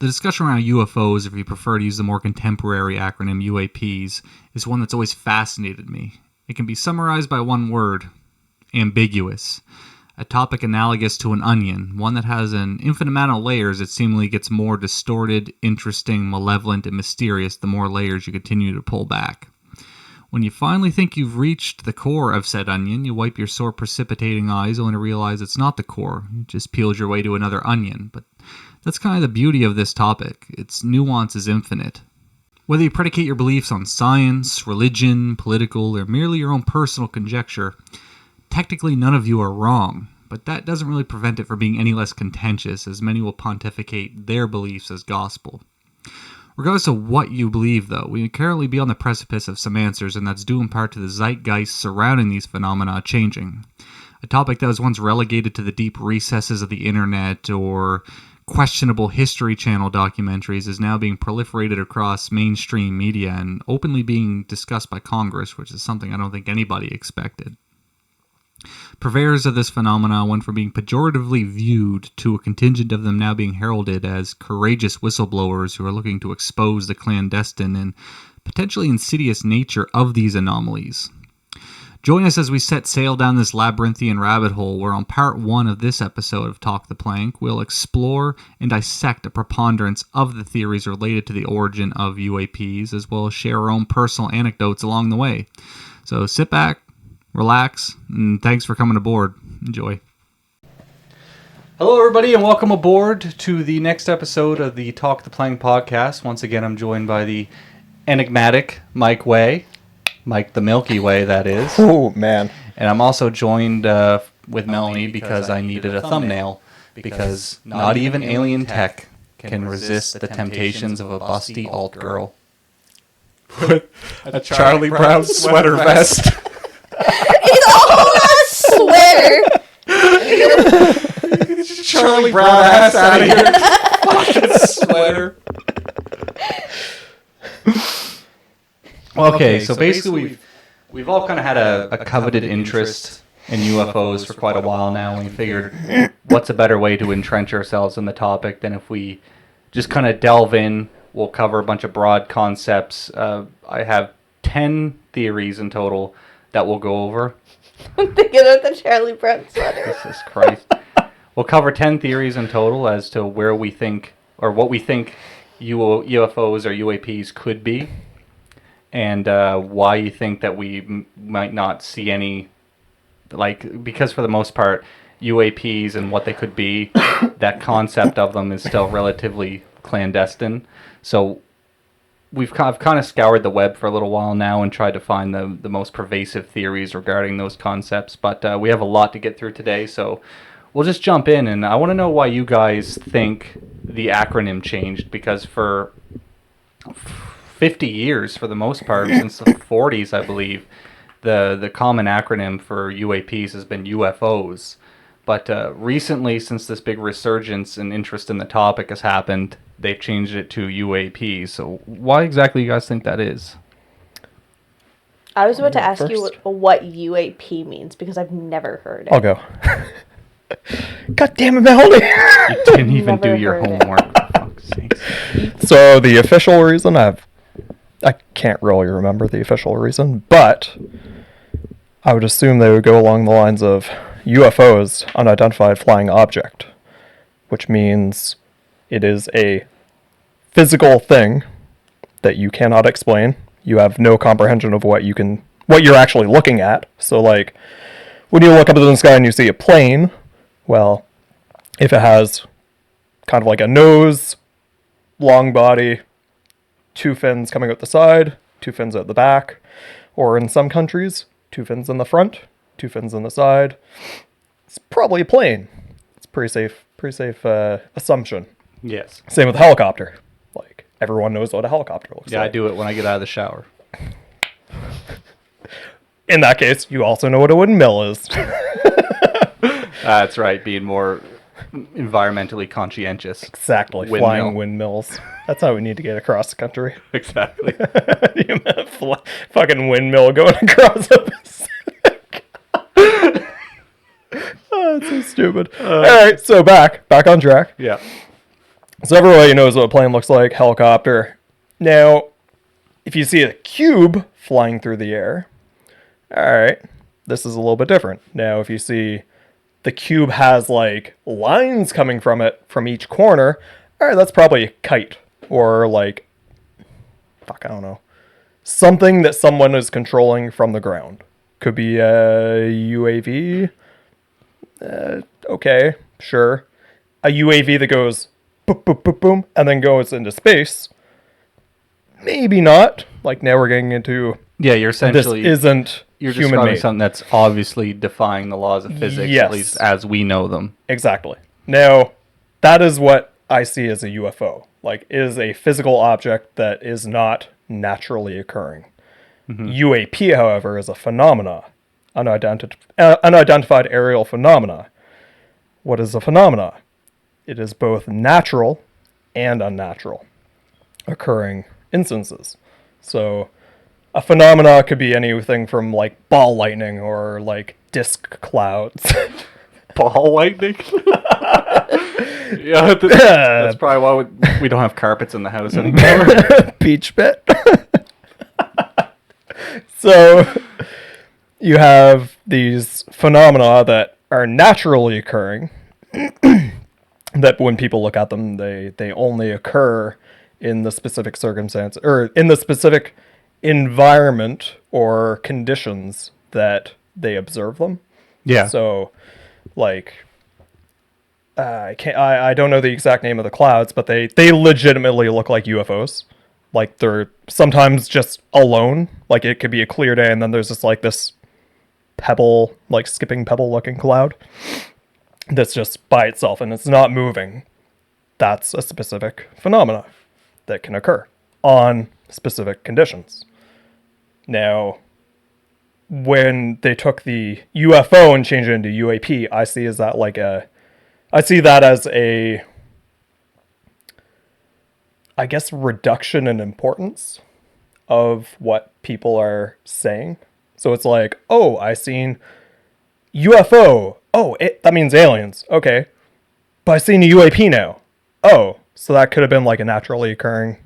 The discussion around UFOs, if you prefer to use the more contemporary acronym UAPs, is one that's always fascinated me. It can be summarized by one word: ambiguous. A topic analogous to an onion, one that has an infinite amount of layers that seemingly gets more distorted, interesting, malevolent, and mysterious the more layers you continue to pull back. When you finally think you've reached the core of said onion, you wipe your sore precipitating eyes only to realize it's not the core. You just peeled your way to another onion. But that's kind of the beauty of this topic. Its nuance is infinite. Whether you predicate your beliefs on science, religion, political, or merely your own personal conjecture, technically none of you are wrong, but that doesn't really prevent it from being any less contentious, as many will pontificate their beliefs as gospel. Regardless of what you believe, though, we currently be on the precipice of some answers, and that's due in part to the zeitgeist surrounding these phenomena changing. A topic that was once relegated to the deep recesses of the internet or questionable History Channel documentaries is now being proliferated across mainstream media and openly being discussed by Congress, which is something I don't think anybody expected. Purveyors of this phenomena went from being pejoratively viewed to a contingent of them now being heralded as courageous whistleblowers who are looking to expose the clandestine and potentially insidious nature of these anomalies. Join us as we set sail down this labyrinthian rabbit hole where on part 1 of this episode of Talk the Plank, we'll explore and dissect a preponderance of the theories related to the origin of UAPs, as well as share our own personal anecdotes along the way. So sit back, relax, and thanks for coming aboard. Enjoy. Hello, everybody, and welcome aboard to the next episode of the Talk the Plank podcast. Once again, I'm joined by the enigmatic Mike Way. Mike the Milky Way, that is. Oh, man. And I'm also joined with Melanie because I needed a thumbnail, because not even alien tech can resist the temptations of a busty alt girl. With a Charlie Brown sweater vest. It's all a sweater. Charlie Brown ass out of here. Fucking sweater. Okay, so basically we've all kind of had a coveted interest in UFOs for quite a while now, and we figured what's a better way to entrench ourselves in the topic than if we just kind of delve in. We'll cover a bunch of broad concepts. I have 10 theories in total that we'll go over. I'm thinking of the Charlie Brown sweater. Jesus Christ. We'll cover 10 theories in total as to where we think, or what we think UFOs or UAPs could be, and why you think that we might not see any, because for the most part, UAPs and what they could be, that concept of them is still relatively clandestine. So I've kind of scoured the web for a little while now and tried to find the most pervasive theories regarding those concepts, but we have a lot to get through today, so we'll just jump in, and I want to know why you guys think the acronym changed, because for 50 years, for the most part, since the 40s, I believe, the common acronym for UAPs has been UFOs. But recently, since this big resurgence and interest in the topic has happened, they've changed it to UAPs. So why exactly do you guys think that is? I was about to ask you what UAP means, because I've never heard it. I'll go. God damn it, Melody! You didn't even do your homework, for fuck's sake. So the official reason, I can't really remember the official reason, but I would assume they would go along the lines of UFOs, unidentified flying object, which means it is a physical thing that you cannot explain. You have no comprehension of what you're actually looking at. So, like, when you look up into the sky and you see a plane, well, if it has kind of like a nose, long body, 2 fins coming out the side, 2 fins out the back, or in some countries, 2 fins in the front, 2 fins in the side, it's probably a plane. It's pretty safe assumption. Yes. Same with a helicopter. Like, everyone knows what a helicopter looks like. Yeah, I do it when I get out of the shower. In that case, you also know what a windmill is. That's right, being more environmentally conscientious. Exactly, Windmill. flying windmills. That's how we need to get across the country. Exactly. Fucking windmill going across the Pacific. Oh, that's so stupid. All right, so back on track. Yeah. So everybody knows what a plane looks like, helicopter. Now, if you see a cube flying through the air, all right, this is a little bit different. Now, if you see the cube has like lines coming from it from each corner, all right, that's probably a kite or like, fuck, I don't know, something that someone is controlling from the ground. Could be a UAV. Okay, sure. A UAV that goes boom, boom, boom, boom, and then goes into space. Maybe not. Like now we're getting into Yeah, you're essentially this isn't you're human describing made. something that's obviously defying the laws of physics, Yes. at least as we know them. Exactly. Now, that is what I see as a UFO. Like, it is a physical object that is not naturally occurring. UAP, however, is a phenomena, unidentified aerial phenomena. What is a phenomena? It is both natural and unnatural occurring instances. So, a phenomena could be anything from like ball lightning or like disk clouds. Ball lightning? Yeah, that's probably why we don't have carpets in the house anymore. Peach pit. So you have these phenomena that are naturally occurring that when people look at them, they only occur in the specific circumstance or in the specific environment or conditions that they observe them. Yeah. So, like, I don't know the exact name of the clouds, but they legitimately look like UFOs. Like they're sometimes just alone. Like it could be a clear day, and then there's just like this pebble, like skipping pebble looking cloud that's just by itself and it's not moving. That's a specific phenomena that can occur on specific conditions. Now, when they took the UFO and changed it into UAP, I see that as a, I guess, reduction in importance of what people are saying. So it's like, oh, I seen UFO. Oh, that means aliens. Okay. But I seen a UAP now. Oh, so that could have been like a naturally occurring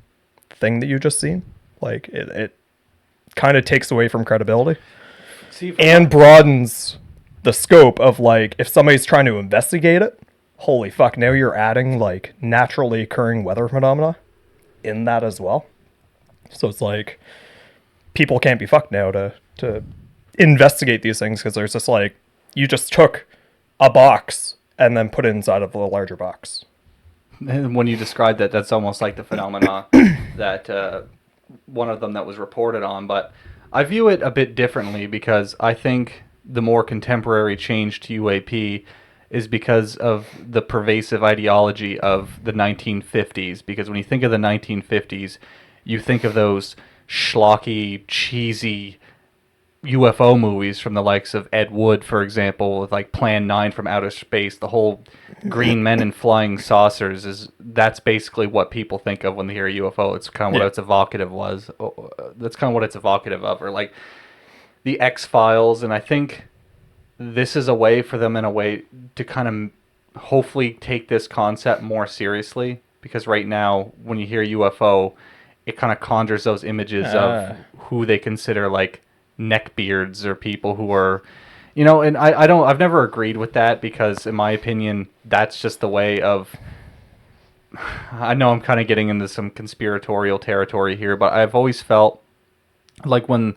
thing that you just seen. Like it kind of takes away from credibility and broadens the scope of like if somebody's trying to investigate it. Holy fuck, now you're adding like naturally occurring weather phenomena in that as well. So it's like people can't be fucked now to investigate these things because there's just like you just took a box and then put it inside of a larger box. And when you describe that, that's almost like the phenomena that one of them that was reported on. But I view it a bit differently because I think the more contemporary change to UAP is because of the pervasive ideology of the 1950s. Because when you think of the 1950s, you think of those schlocky, cheesy UFO movies from the likes of Ed Wood, for example, with like Plan 9 from Outer Space. The whole green men and flying saucers that's basically what people think of when they hear a UFO. It's kind of what it's evocative was. That's kind of what it's evocative of, or like the X-Files. And I think this is a way for them in a way to kind of hopefully take this concept more seriously, because right now when you hear UFO, it kind of conjures those images of who they consider like neckbeards or people who are, you know, and I've never agreed with that, because in my opinion that's just the way of, I know I'm kind of getting into some conspiratorial territory here, but I've always felt like when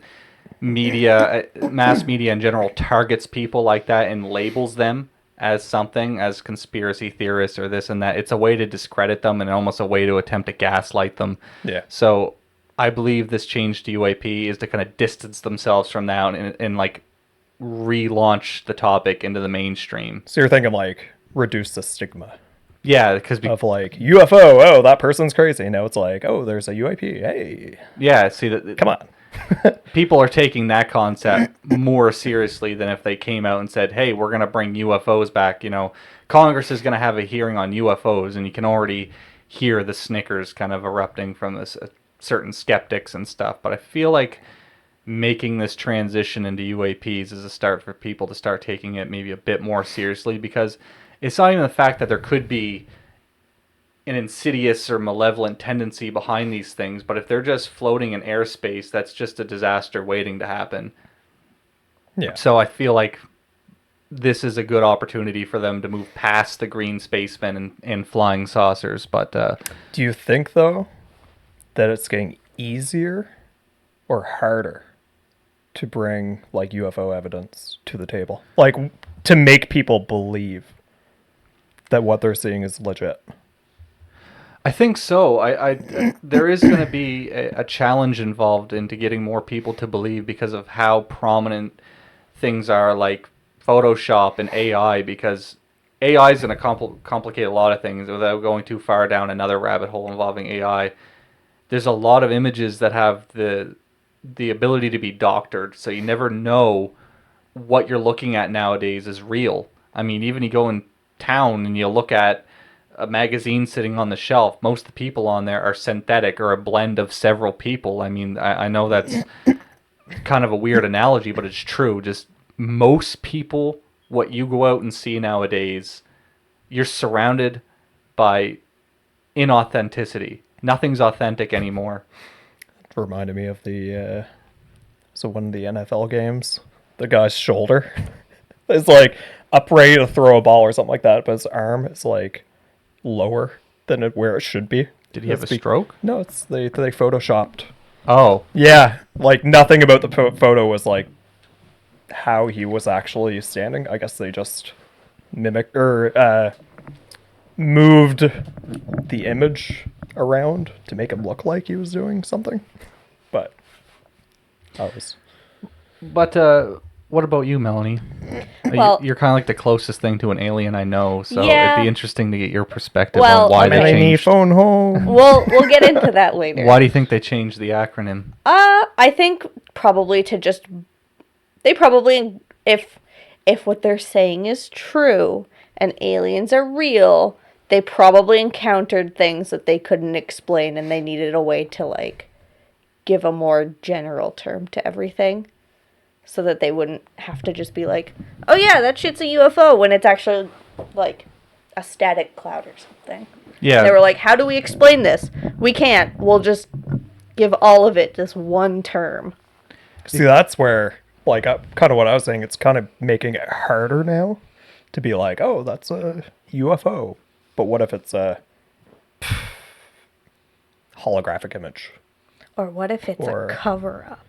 media, mass media in general, targets people like that and labels them as something, as conspiracy theorists or this and that, it's a way to discredit them and almost a way to attempt to gaslight them. Yeah. So I believe this change to UAP is to kind of distance themselves from that and like relaunch the topic into the mainstream. So you're thinking like reduce the stigma. Yeah, because of like UFO, oh, that person's crazy. Now it's like, oh, there's a UAP. Hey. Yeah, see that. Come on. People are taking that concept more seriously than if they came out and said, hey, we're going to bring UFOs back. You know, Congress is going to have a hearing on UFOs, and you can already hear the snickers kind of erupting from this certain skeptics and stuff. But I feel like making this transition into UAPs is a start for people to start taking it maybe a bit more seriously, because it's not even the fact that there could be an insidious or malevolent tendency behind these things, but if they're just floating in airspace, that's just a disaster waiting to happen. Yeah. So I feel like this is a good opportunity for them to move past the green spacemen and flying saucers. But do you think, though, that it's getting easier or harder to bring like UFO evidence to the table? Like to make people believe that what they're seeing is legit? I think so. There is going to be a challenge involved into getting more people to believe because of how prominent things are, like Photoshop and AI, because AI is going to complicate a lot of things without going too far down another rabbit hole involving AI. There's a lot of images that have the ability to be doctored, so you never know what you're looking at nowadays is real. I mean, even you go in town and you look at a magazine sitting on the shelf, most of the people on there are synthetic or a blend of several people. I mean, I know that's kind of a weird analogy, but it's true. Just most people, what you go out and see nowadays, you're surrounded by inauthenticity. Nothing's authentic anymore. It reminded me of the one of the NFL games. The guy's shoulder is like up ready to throw a ball or something like that, but his arm is like lower than where it should be. Did he have a stroke? No, it's they photoshopped. Oh. Yeah, like nothing about the photo was like how he was actually standing. I guess they just mimicked or moved the image around to make him look like he was doing something. But that was... But what about you, Melanie? Well, you're kind of like the closest thing to an alien I know, so yeah. it'd be interesting to get your perspective on why they changed. Phone home. We'll get into that later. Why do you think they changed the acronym? I think probably to just if what they're saying is true and aliens are real, they probably encountered things that they couldn't explain and they needed a way to like give a more general term to everything. So that they wouldn't have to just be like, oh yeah, that shit's a UFO, when it's actually like a static cloud or something. Yeah. They were like, how do we explain this? We can't. We'll just give all of it this one term. See, that's where, like, kind of what I was saying, it's kind of making it harder now to be like, oh, that's a UFO. But what if it's a holographic image? Or what if it's a cover-up?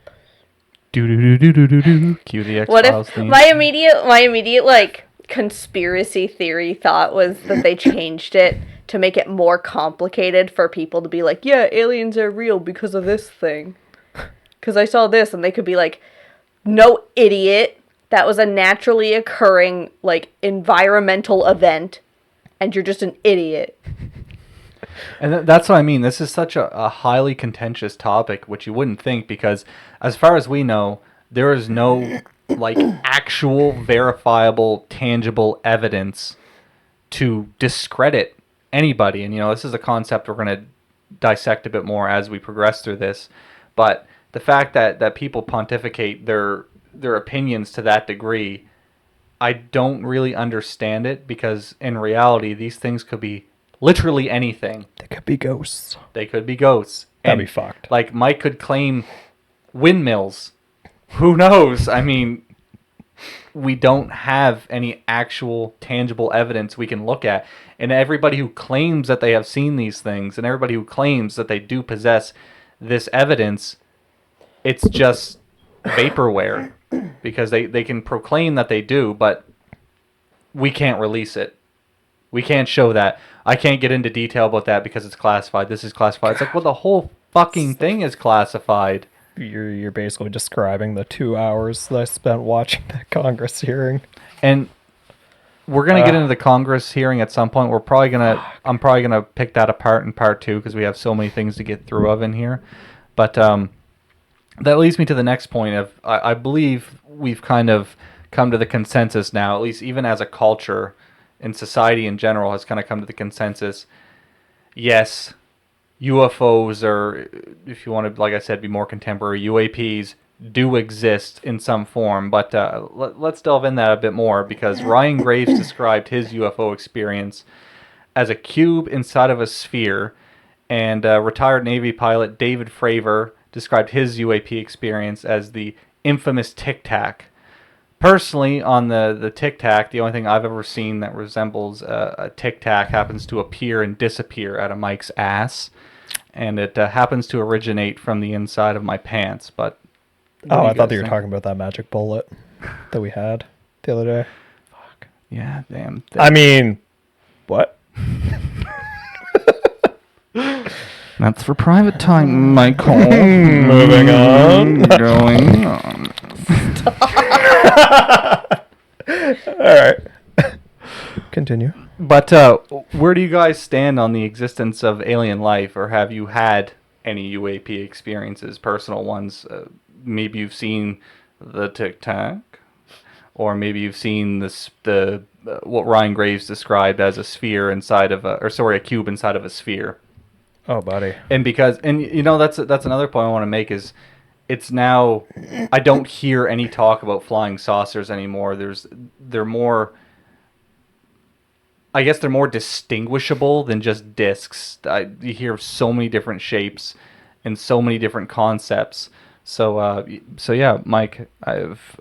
Do do do do do do. Cue the X-Files theme. My immediate like conspiracy theory thought was that they changed it to make it more complicated for people to be like, yeah, aliens are real because of this thing. Because I saw this, and they could be like, no, idiot, that was a naturally occurring like environmental event, and you're just an idiot. And that's what I mean. This is such a highly contentious topic, which you wouldn't think, because as far as we know, there is no like actual verifiable, tangible evidence to discredit anybody. And, you know, this is a concept we're going to dissect a bit more as we progress through this. But the fact that people pontificate their opinions to that degree, I don't really understand it, because in reality, these things could be literally anything. They could be ghosts. They could be ghosts. That'd be fucked. Like, Mike could claim windmills. Who knows? I mean, we don't have any actual tangible evidence we can look at. And everybody who claims that they have seen these things, and everybody who claims that they do possess this evidence, it's just vaporware. Because they can proclaim that they do, but we can't release it. We can't show that. I can't get into detail about that because it's classified. This is classified. It's like, well, the whole fucking thing is classified. You're basically describing the 2 hours that I spent watching that Congress hearing. And we're gonna get into the Congress hearing at some point. I'm probably gonna pick that apart in part 2 because we have so many things to get through of in here. But that leads me to the next point of I believe we've kind of come to the consensus now, at least even as a culture. And society in general has kind of come to the consensus. Yes, UFOs, or if you want to, like I said, be more contemporary, UAPs do exist in some form. But let's delve in that a bit more, because Ryan Graves described his UFO experience as a cube inside of a sphere. And retired Navy pilot David Fravor described his UAP experience as the infamous Tic Tac. Personally, on the Tic Tac, the only thing I've ever seen that resembles a Tic Tac happens to appear and disappear out of Mike's ass. And it happens to originate from the inside of my pants. But Oh, I thought you were talking about that magic bullet that we had the other day. Fuck. Yeah, damn. I mean, what? That's for private time, Michael. Moving on. Going on. All right. Continue. But where do you guys stand on the existence of alien life, or have you had any UAP experiences, personal ones? Maybe you've seen the Tic Tac, or maybe you've seen the what Ryan Graves described as a sphere inside of a cube inside of a sphere. Oh, buddy. And you know, that's another point I want to make is it's now I don't hear any talk about flying saucers anymore. They're more, I guess they're more distinguishable than just discs. You hear so many different shapes and so many different concepts. So yeah, Mike, I've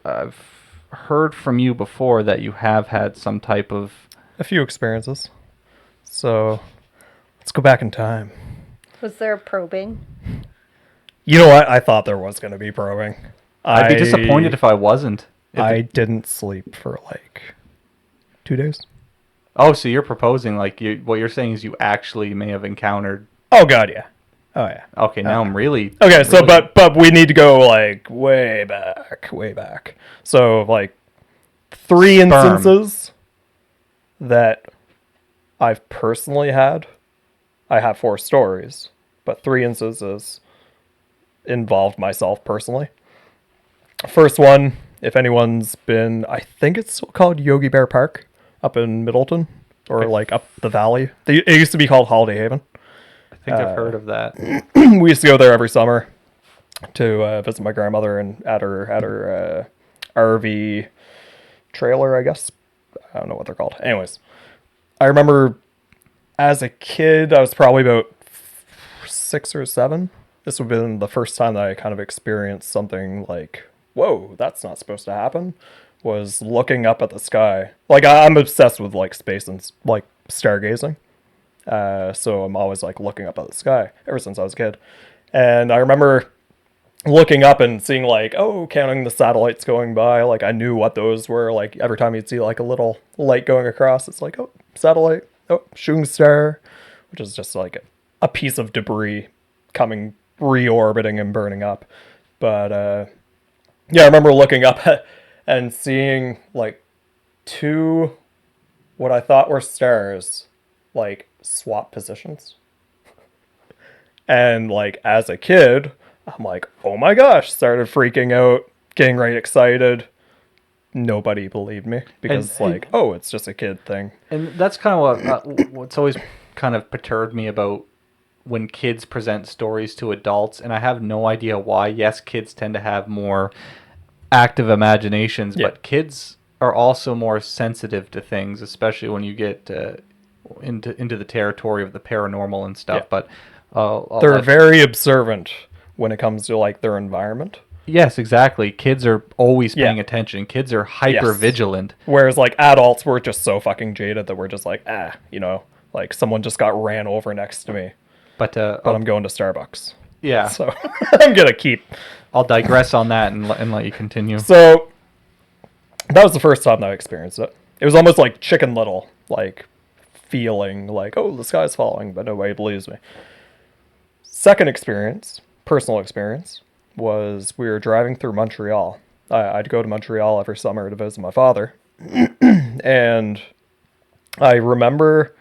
heard from you before that you have had some type of a few experiences. So let's go back in time. Was there probing? You know what? I thought there was going to be probing. I'd be disappointed if I wasn't. I didn't sleep for like 2 days. Oh, so you're proposing what you're saying is you actually may have encountered. Oh God, yeah. Oh yeah. Okay, now I'm really okay. So, really... but we need to go like way back. So like 3 instances that I've personally had. I have 4 stories, but 3 instances involved myself personally. First one, if anyone's been, I think it's called Yogi Bear Park up in Middleton, or like up the valley. It used to be called Holiday Haven. I think I've heard of that. We used to go there every summer to visit my grandmother and at her RV trailer, I guess. I don't know what they're called. Anyways, I remember as a kid, I was probably about 6 or 7. This would have been the first time that I kind of experienced something like, whoa, that's not supposed to happen, was looking up at the sky. Like, I'm obsessed with, like, space and, like, stargazing. So I'm always, like, looking up at the sky ever since I was a kid. And I remember looking up and seeing, like, counting the satellites going by. Like, I knew what those were. Like, every time you'd see, like, a little light going across, it's like, satellite. Shooting star, which is just like a piece of debris coming, reorbiting and burning up. But yeah, I remember looking up and seeing like 2 what I thought were stars like swap positions. And like as a kid, I'm like, oh my gosh, started freaking out, getting right excited. Nobody believed me because it's just a kid thing. And that's kind of what's always kind of perturbed me about when kids present stories to adults, and I have no idea why. Yes, kids tend to have more active imaginations, but kids are also more sensitive to things, especially when you get into the territory of the paranormal and stuff. Yeah. But they're very observant when it comes to like their environment. Yes, exactly. Kids are always paying attention. Kids are hyper vigilant. Whereas like adults, we're just so fucking jaded that we're just like, like someone just got ran over next to me. But I'm going to Starbucks. Yeah. So I'm gonna keep. I'll digress on that and let you continue. So that was the first time that I experienced it. It was almost like Chicken Little, like feeling like, oh, the sky's falling, but nobody believes me. Second experience, personal experience, was we were driving through Montreal. I'd go to Montreal every summer to visit my father. And I remember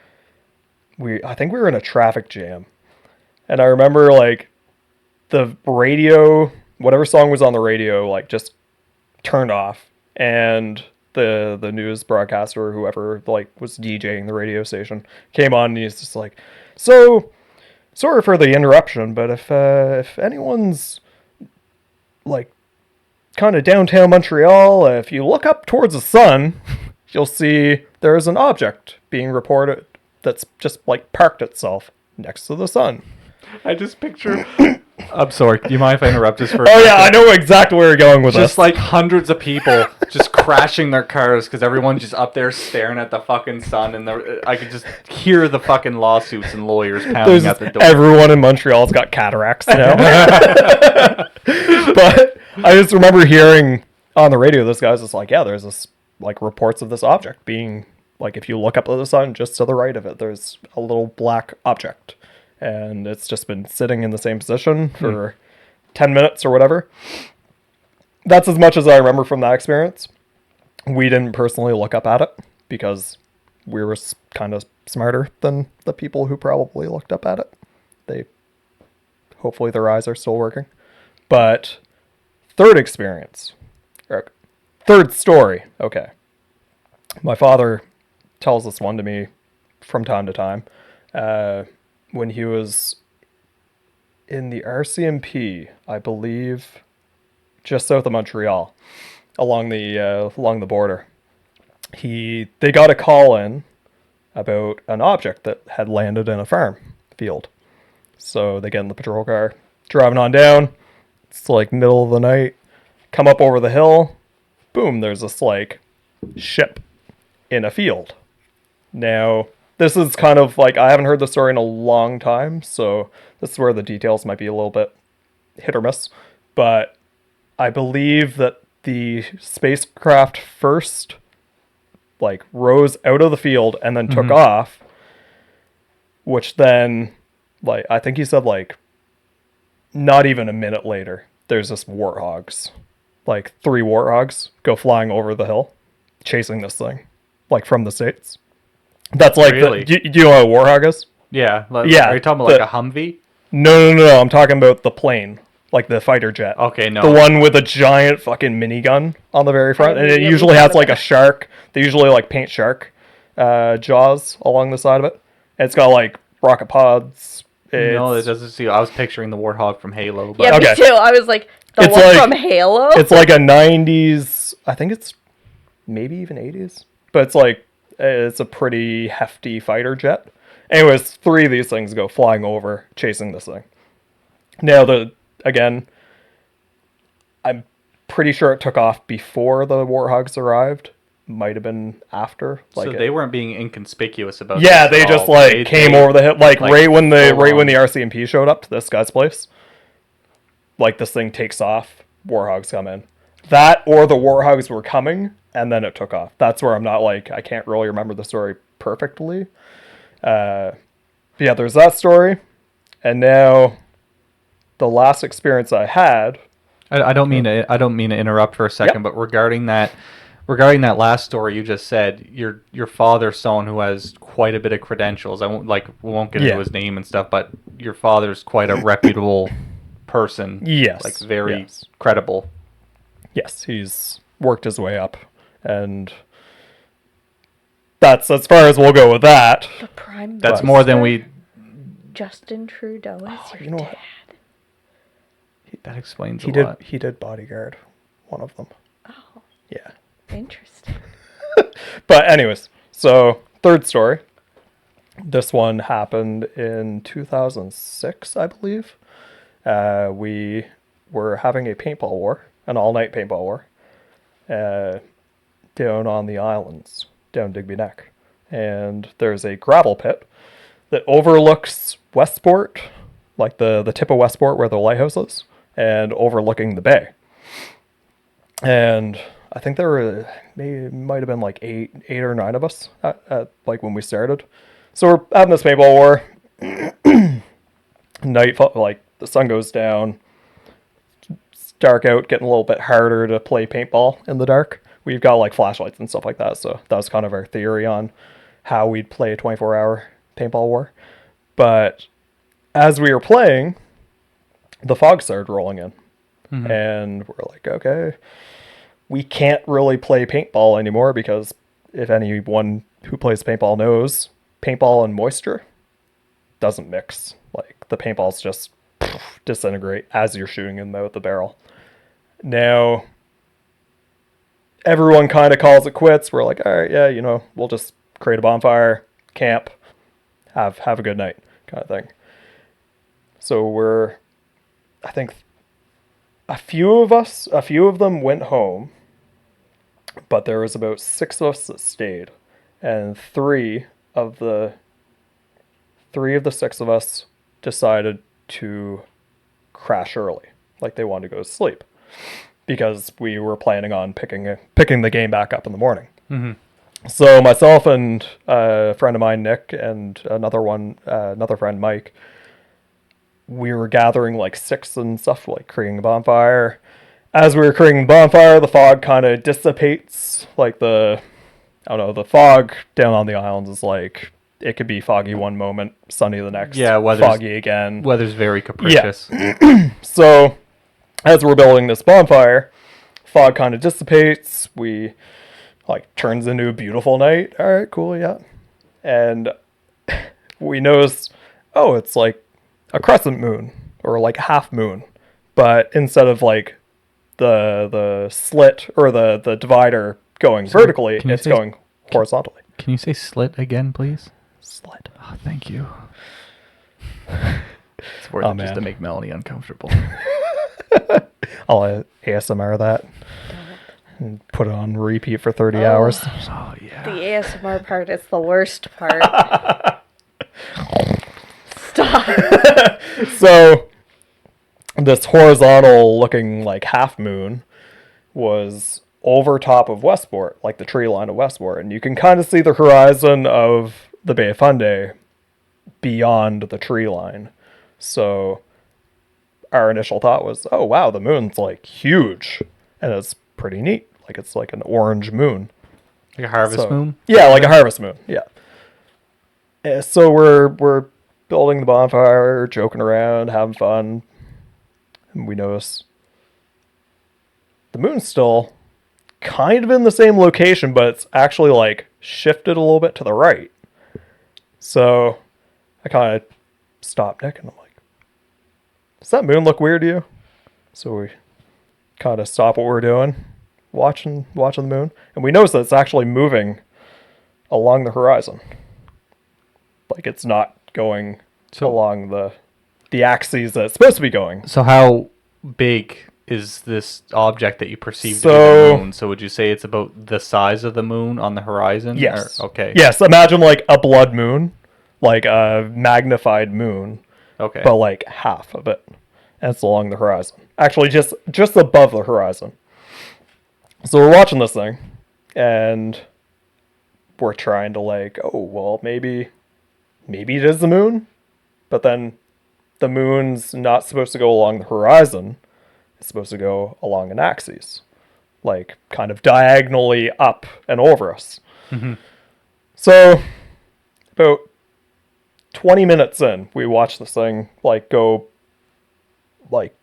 I think we were in a traffic jam. And I remember like the radio, whatever song was on the radio, like just turned off. And the news broadcaster or whoever like was DJing the radio station came on and he's just like, so sorry for the interruption, but if anyone's like kind of downtown Montreal, if you look up towards the sun, you'll see there's an object being reported that's just like parked itself next to the sun. I just picture. I'm sorry. Do you mind if I interrupt this for? Oh yeah, I know exactly where you're going with this. Just like hundreds of people just crashing their cars because everyone's just up there staring at the fucking sun, and I could just hear the fucking lawsuits and lawyers pounding at the door. Everyone in Montreal's got cataracts now. But I just remember hearing on the radio, this guy's just like, yeah, there's this like reports of this object being like, if you look up at the sun, just to the right of it, there's a little black object. And it's just been sitting in the same position for 10 minutes or whatever. That's as much as I remember from that experience. We didn't personally look up at it because we were kind of smarter than the people who probably looked up at it. Hopefully their eyes are still working. But third story. Okay. My father tells this one to me from time to time. When he was in the RCMP, I believe, just south of Montreal, along the border, they got a call in about an object that had landed in a farm field. So they get in the patrol car, driving on down. It's like middle of the night. Come up over the hill. Boom! There's this like ship in a field. Now, this is kind of like, I haven't heard the story in a long time, so this is where the details might be a little bit hit or miss. But I believe that the spacecraft first like rose out of the field and then took off, which then, like, I think he said like not even a minute later, there's this warthogs, like 3 warthogs go flying over the hill, chasing this thing, like from the States. That's like, really? Do you know what a warthog is? Yeah. Yeah. Are you talking about like a Humvee? No. I'm talking about the plane, like the fighter jet. Okay, no. The one with a giant fucking minigun on the very front, and it usually has like a shark. They usually like paint shark jaws along the side of it. And it's got like rocket pods. No, it doesn't see. I was picturing the warthog from Halo. But... Yeah, Okay. me too. I was like, the one from Halo? It's like a 90s, I think it's maybe even 80s. But it's like, it's a pretty hefty fighter jet. Anyways, 3 of these things go flying over, chasing this thing. Now, again, I'm pretty sure it took off before the warthogs arrived. Might have been after. Like, so they weren't being inconspicuous about. Yeah, they just like came over the hill, like right when the RCMP showed up to this guy's place. Like, this thing takes off, warthogs come in. That or the warthogs were coming, and then it took off. That's where I'm not like, I can't really remember the story perfectly. But yeah, there's that story. And now the last experience I had. I don't mean to interrupt for a second, but regarding that last story you just said, your father's someone who has quite a bit of credentials. We won't get into his name and stuff, but your father's quite a reputable person. Yes. Like very credible. Yes, he's worked his way up, and that's as far as we'll go with that. The Prime That's more than we... Justin Trudeau is your dad. That explains a lot. He did Bodyguard, one of them. Oh. Yeah. Interesting. But anyways, so third story. This one happened in 2006, I believe. We were having a paintball war, an all-night paintball war, down on the islands, down Digby Neck. And there's a gravel pit that overlooks Westport, like the tip of Westport where the lighthouse is, and overlooking the bay. And I think there might have been like eight or 9 of us at like when we started. So we're having this paintball war. Nightfall, like the sun goes down. It's dark out, getting a little bit harder to play paintball in the dark. We've got like flashlights and stuff like that. So that was kind of our theory on how we'd play a 24-hour paintball war. But as we were playing, the fog started rolling in. Mm-hmm. And we're like, okay, we can't really play paintball anymore because if anyone who plays paintball knows, paintball and moisture doesn't mix. Like, the paintballs just disintegrate as you're shooting them out the barrel. Now, everyone kind of calls it quits. We're like, all right, yeah, we'll just create a bonfire, camp, Have a good night, kind of thing. So I think a few of them went home, but there was about 6 of us that stayed, and three of the 6 of us decided to crash early, like they wanted to go to sleep, because we were planning on picking the game back up in the morning. Mm-hmm. So myself and a friend of mine, Nick, and another friend, Mike, we were gathering like sticks and stuff, like creating a bonfire. As we were creating the bonfire, the fog kind of dissipates. Like the fog down on the islands is like, it could be foggy one moment, sunny the next, foggy again. Weather's very capricious. Yeah. So as we're building this bonfire, fog kind of dissipates. We like turns into a beautiful night. All right, cool, yeah. And we notice, oh, it's like a crescent moon or like half moon, but instead of like the slit or the divider going vertically, it's going horizontally. Can you say slit again, please? Slit. Oh, thank you. It's worth it just to make Melanie uncomfortable. I'll ASMR that and put it on repeat for 30 hours. Oh, yeah. The ASMR part is the worst part. Stop. So this horizontal looking like half moon was over top of Westport, like the tree line of Westport, and you can kind of see the horizon of the Bay of Fundy beyond the tree line. So our initial thought was, oh wow, the moon's like huge, and it's pretty neat. Like it's like an orange moon. Like a harvest moon? Yeah, like a harvest moon. Yeah. So we're building the bonfire, joking around, having fun, and we notice the moon's still kind of in the same location, but it's actually like shifted a little bit to the right. So I kind of stopped Nick and I'm like, does that moon look weird to you? So we kind of stop what we're doing, watching the moon, and we notice that it's actually moving along the horizon. Like it's not going along the axes that it's supposed to be going. So how big is this object that you perceive to be the moon? So would you say it's about the size of the moon on the horizon? Yes. Okay. Yes, imagine like a blood moon, like a magnified moon. Okay. But like half of it. And it's along the horizon. Actually, just above the horizon. So we're watching this thing, and we're trying to like, oh, well, maybe it is the moon, but then the moon's not supposed to go along the horizon. It's supposed to go along an axis, like kind of diagonally up and over us. Mm-hmm. So about 20 minutes in, we watch this thing like go like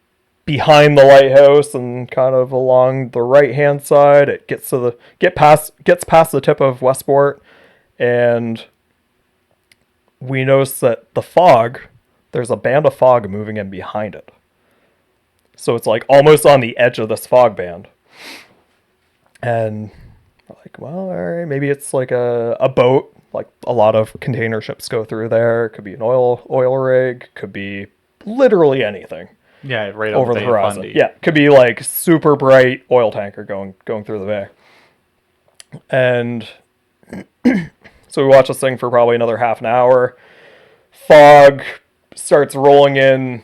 behind the lighthouse and kind of along the right hand side. It gets past the tip of Westport, and we notice that the fog, there's a band of fog moving in behind it. So it's like almost on the edge of this fog band. And we're like, well, all right, maybe it's like a boat. Like a lot of container ships go through there. It could be an oil rig. Could be literally anything. Yeah, right over the horizon. Yeah, could be like super bright oil tanker going through the bay. And so we watch this thing for probably another half an hour. Fog starts rolling in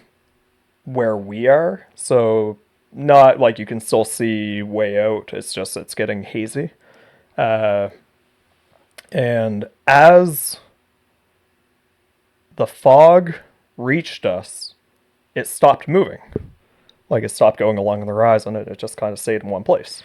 where we are, so not like you can still see way out. It's just it's getting hazy. And as the fog reached us, it stopped moving. Like it stopped going along the horizon, and it just kind of stayed in one place.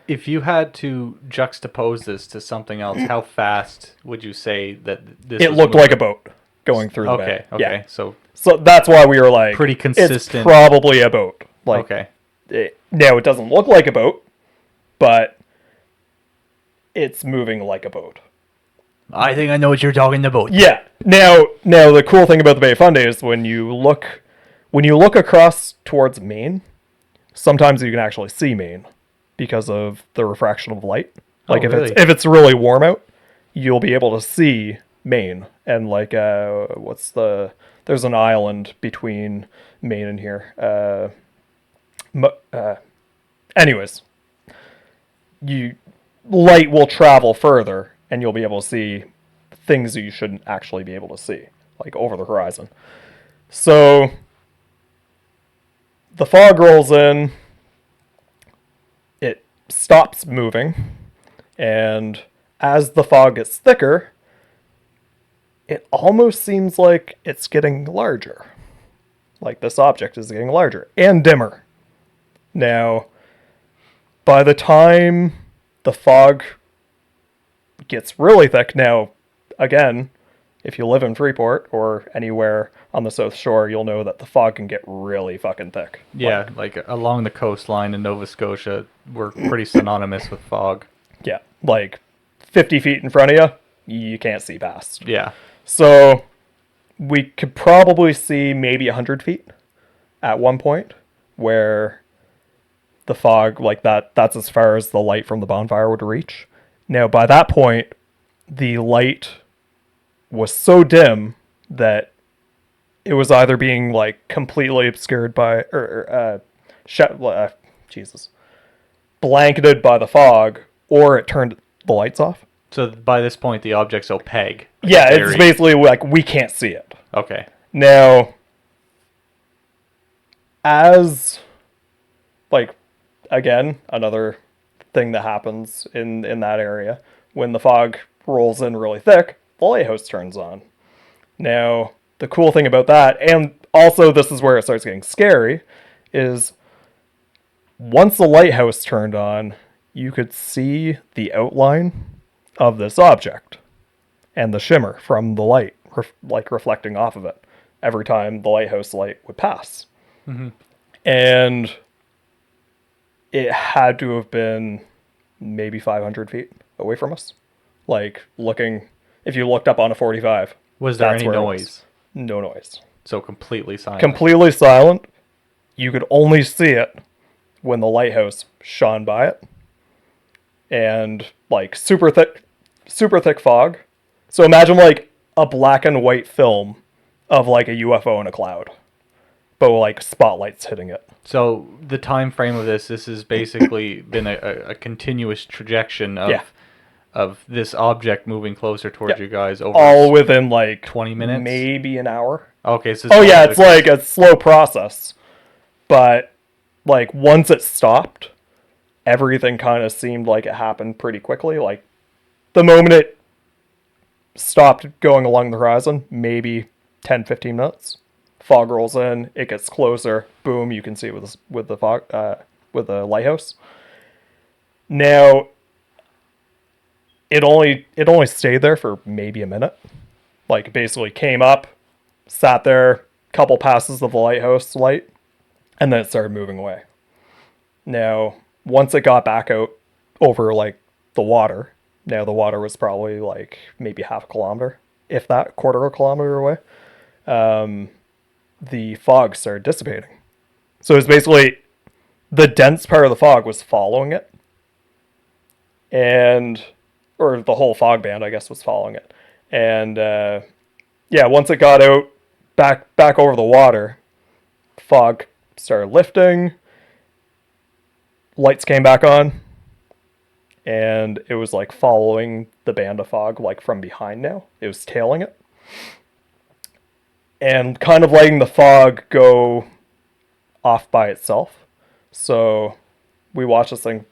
If you had to juxtapose this to something else, how fast would you say that this It looked like a boat going through the bay. Okay, yeah. So that's why we were like, pretty consistent. It's probably a boat. Like, okay. Now it doesn't look like a boat, but it's moving like a boat. I think I know what you're talking about. Yeah. Now the cool thing about the Bay of Fundy is when you look across towards Maine, sometimes you can actually see Maine because of the refraction of light. Like if it's really warm out, you'll be able to see Maine, and like there's an island between Maine and here. Anyways, light will travel further, and you'll be able to see things that you shouldn't actually be able to see, like over the horizon. So the fog rolls in, it stops moving, and as the fog gets thicker, it almost seems like it's getting larger. Like this object is getting larger and dimmer. Now, by the time the fog gets really thick, now, again, if you live in Freeport or anywhere on the South Shore, you'll know that the fog can get really fucking thick. Yeah, like along the coastline in Nova Scotia, we're pretty synonymous with fog. Yeah, like 50 feet in front of you, you can't see past. Yeah. So we could probably see maybe 100 feet at one point where the fog, like that's as far as the light from the bonfire would reach. Now, by that point, the light was so dim that it was either being like completely obscured by, blanketed by the fog, or it turned the lights off. So by this point, the object's opaque. Yeah, it's basically like we can't see it. Okay. Now, as, like, again, another thing that happens in that area, when the fog rolls in really thick, the lighthouse turns on. Now, the cool thing about that, and also this is where it starts getting scary, is once the lighthouse turned on, you could see the outline of this object and the shimmer from the light, reflecting off of it every time the lighthouse light would pass. Mm-hmm. And it had to have been maybe 500 feet away from us. Like, if you looked up on a 45. Was there any noise? No noise. So completely silent. Completely silent. You could only see it when the lighthouse shone by it. And, like, super thick fog. So imagine, like, a black and white film of, like, a UFO in a cloud. But, like, spotlights hitting it. So the time frame of this has basically been a continuous trajectory of this object moving closer towards you guys over all within like 20 minutes, maybe an hour. Okay, so it's like a slow process, but like once it stopped, everything kind of seemed like it happened pretty quickly. Like the moment it stopped going along the horizon, maybe 10-15 minutes. Fog rolls in, it gets closer, boom, you can see it with the fog, with the lighthouse. Now, it only stayed there for maybe a minute. Like, it basically came up, sat there, couple passes of the lighthouse light, and then it started moving away. Now, once it got back out over, like, the water, now the water was probably, like, maybe half a kilometer, if that, quarter of a kilometer away, the fog started dissipating. So it was basically the dense part of the fog was following it. Or the whole fog band, I guess, was following it. And once it got out back over the water, fog started lifting, lights came back on, and it was like following the band of fog like from behind now. It was tailing it. And kind of letting the fog go off by itself. So we watched this thing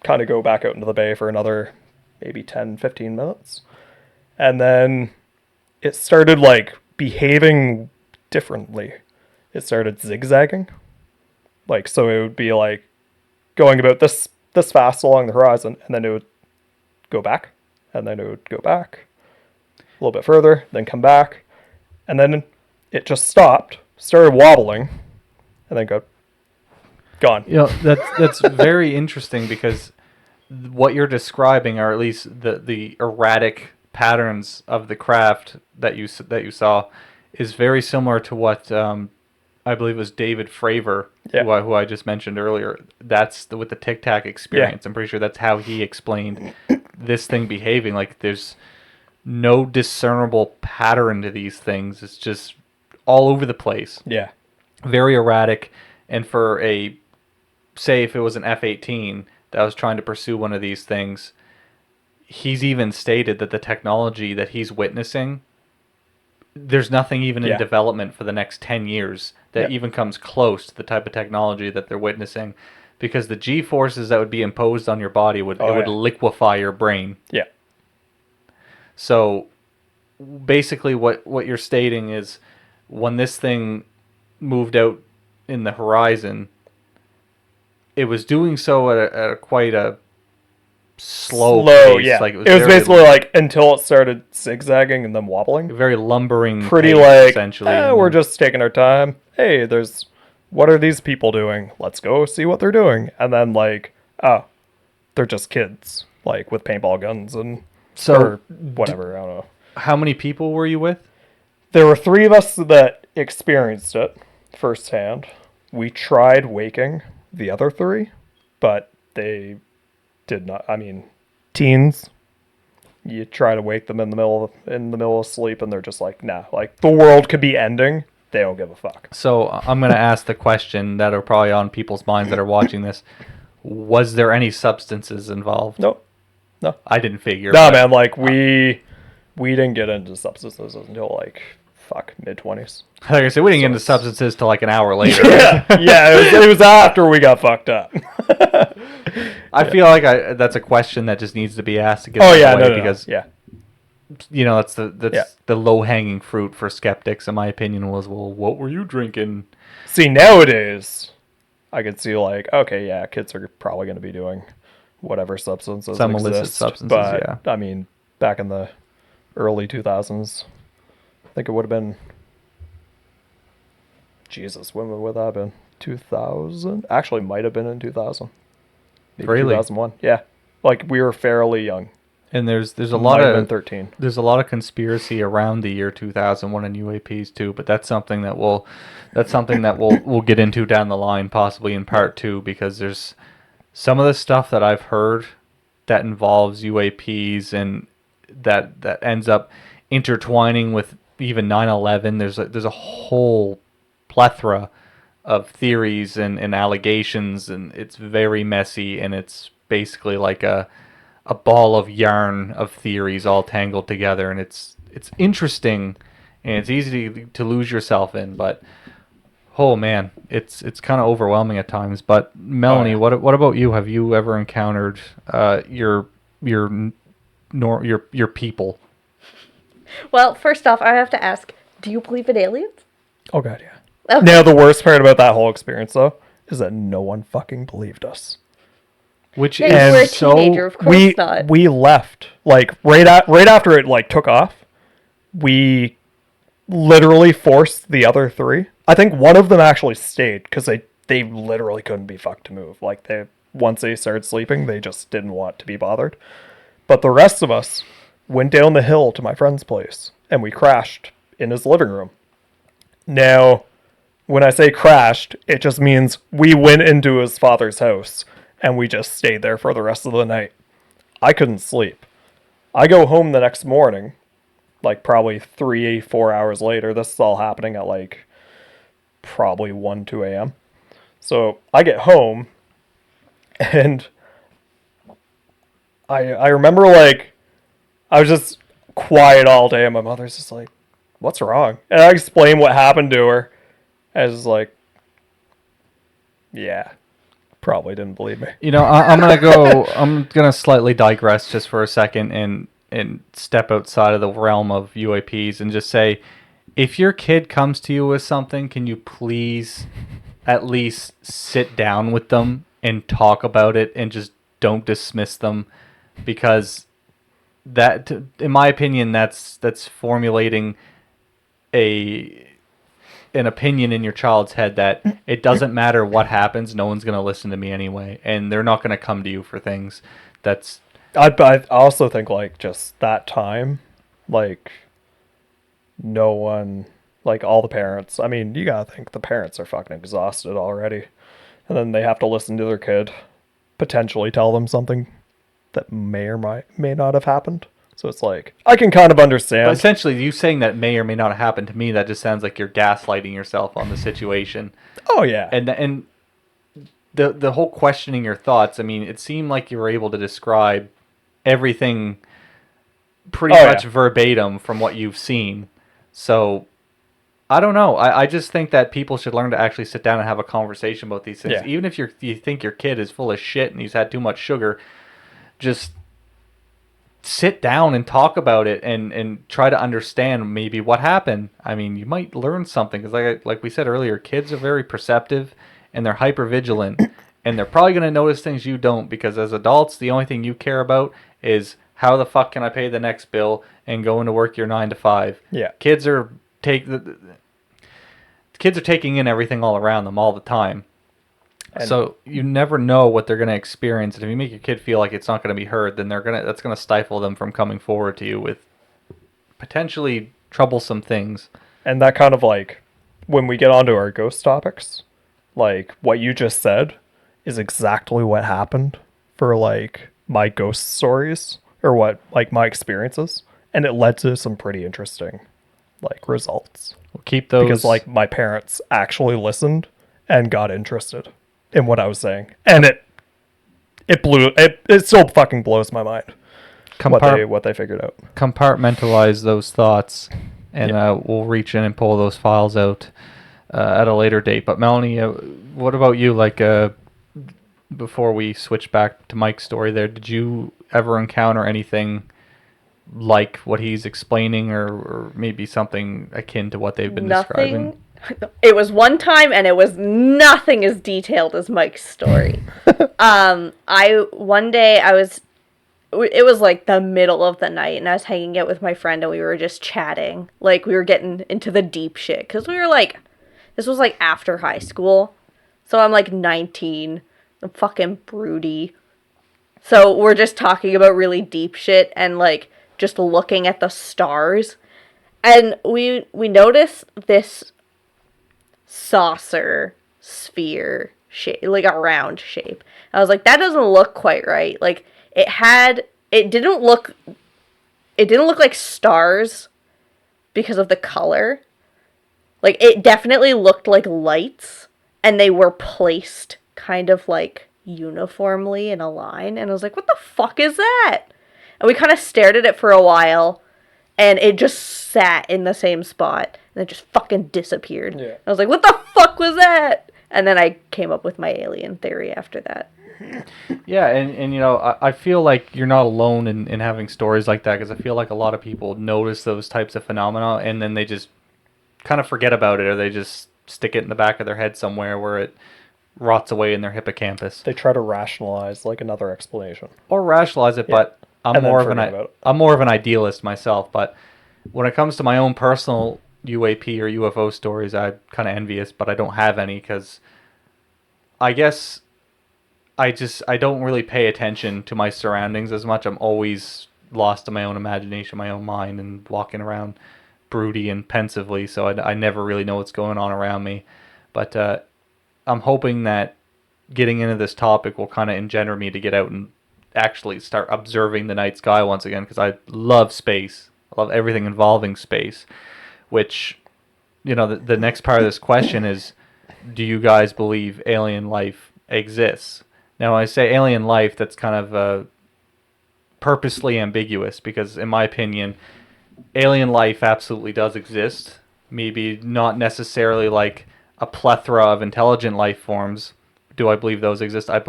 kind of go back out into the bay for another maybe 10-15 minutes. And then it started like behaving differently. It started zigzagging. Like, so it would be like going about this fast along the horizon, and then it would go back, and then it would go back a little bit further, then come back, and then it just stopped, started wobbling, and then gone. You know, that's very interesting because what you're describing, or at least the erratic patterns of the craft that you saw, is very similar to what I believe it was David Fravor, who I just mentioned earlier. That's with the Tic Tac experience. I'm pretty sure that's how he explained this thing behaving. Like there's no discernible pattern to these things. It's just all over the place. Yeah. Very erratic. And for say if it was an F-18 that was trying to pursue one of these things, he's even stated that the technology that he's witnessing, there's nothing even in development for the next 10 years that even comes close to the type of technology that they're witnessing, because the G-forces that would be imposed on your body would liquefy your brain. Yeah. So basically what you're stating is when this thing moved out in the horizon, it was doing so at a quite a slow pace. Yeah. Like it was basically like until it started zigzagging and then wobbling. Very lumbering Pretty pace, like, essentially. We're just taking our time. Hey, what are these people doing? Let's go see what they're doing. And then like, oh, they're just kids, like with paintball guns and or whatever. I don't know. How many people were you with? There were 3 of us that experienced it firsthand. We tried waking the other 3, but they did not. I mean, teens, you try to wake them in the middle of sleep, and they're just like, nah. Like the world could be ending. They don't give a fuck. So I'm gonna ask the question that are probably on people's minds that are watching this: was there any substances involved? No. I didn't figure. Nah, man. Like we didn't get into substances until like mid-20s. Like I said, we didn't get into substances till like an hour later. It was after we got fucked up. I feel like that's a question that just needs to be asked to get because you know that's the low-hanging fruit for skeptics. In my opinion, was, well, what were you drinking? See, nowadays I could see like, okay, yeah, kids are probably going to be doing whatever substances some exist, illicit substances. but I mean, back in the early 2000s, I think it would have been, Jesus, when would that have been? 2000? Actually, might have been in 2000. Maybe really? 2001. Yeah. Like, we were fairly young. And there's a lot of 13. There's a lot of conspiracy around the year 2001 and UAPs too, but that's something that we'll get into down the line, possibly in part 2, because there's some of the stuff that I've heard that involves UAPs and that ends up intertwining with even 9/11. There's a whole plethora of theories and allegations, and it's very messy, and it's basically like a ball of yarn of theories all tangled together, and it's interesting, and it's easy to lose yourself in, but oh man, it's kind of overwhelming at times. But Melanie, what about you? Have you ever encountered your people? Well, first off, I have to ask, do you believe in aliens? Oh god, yeah. Okay. Now the worst part about that whole experience though is that no one fucking believed us. Which you were a teenager, of course not. We left like right after it like took off. We literally forced the other 3. I think one of them actually stayed because they literally couldn't be fucked to move. Like once they started sleeping, they just didn't want to be bothered. But the rest of us went down the hill to my friend's place, and we crashed in his living room. Now, when I say crashed, it just means we went into his father's house, and we just stayed there for the rest of the night. I couldn't sleep. I go home the next morning, like probably 3-4 hours later. This is all happening at like probably 1-2 a.m. So I get home, and I remember like I was just quiet all day, and my mother's just like, "What's wrong?" And I explained what happened to her. I was like, "Yeah, probably didn't believe me." You know, I'm gonna slightly digress just for a second and step outside of the realm of UAPs and just say, if your kid comes to you with something, can you please at least sit down with them and talk about it and just don't dismiss them, because that, in my opinion, that's formulating an opinion in your child's head that it doesn't matter what happens, no one's going to listen to me anyway, and they're not going to come to you for things. I also think like just that time, like no one, like all the parents, I mean, you gotta think the parents are fucking exhausted already, and then they have to listen to their kid potentially tell them something that may or may not have happened. So it's like, I can kind of But understand. essentially, you saying that may or may not happen, to me, that just sounds like you're gaslighting yourself on the situation. Oh, yeah. And the whole questioning your thoughts, I mean, it seemed like you were able to describe everything pretty much verbatim from what you've seen. So, I don't know. I just think that people should learn to actually sit down and have a conversation about these things. Yeah. Even if you think your kid is full of shit and he's had too much sugar, just sit down and talk about it and try to understand maybe what happened. I mean, you might learn something because, like we said earlier, kids are very perceptive and they're hyper vigilant, and they're probably going to notice things you don't, because as adults, the only thing you care about is how the fuck can I pay the next bill and go into work your 9 to 5. Yeah. Kids are taking in everything all around them all the time. And so you never know what they're going to experience, and if you make your kid feel like it's not going to be heard, then that's going to stifle them from coming forward to you with potentially troublesome things. And that kind of like, when we get onto our ghost topics, like what you just said is exactly what happened for like my ghost stories, or what like my experiences, and it led to some pretty interesting like results. We'll keep those, because like my parents actually listened and got interested in what I was saying, and it still fucking blows my mind what they figured out. Compartmentalize those thoughts, and we'll reach in and pull those files out at a later date. But Melanie, what about you? Like, before we switch back to Mike's story there, did you ever encounter anything like what he's explaining, or maybe something akin to what they've been describing? It was one time, and it was nothing as detailed as Mike's story. One day it was like the middle of the night, and I was hanging out with my friend, and we were just chatting. Like, we were getting into the deep shit, because we were like, this was like after high school, so I'm like 19, I'm fucking broody. So we're just talking about really deep shit, and like just looking at the stars, and we noticed this saucer sphere shape, like a round shape. I was like, that doesn't look quite right. Like, it didn't look like stars because of the color. Like, it definitely looked like lights, and they were placed kind of like uniformly in a line, and I was like, what the fuck is that? And we kind of stared at it for a while, and it just sat in the same spot, and it just fucking disappeared. Yeah. I was like, what the fuck was that? And then I came up with my alien theory after that. Yeah, and you know, I feel like you're not alone in having stories like that, because I feel like a lot of people notice those types of phenomena, and then they just kind of forget about it, or they just stick it in the back of their head somewhere where it rots away in their hippocampus. They try to rationalize like another explanation. Or rationalize it, but I'm more of an idealist myself. But when it comes to my own personal UAP or UFO stories, I'm kind of envious, but I don't have any, because I guess I don't really pay attention to my surroundings as much. I'm always lost in my own imagination, my own mind, and walking around broody and pensively, so I never really know what's going on around me. But I'm hoping that getting into this topic will kind of engender me to get out and actually start observing the night sky once again, because I love space. I love everything involving space, which, you know, the next part of this question is, do you guys believe alien life exists? Now, when I say alien life, that's kind of purposely ambiguous, because in my opinion, alien life absolutely does exist. Maybe not necessarily like a plethora of intelligent life forms. Do I believe those exist? I'm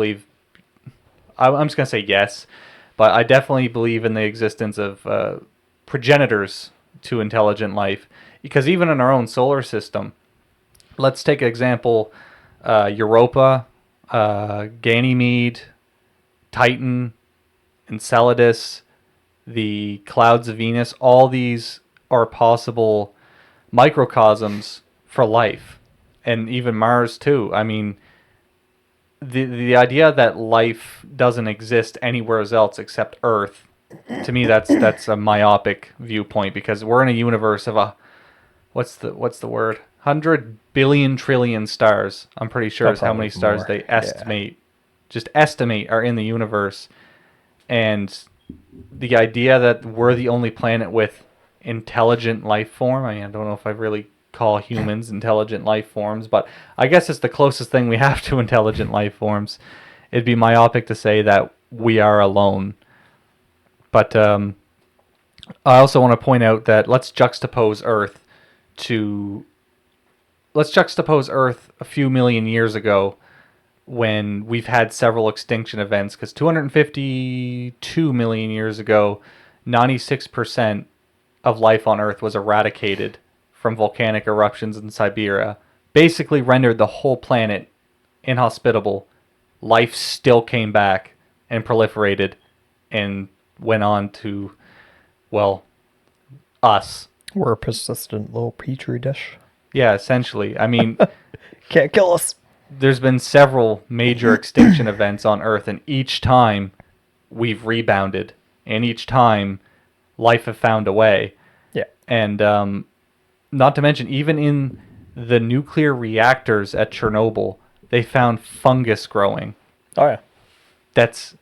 just going to say yes, but I definitely believe in the existence of progenitors to intelligent life, because even in our own solar system, let's take an example, Europa, Ganymede, Titan, Enceladus, the clouds of Venus, all these are possible microcosms for life, and even Mars too. I mean, the idea that life doesn't exist anywhere else except Earth, to me, that's a myopic viewpoint, because we're in a universe of what's the word? 100 billion trillion stars. I'm pretty sure is how many stars they estimate, just estimate, are in the universe, and the idea that we're the only planet with intelligent life form. I mean, I don't know if I really call humans intelligent life forms, but I guess it's the closest thing we have to intelligent life forms. It'd be myopic to say that we are alone. But I also want to point out that let's juxtapose Earth a few million years ago when we've had several extinction events, because 252 million years ago, 96% of life on Earth was eradicated from volcanic eruptions in Siberia, basically rendered the whole planet inhospitable. Life still came back and proliferated and went on to, well, us. We're a persistent little petri dish. Yeah, essentially. I mean, Can't kill us. there's been several major extinction events on Earth, and each time we've rebounded, and each time life have found a way. Yeah. And not to mention, even in the nuclear reactors at Chernobyl, they found fungus growing. Oh, yeah. That's,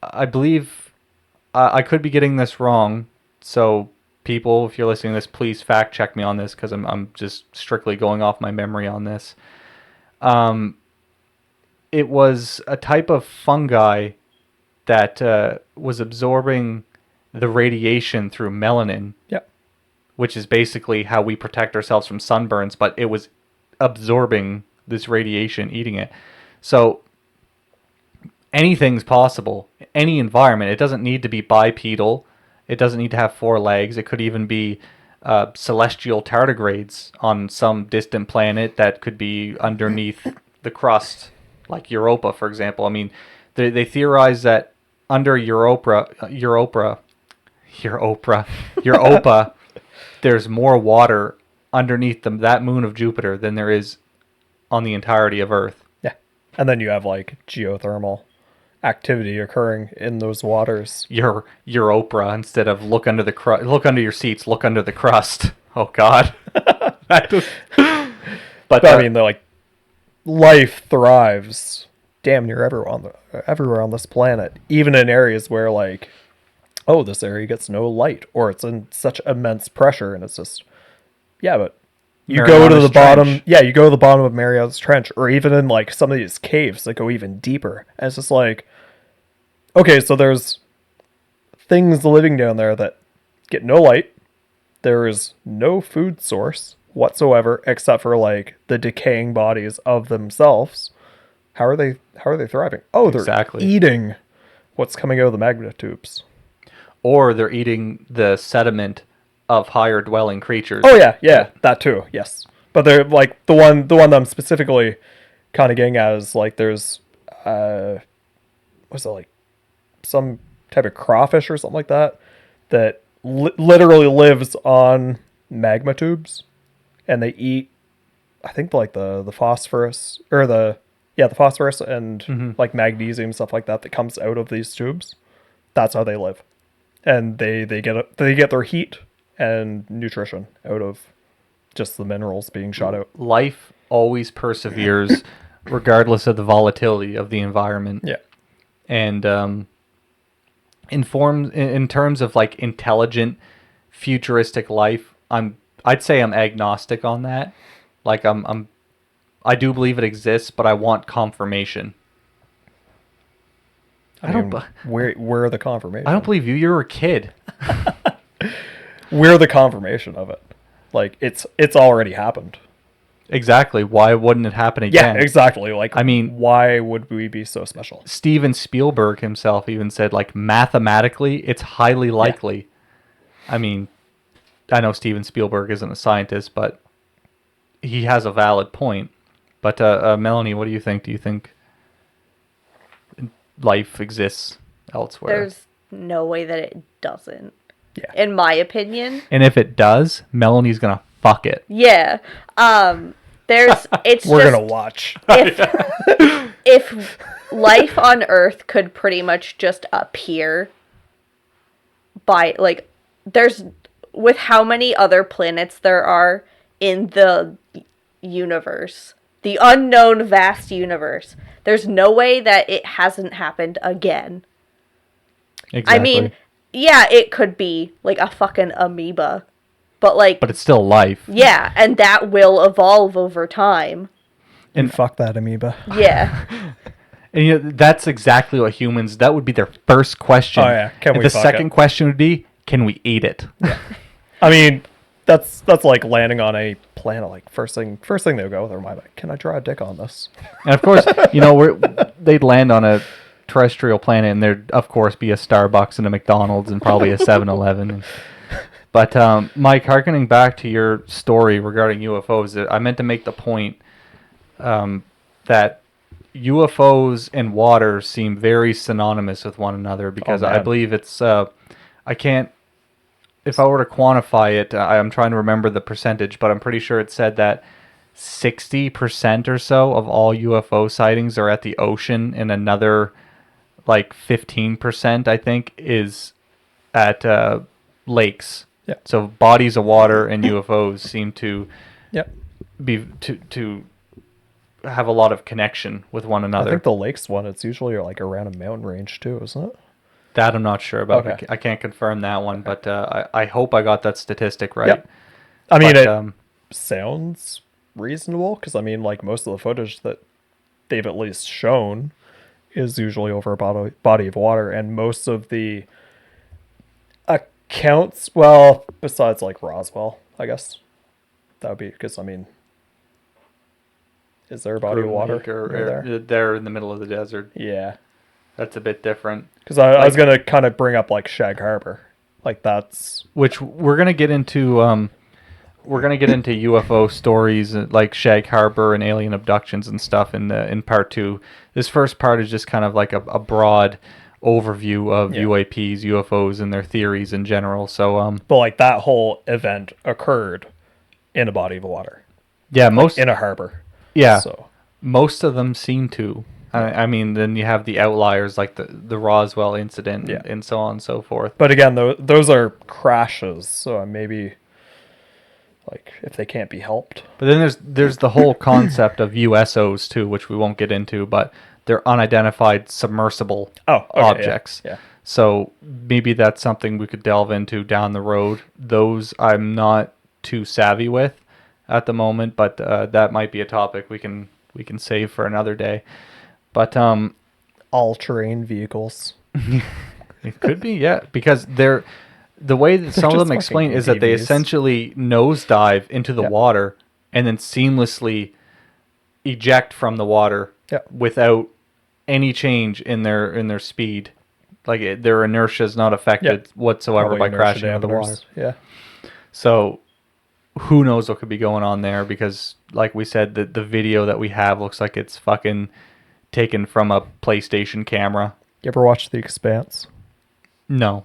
I believe, I could be getting this wrong, so people, if you're listening to this, please fact check me on this, because I'm just strictly going off my memory on this. It was a type of fungi that was absorbing the radiation through melanin, Yeah. which is basically how we protect ourselves from sunburns, but it was absorbing this radiation, eating it. So anything's possible. Any environment. It doesn't need to be bipedal. It doesn't need to have 4 legs. It could even be celestial tardigrades on some distant planet that could be underneath the crust, like Europa, for example. I mean, they theorize that under Europa, there's more water underneath that moon of Jupiter than there is on the entirety of Earth. Yeah. And then you have like geothermal activity occurring in those waters. Europa instead of look under your seats, look under the crust. Oh God. But I mean, they're like, life thrives damn near everywhere on this planet, even in areas where like, oh, this area gets no light, or it's in such immense pressure, and it's just, yeah, but you go to the bottom, you go to the bottom of Mariana's Trench, or even in like some of these caves that go even deeper, and it's just like, okay, so there's things living down there that get no light. There is no food source whatsoever, except for like the decaying bodies of themselves. How are they thriving? Oh, they're exactly eating what's coming out of the magma tubes. Or they're eating the sediment of higher dwelling creatures. Oh yeah, that too. Yes, but they're like the one that I'm specifically kind of getting at is like there's what's it, like some type of crawfish or something like that literally lives on magma tubes, and they eat, I think, like the phosphorus or the phosphorus and like magnesium, stuff like that comes out of these tubes. That's how they live. And they get their heat and nutrition out of just the minerals being shot out. Life always perseveres regardless of the volatility of the environment. Yeah. And in terms of like intelligent futuristic life, I'd say I'm agnostic on that. Like I do believe it exists, but I want confirmation. We're the confirmation. I don't believe you. You're a kid. We're the confirmation of it. Like it's already happened. Exactly. Why wouldn't it happen again? Yeah, exactly. Like, I mean, why would we be so special? Steven Spielberg himself even said, like, mathematically, it's highly likely. Yeah. I mean, I know Steven Spielberg isn't a scientist, but he has a valid point. But Melanie, what do you think? Do you think life exists elsewhere? There's no way that it doesn't. Yeah. In my opinion. And if it does, Melanie's gonna fuck it. Yeah. It's We're gonna watch. If life on Earth could pretty much just appear by like with how many other planets there are in the universe, the unknown vast universe, there's no way that it hasn't happened again. Exactly. I mean, yeah, it could be like a fucking amoeba, but like, but it's still life. yeah, and that will evolve over time. And fuck that amoeba. Yeah. And you know, that's exactly what humans. That would be their first question. Oh, yeah. Can And we the fuck second it? question would be, can we eat it? I mean, that's like landing on a planet. Like first thing they'll go through my mind. Can I draw a dick on this? And of course, you know, they'd land on a terrestrial planet, and there'd of course be a Starbucks and a McDonald's and probably a 7-Eleven. But Mike, harkening back to your story regarding UFOs, I meant to make the point that UFOs and water seem very synonymous with one another, because I believe it's I can't, if I were to quantify it, I'm trying to remember the percentage, but I'm pretty sure it said that 60% or so of all UFO sightings are at the ocean, and another like 15%, I think, is at lakes. Yeah. So bodies of water and UFOs seem to Yep. be to have a lot of connection with one another. I think the lakes one, it's usually like around a mountain range too, isn't it? That I'm not sure about. Okay. I can't confirm that one, but I hope I got that statistic right. Yep. I mean, But, it sounds reasonable, because I mean, like, most of the footage that they've at least shown is usually over a body of water, and most of the accounts, well, besides like Roswell, I guess that would be, because I mean, is there a body of water near there? They're in the middle of the desert. Yeah, That's a bit different. because I was gonna kind of bring up like Shag Harbor, like that's Which we're gonna get into. We're gonna get into UFO stories like Shag Harbor and alien abductions and stuff in part 2. This first part is just kind of like a broad overview of UAPs, UFOs, and their theories in general. So but like that whole event occurred in a body of water, yeah, most in a harbor. yeah, So most of them seem to. I mean, then you have the outliers like the Roswell incident and so on and so forth. but again, those are crashes, so maybe like if they can't be helped. But then there's the whole concept of USOs too, which we won't get into, but they're unidentified submersible objects. Yeah. So maybe that's something we could delve into down the road. Those I'm not too savvy with at the moment, but that might be a topic we can save for another day. But All-terrain vehicles. it could be, yeah, because the way that some of just them explain fucking is that they ATVs. essentially nosedive into the water and then seamlessly eject from the water without any change in their speed. Like their inertia is not affected whatsoever by crashing into the water. Yeah. So who knows what could be going on there, because like we said, the video that we have looks like it's fucking taken from a PlayStation camera. You ever watch The Expanse? No.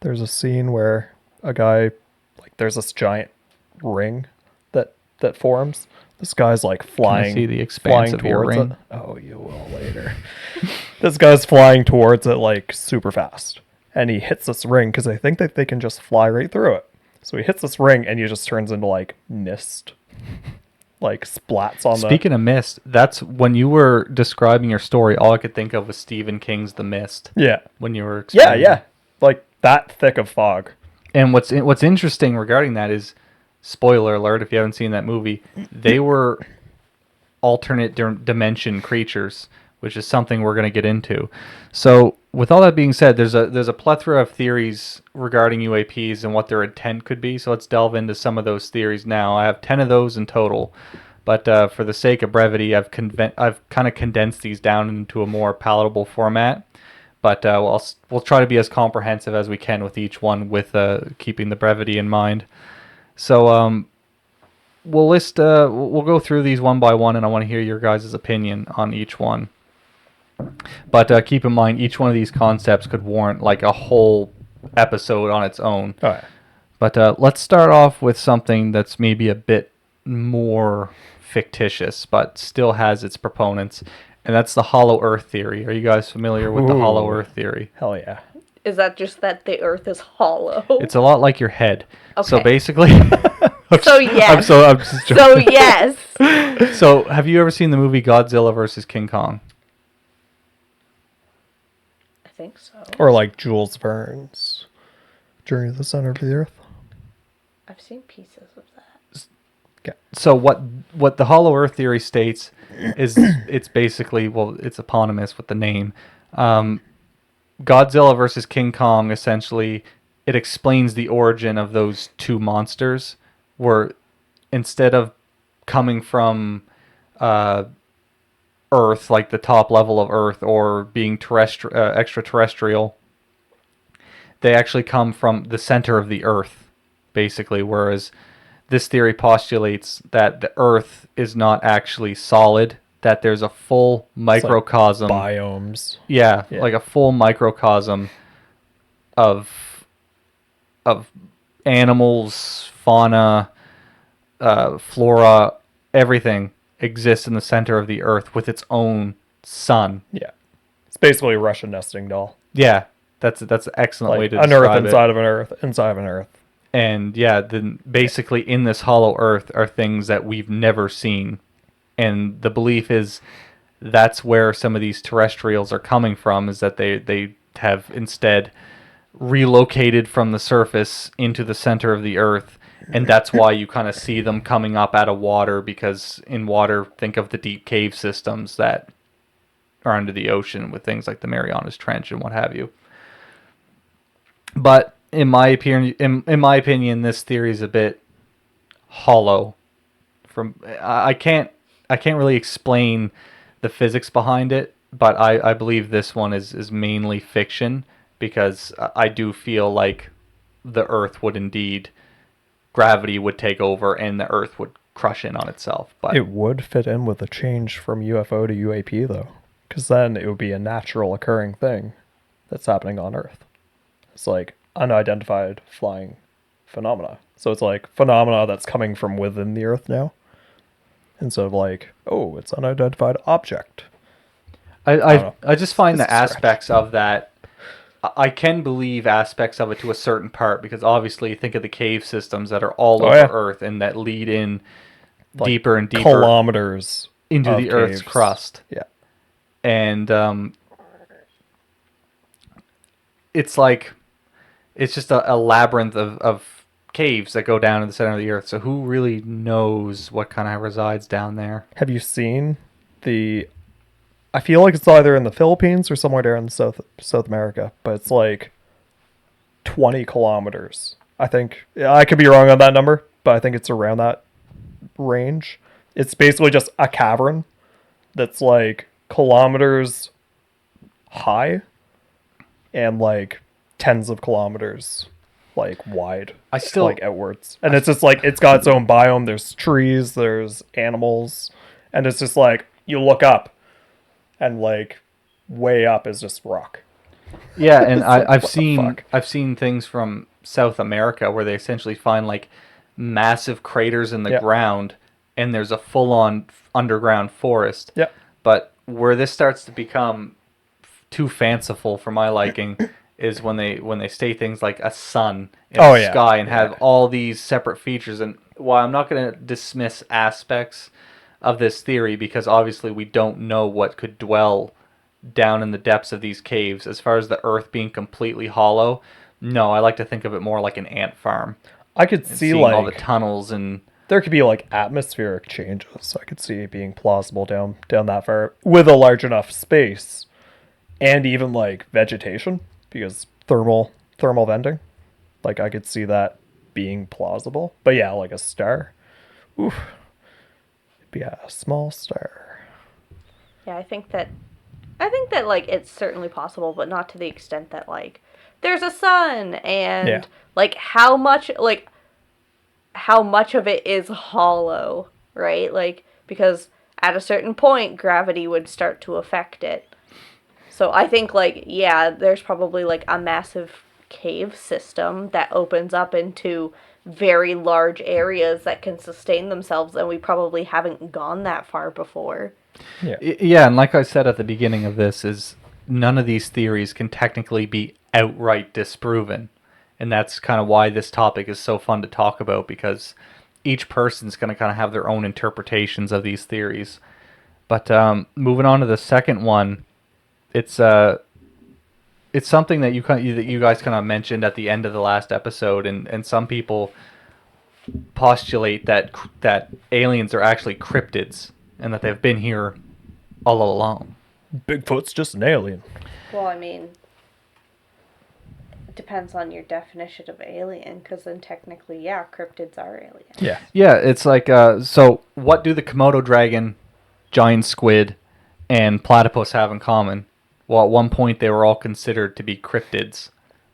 There's a scene where a guy, like, there's this giant ring that forms. This guy's like flying. see the expanse of your towards ring? it. Oh, you will later. This guy's flying towards it like super fast, and he hits this ring because they think that they can just fly right through it. So he hits this ring, and he just turns into like mist, like splats on Speaking of mist, that's when you were describing your story. All I could think of was Stephen King's The Mist. Yeah. When you were explaining. Yeah, like that thick of fog. And what's interesting regarding that is, spoiler alert if you haven't seen that movie, they were alternate dimension creatures, which is something we're going to get into. So with all that being said, there's a plethora of theories regarding UAPs and what their intent could be. So let's delve into some of those theories now. I have 10 of those in total, but for the sake of brevity, I've kind of condensed these down into a more palatable format. But we'll try to be as comprehensive as we can with each one, with keeping the brevity in mind. So we'll go through these one by one, and I want to hear your guys' opinion on each one. But keep in mind, each one of these concepts could warrant like a whole episode on its own. All right. But let's start off with something that's maybe a bit more fictitious, but still has its proponents, and that's the Hollow Earth theory. Are you guys familiar with the Hollow Earth theory? Hell yeah. Is that just that the Earth is hollow? It's a lot like your head. Okay. So basically, So yes. I'm just joking. So yes. So have you ever seen the movie Godzilla vs. King Kong? I think so. Or like Jules Verne's Journey to the Center of the Earth. I've seen pieces of that. Okay. So what the Hollow Earth theory states is it's basically, well, it's eponymous with the name. Godzilla versus King Kong, essentially, it explains the origin of those two monsters, where instead of coming from Earth, like the top level of Earth, or being extraterrestrial, they actually come from the center of the Earth, basically, whereas this theory postulates that the Earth is not actually solid, that there's a full microcosm. Like biomes. Yeah, like a full microcosm of animals, fauna, flora, everything exists in the center of the Earth with its own sun. Yeah. It's basically a Russian nesting doll. Yeah, that's an excellent Like way to an describe Earth inside it. of an Earth inside of an Earth. And yeah, then basically in this hollow Earth are things that we've never seen. And the belief is that's where some of these terrestrials are coming from, is that they have instead relocated from the surface into the center of the Earth. And that's why you kind of see them coming up out of water, because in water, think of the deep cave systems that are under the ocean with things like the Marianas Trench and what have you. But in my opinion, this theory is a bit hollow. I can't really explain the physics behind it, but I believe this one is mainly fiction, because I do feel like the Earth would indeed, gravity would take over and the Earth would crush in on itself. But it would fit in with the change from UFO to UAP, though, because then it would be a natural occurring thing that's happening on Earth. It's like unidentified flying phenomena. So it's like phenomena that's coming from within the Earth now, instead of like, oh, it's unidentified object. I just find It's the a stretch. aspects of that, I can believe aspects of it to a certain part, because obviously think of the cave systems that are all over yeah. Earth and that lead in Like deeper and deeper kilometers into of the Earth's caves. crust. Yeah. And it's like, it's just a labyrinth of caves that go down to the center of the Earth. So who really knows what kind of resides down there? Have you seen the... I feel like it's either in the Philippines or somewhere there in South America, but it's like 20 kilometers. I think, I could be wrong on that number, but I think it's around that range. It's basically just a cavern that's like kilometers high and like tens of kilometers like wide, like outwards. And it's just like, it's got its own biome. There's trees, there's animals, and it's just like, you look up and like way up is just rock. Yeah, and like, I've what the fuck? seen things from South America where they essentially find like massive craters in the Yeah. ground, and there's a full-on underground forest. Yeah. But where this starts to become too fanciful for my liking is when they state things like a sun in the sky and have all these separate features. And while I'm not going to dismiss aspects of this theory, because obviously we don't know what could dwell down in the depths of these caves, as far as the Earth being completely hollow, no, I like to think of it more like an ant farm. I could And see seeing like all the tunnels and there could be like atmospheric changes. I could see it being plausible down that far with a large enough space, and even like vegetation, because thermal venting. Like I could see that being plausible. But yeah, like a star. Oof. It'd be a small star. Yeah, I think that like it's certainly possible, but not to the extent that like there's a sun and like how much of it is hollow, right? Like, because at a certain point gravity would start to affect it. So I think like, yeah, there's probably like a massive cave system that opens up into very large areas that can sustain themselves, and we probably haven't gone that far before. Yeah, and like I said at the beginning of this, is none of these theories can technically be outright disproven. And that's kind of why this topic is so fun to talk about, because each person's going to kind of have their own interpretations of these theories. But moving on to the second one, it's it's something that you guys kind of mentioned at the end of the last episode, and some people postulate that aliens are actually cryptids and that they've been here all along. Bigfoot's just an alien. Well, I mean, it depends on your definition of alien, because then technically, yeah, cryptids are aliens. Yeah. Yeah, it's like, so what do the Komodo dragon, giant squid, and platypus have in common? Well, at one point they were all considered to be cryptids.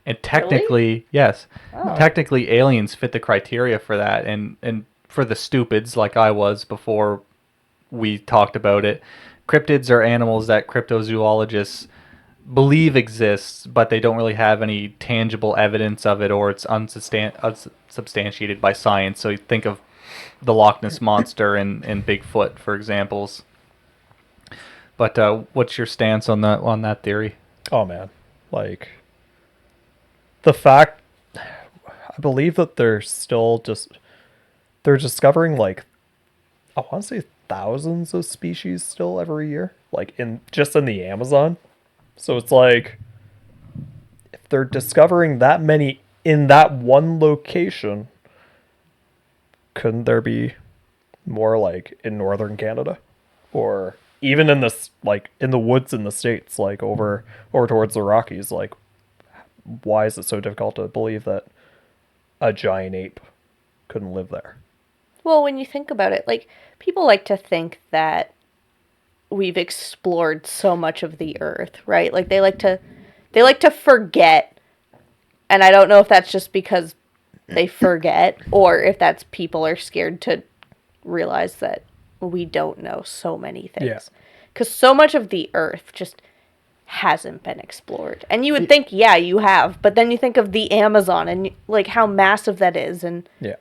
And technically, yes, technically aliens fit the criteria for that. And for the stupids like I was before we talked about it, cryptids are animals that cryptozoologists believe exists, but they don't really have any tangible evidence of it, or it's unsubstantiated by science. So you think of the Loch Ness Monster and Bigfoot, for examples. But what's your stance on that theory? Oh man, like the fact, I believe that they're discovering like, I want to say thousands of species still every year, like in the Amazon. So it's like, if they're discovering that many in that one location, couldn't there be more like in northern Canada, or even in this, like in the woods in the States, like over towards the Rockies? Like, why is it so difficult to believe that a giant ape couldn't live there? Well, when you think about it, like, people like to think that we've explored so much of the earth, right? Like, they like to forget. And I don't know if that's just because they forget, or if that's people are scared to realize that we don't know so many things. Yeah. Because so much of the earth just hasn't been explored. And you would think, yeah, you have. But then you think of the Amazon and, like, how massive that is. And Yeah.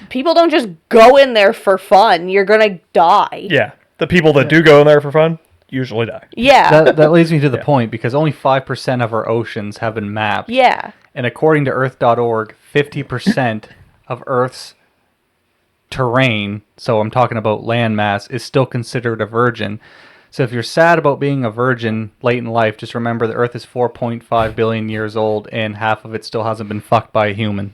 people don't just go in there for fun. You're going to die. Yeah. The people that do go in there for fun usually die. Yeah. That leads me to the point, because only 5% of our oceans have been mapped. Yeah. And according to Earth.org, 50% of Earth's terrain, so I'm talking about land mass, is still considered a virgin. So if you're sad about being a virgin late in life, just remember the Earth is 4.5 billion years old, and half of it still hasn't been fucked by a human.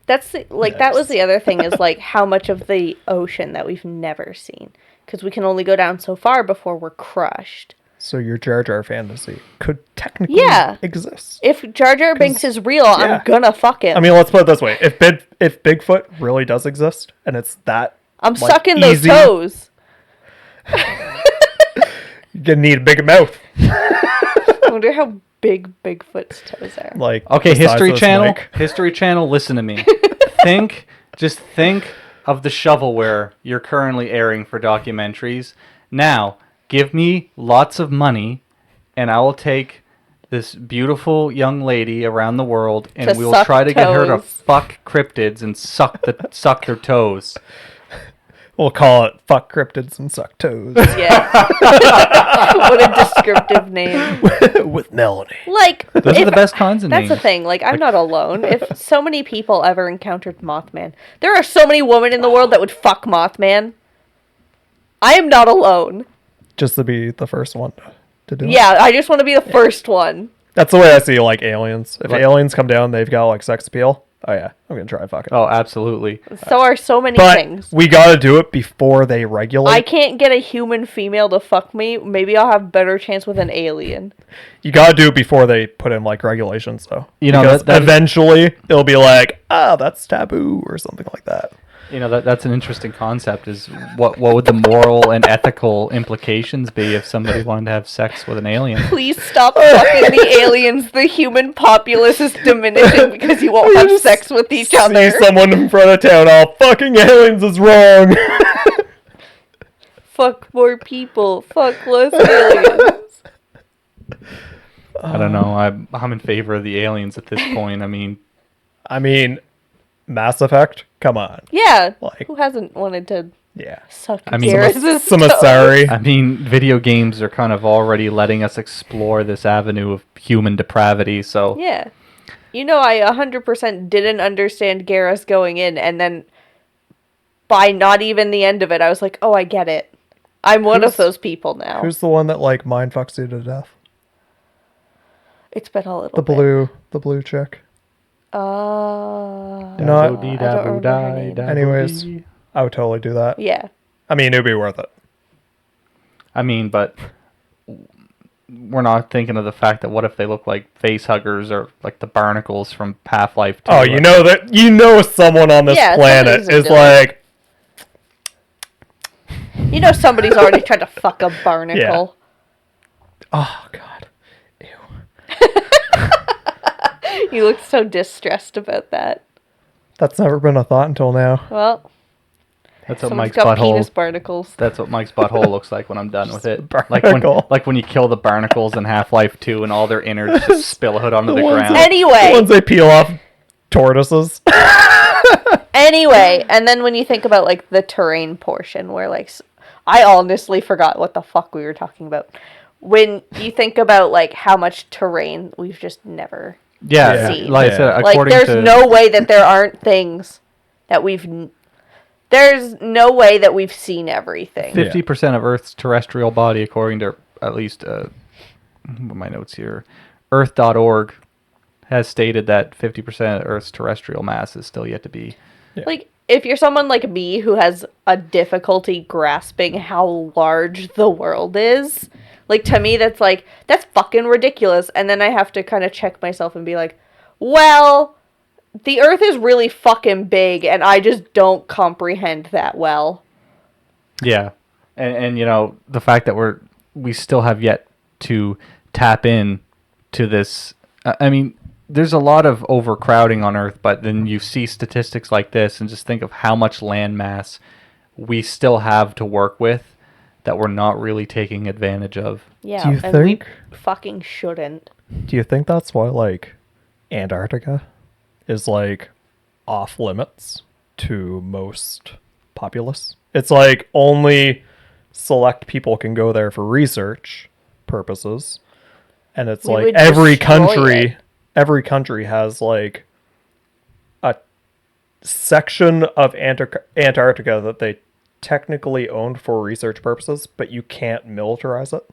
That's that was the other thing, is like how much of the ocean that we've never seen, because we can only go down so far before we're crushed. So your Jar Jar fantasy could technically exist. If Jar Jar Binks is real, I'm gonna fuck him. I mean, let's put it this way: if Bigfoot really does exist, and it's that, I'm like, sucking easy, those toes. you're gonna need a big mouth. I wonder how big Bigfoot's toes are. Like, Okay, the size History of this Channel. mic. History Channel, listen to me. Just think of the shovelware you're currently airing for documentaries. Now, give me lots of money, and I will take this beautiful young lady around the world, and we will suck try to get her to toes. fuck cryptids and suck their toes. We'll call it "Fuck Cryptids and Suck Toes" Yeah. What a descriptive name. with Melanie. Like, Those are the best kinds of that's names. the thing. Like, I'm not alone. If so many people ever encountered Mothman, there are so many women in the world that would fuck Mothman. I am not alone. Just to be the first one to do it. Yeah, I just want to be the first one. That's the way I see, like, aliens. If aliens come down, they've got, like, sex appeal. Oh yeah, I'm gonna try fucking. Oh, absolutely. So are so many But things. we gotta do it before they regulate. I can't get a human female to fuck me. Maybe I'll have better chance with an alien. You gotta do it before they put in, like, regulations, though. You know, Because that- eventually it'll be like, that's taboo or something like that. You know, that's an interesting concept, is what would the moral and ethical implications be if somebody wanted to have sex with an alien? Please stop fucking the aliens. The human populace is diminishing because you won't have just sex with each other. See someone in front of town, all fucking aliens is wrong. Fuck more people. Fuck less aliens. I don't know. I'm in favor of the aliens at this point. I mean, Mass Effect? Come on. Yeah. Like- Who hasn't wanted to Yeah. suck I mean, Garrus's Some toe? sorry. video games are kind of already letting us explore this avenue of human depravity. So Yeah. You know, I 100% didn't understand Garrus going in, and then by not even the end of it, I was like, oh, I get it. I'm one of those people now. Who's the one that, like, mind fucks you to death? It's been a little The blue chick. I Not- don't remember her name. Anyways, I would totally do that. Yeah. I mean, it'd be worth it. I mean, but we're not thinking of the fact that what if they look like face huggers or like the barnacles from Half-Life 2? Oh, you know someone on this planet somebody's is into it. like, You know somebody's already tried to fuck a barnacle. oh god, ew. You look so distressed about that. That's never been a thought until now. Well, That's what someone's Mike's got butthole. penis barnacles. That's what Mike's butthole looks like when I'm done with it. barnacle. Like when you kill the barnacles in Half-Life 2 and all their innards just spill out onto the ground. Anyway. Once they peel off tortoises. Anyway, and then when you think about like the terrain portion where like I honestly forgot what the fuck we were talking about. When you think about like how much terrain we've just never seen. Like I said, Like according there's to no way that there aren't things that there's no way that we've seen everything. 50% of Earth's terrestrial body, according to at least my notes here, Earth.org has stated that 50% of Earth's terrestrial mass is still yet to be. Yeah. Like, if you're someone like me who has a difficulty grasping how large the world is, like, to me, that's fucking ridiculous. And then I have to kind of check myself and be like, well, the Earth is really fucking big, and I just don't comprehend that well. Yeah. And you know, the fact that we still have yet to tap in to this, I mean, there's a lot of overcrowding on Earth, but then you see statistics like this and just think of how much land mass we still have to work with that we're not really taking advantage of. Yeah, Do you and think? we fucking shouldn't. Do you think that's why, like, Antarctica is, like, off limits to most populace? It's like only select people can go there for research purposes. And it's We like would every destroy it. country has, like, a section of Antarctica that they technically owned for research purposes, but you can't militarize it.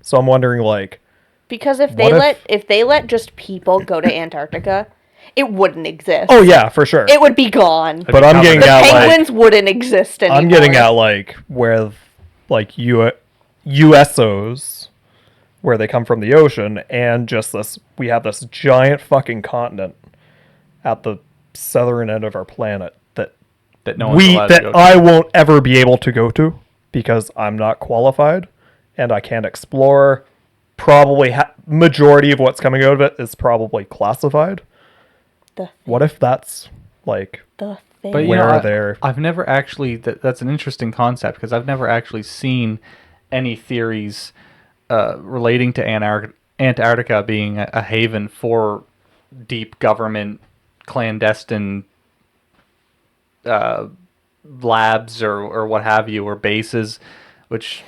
So I'm wondering, like, Because if What they let just people go to Antarctica, it wouldn't exist. oh yeah, for sure. It would be gone. But I'm getting The at, like, penguins wouldn't exist anymore. I'm getting at, like, where, like, USOs, where they come from the ocean, and just we have this giant fucking continent at the southern end of our planet That no one's allowed to go to. I won't ever be able to go to because I'm not qualified and I can't explore. Probably majority of what's coming out of it is probably classified. What if that's like The thing. But you where know, they're I've never actually. That's an interesting concept because I've never actually seen any theories relating to Antarctica being a haven for deep government clandestine labs or what have you, or bases, which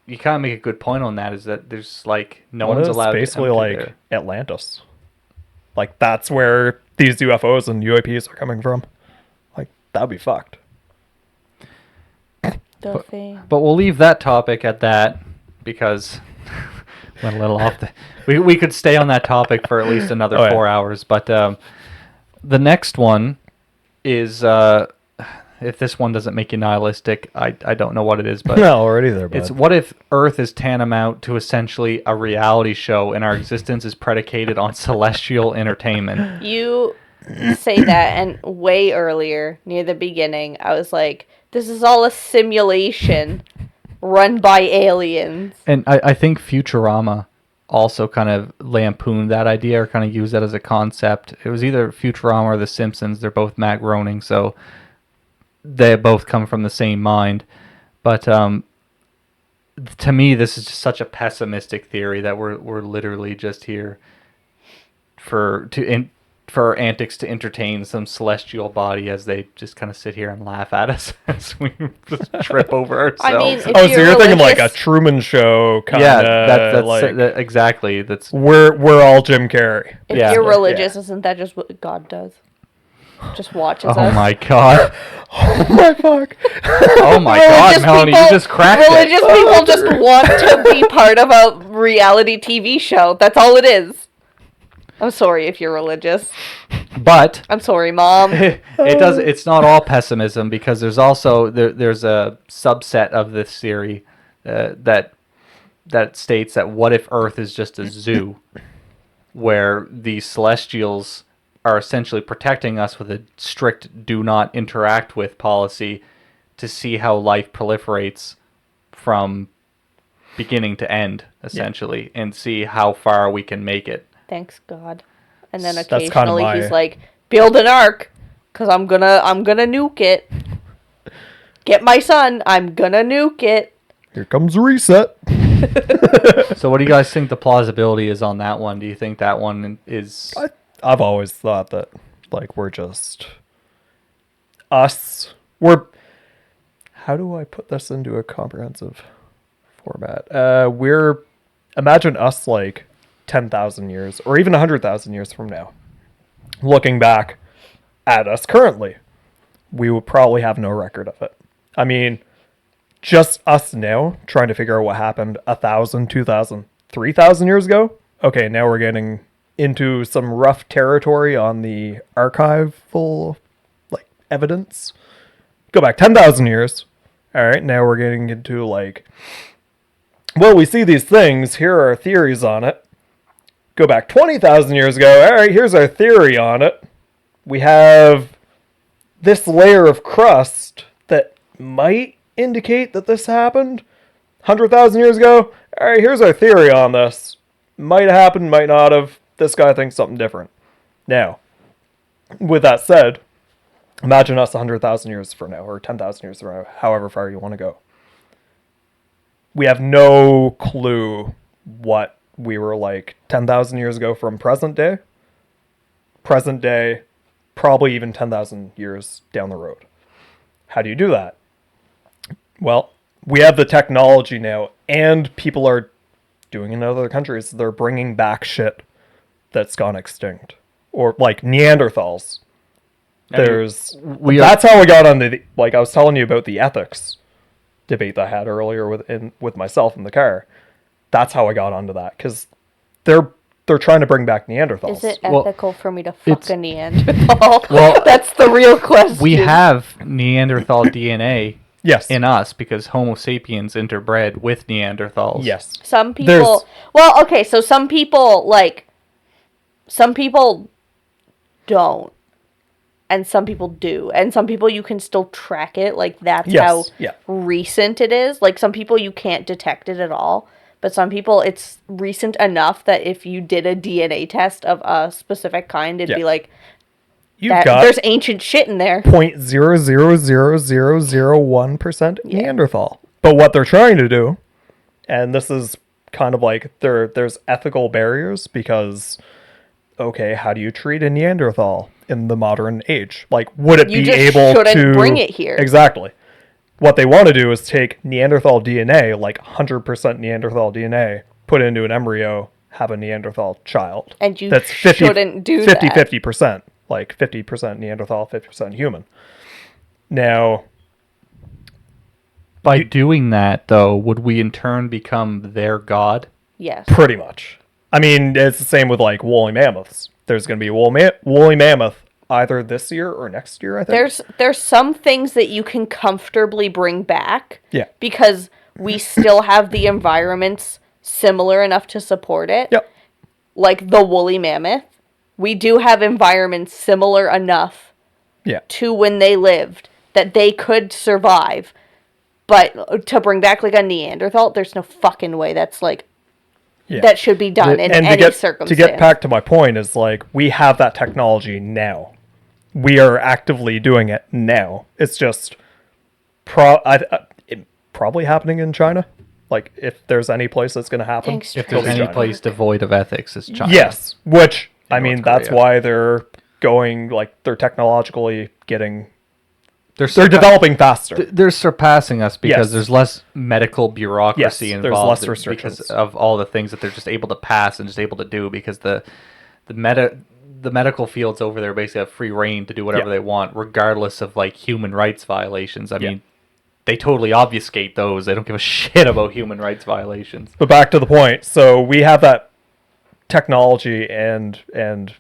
you kind of make a good point on that, is that there's like no what one's is allowed basically to like there. Atlantis. Like that's where these UFOs and UAPs are coming from. Like that'd be fucked. The thing. But we'll leave that topic at that because went a little off the. We could stay on that topic for at least another 4 hours. But the next one is if this one doesn't make you nihilistic, I don't know what it is. But No, already there, bud. it's what if Earth is tantamount to essentially a reality show and our existence is predicated on celestial entertainment? You say that, and way earlier, near the beginning, I was like, this is all a simulation run by aliens. And I think Futurama also kind of lampooned that idea or kind of used that as a concept. It was either Futurama or The Simpsons. They're both Matt Groening, so they both come from the same mind. But to me, this is just such a pessimistic theory that we're literally just here for our antics to entertain some celestial body as they just kind of sit here and laugh at us as we just trip over ourselves. I mean, if Oh, so you're thinking like a religious- Truman Show kind yeah, of that's like exactly. That's we're all Jim Carrey. If Yeah. you're Yeah. religious, isn't that just what God does? Just watches us. oh my god, Oh my fuck. oh my god, Religious Melanie, you people- just cracked Religious it. people just want to be part of a reality TV show. That's all it is. I'm sorry if you're religious. But I'm sorry, Mom. it's not all pessimism, because there's also there's a subset of this theory that states that what if Earth is just a zoo where these celestials are essentially protecting us with a strict do not interact with policy to see how life proliferates from beginning to end, essentially, and see how far we can make it. Thanks God. And then That's kind of occasionally my- he's like, build an ark, because I'm gonna nuke it. Get my son, I'm gonna nuke it. Here comes reset. So what do you guys think the plausibility is on that one? Do you think that one is... I've always thought that, like, we're just us. We're... How do I put this into a comprehensive format? Imagine us, like, 10,000 years, or even 100,000 years from now. Looking back at us currently, we would probably have no record of it. I mean, just us now, trying to figure out what happened 1,000, 2,000, 3,000 years ago. Okay, now we're getting into some rough territory on the archival, like, evidence. Go back 10,000 years. All right, now we're getting into, like, well, we see these things. Here are our theories on it. Go back 20,000 years ago. All right, here's our theory on it. We have this layer of crust that might indicate that this happened 100,000 years ago. All right, here's our theory on this. Might have happened, might not have. This guy thinks something different. Now, with that said, imagine us 100,000 years from now, or 10,000 years from now, however far you want to go. We have no clue what we were like 10,000 years ago from present day. Present day, probably even 10,000 years down the road. How do you do that? Well, we have the technology now, and people are doing it in other countries. They're bringing back shit that's gone extinct. Or like Neanderthals. That's how I got onto the, like I was telling you about the ethics debate that I had earlier with myself in the car. That's how I got onto that, because they're trying to bring back Neanderthals. Is it ethical for me to fuck a Neanderthal? Well, that's the real question. We have Neanderthal DNA Yes. in us because Homo sapiens interbred with Neanderthals. Yes. Some people... Well, okay, so some people don't. And some people do. And some people you can still track it. Like, that's how recent it is. Like, some people you can't detect it at all. But some people, it's recent enough that if you did a DNA test of a specific kind, it'd be like, there's ancient shit in there. 0.0000001% Neanderthal. But what they're trying to do, and this is kind of like, there's ethical barriers because, okay, how do you treat a Neanderthal in the modern age? Like, would it be able to... shouldn't bring it here. Exactly. What they want to do is take Neanderthal DNA, like 100% Neanderthal DNA, put it into an embryo, have a Neanderthal child. And you shouldn't do that. 50%. Like 50% Neanderthal, 50% human. Now... By doing that, though, would we in turn become their god? Yes. Pretty much. I mean, it's the same with, like, woolly mammoths. There's going to be a woolly mammoth either this year or next year, I think. There's some things that you can comfortably bring back. Yeah. Because we still have the environments similar enough to support it. Yep. Like the woolly mammoth. We do have environments similar enough to when they lived that they could survive. But to bring back, like, a Neanderthal, there's no fucking way that's, like, that should be done in any circumstance. To get back to my point is, like, we have that technology now. We are actively doing it now. It's just probably happening in China. Like, if there's any place that's going to happen. Thanks, if there's any place devoid of ethics, it's China. Yes, which, I mean, that's why they're going, like, they're technologically getting... They're developing faster. They're surpassing us because there's less medical bureaucracy involved. There's less restrictions. Because of all the things that they're just able to pass and just able to do, because the medical fields over there basically have free reign to do whatever they want, regardless of, like, human rights violations. I mean, they totally obfuscate those. They don't give a shit about human rights violations. But back to the point. So we have that technology and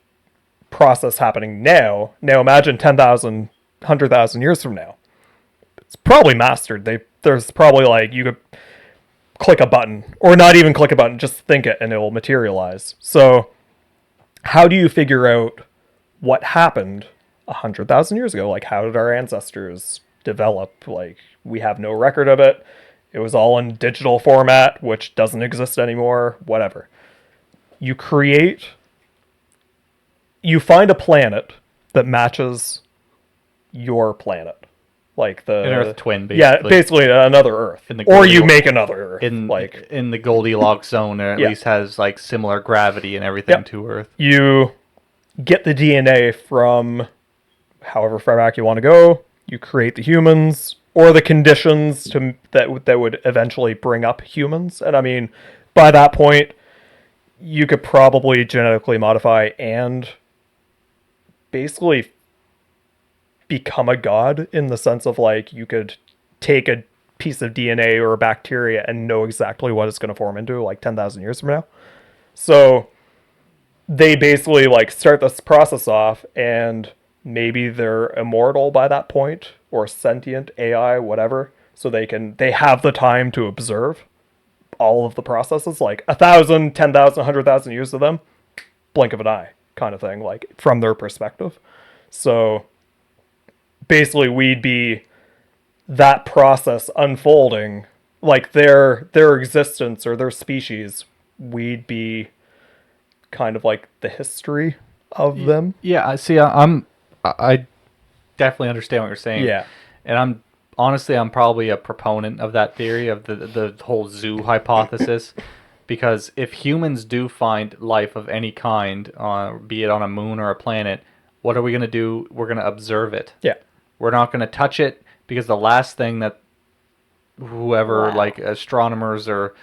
process happening now. Now imagine 10,000, 100,000 years from now. It's probably mastered. There's probably like you could click a button, or not even click a button, just think it and it will materialize. So how do you figure out what happened 100,000 years ago? Like, how did our ancestors develop? Like, we have no record of it. It was all in digital format, which doesn't exist anymore, whatever. You find a planet that matches your planet. Like an Earth twin, basically. Yeah, basically another Earth. Or you make another Earth. In the Goldilocks zone, or at least has like similar gravity and everything to Earth. You get the DNA from however far back you want to go. You create the humans, or the conditions that would eventually bring up humans. And I mean, by that point, you could probably genetically modify and basically become a god, in the sense of like you could take a piece of DNA or a bacteria and know exactly what it's going to form into like 10,000 years from now. So they basically like start this process off, and maybe they're immortal by that point, or sentient AI, whatever. So they have the time to observe all of the processes, like 1,000, 10,000, 100,000 years of them, blink of an eye kind of thing, like from their perspective. So basically we'd be that process unfolding, like their existence or their species, we'd be kind of like the history of them. Yeah, I see. I definitely understand what you're saying. Yeah. And I'm probably a proponent of that theory, of the whole zoo hypothesis, because if humans do find life of any kind, be it on a moon or a planet, what are we going to do? We're going to observe it. Yeah. We're not going to touch it, because the last thing that whoever, like astronomers or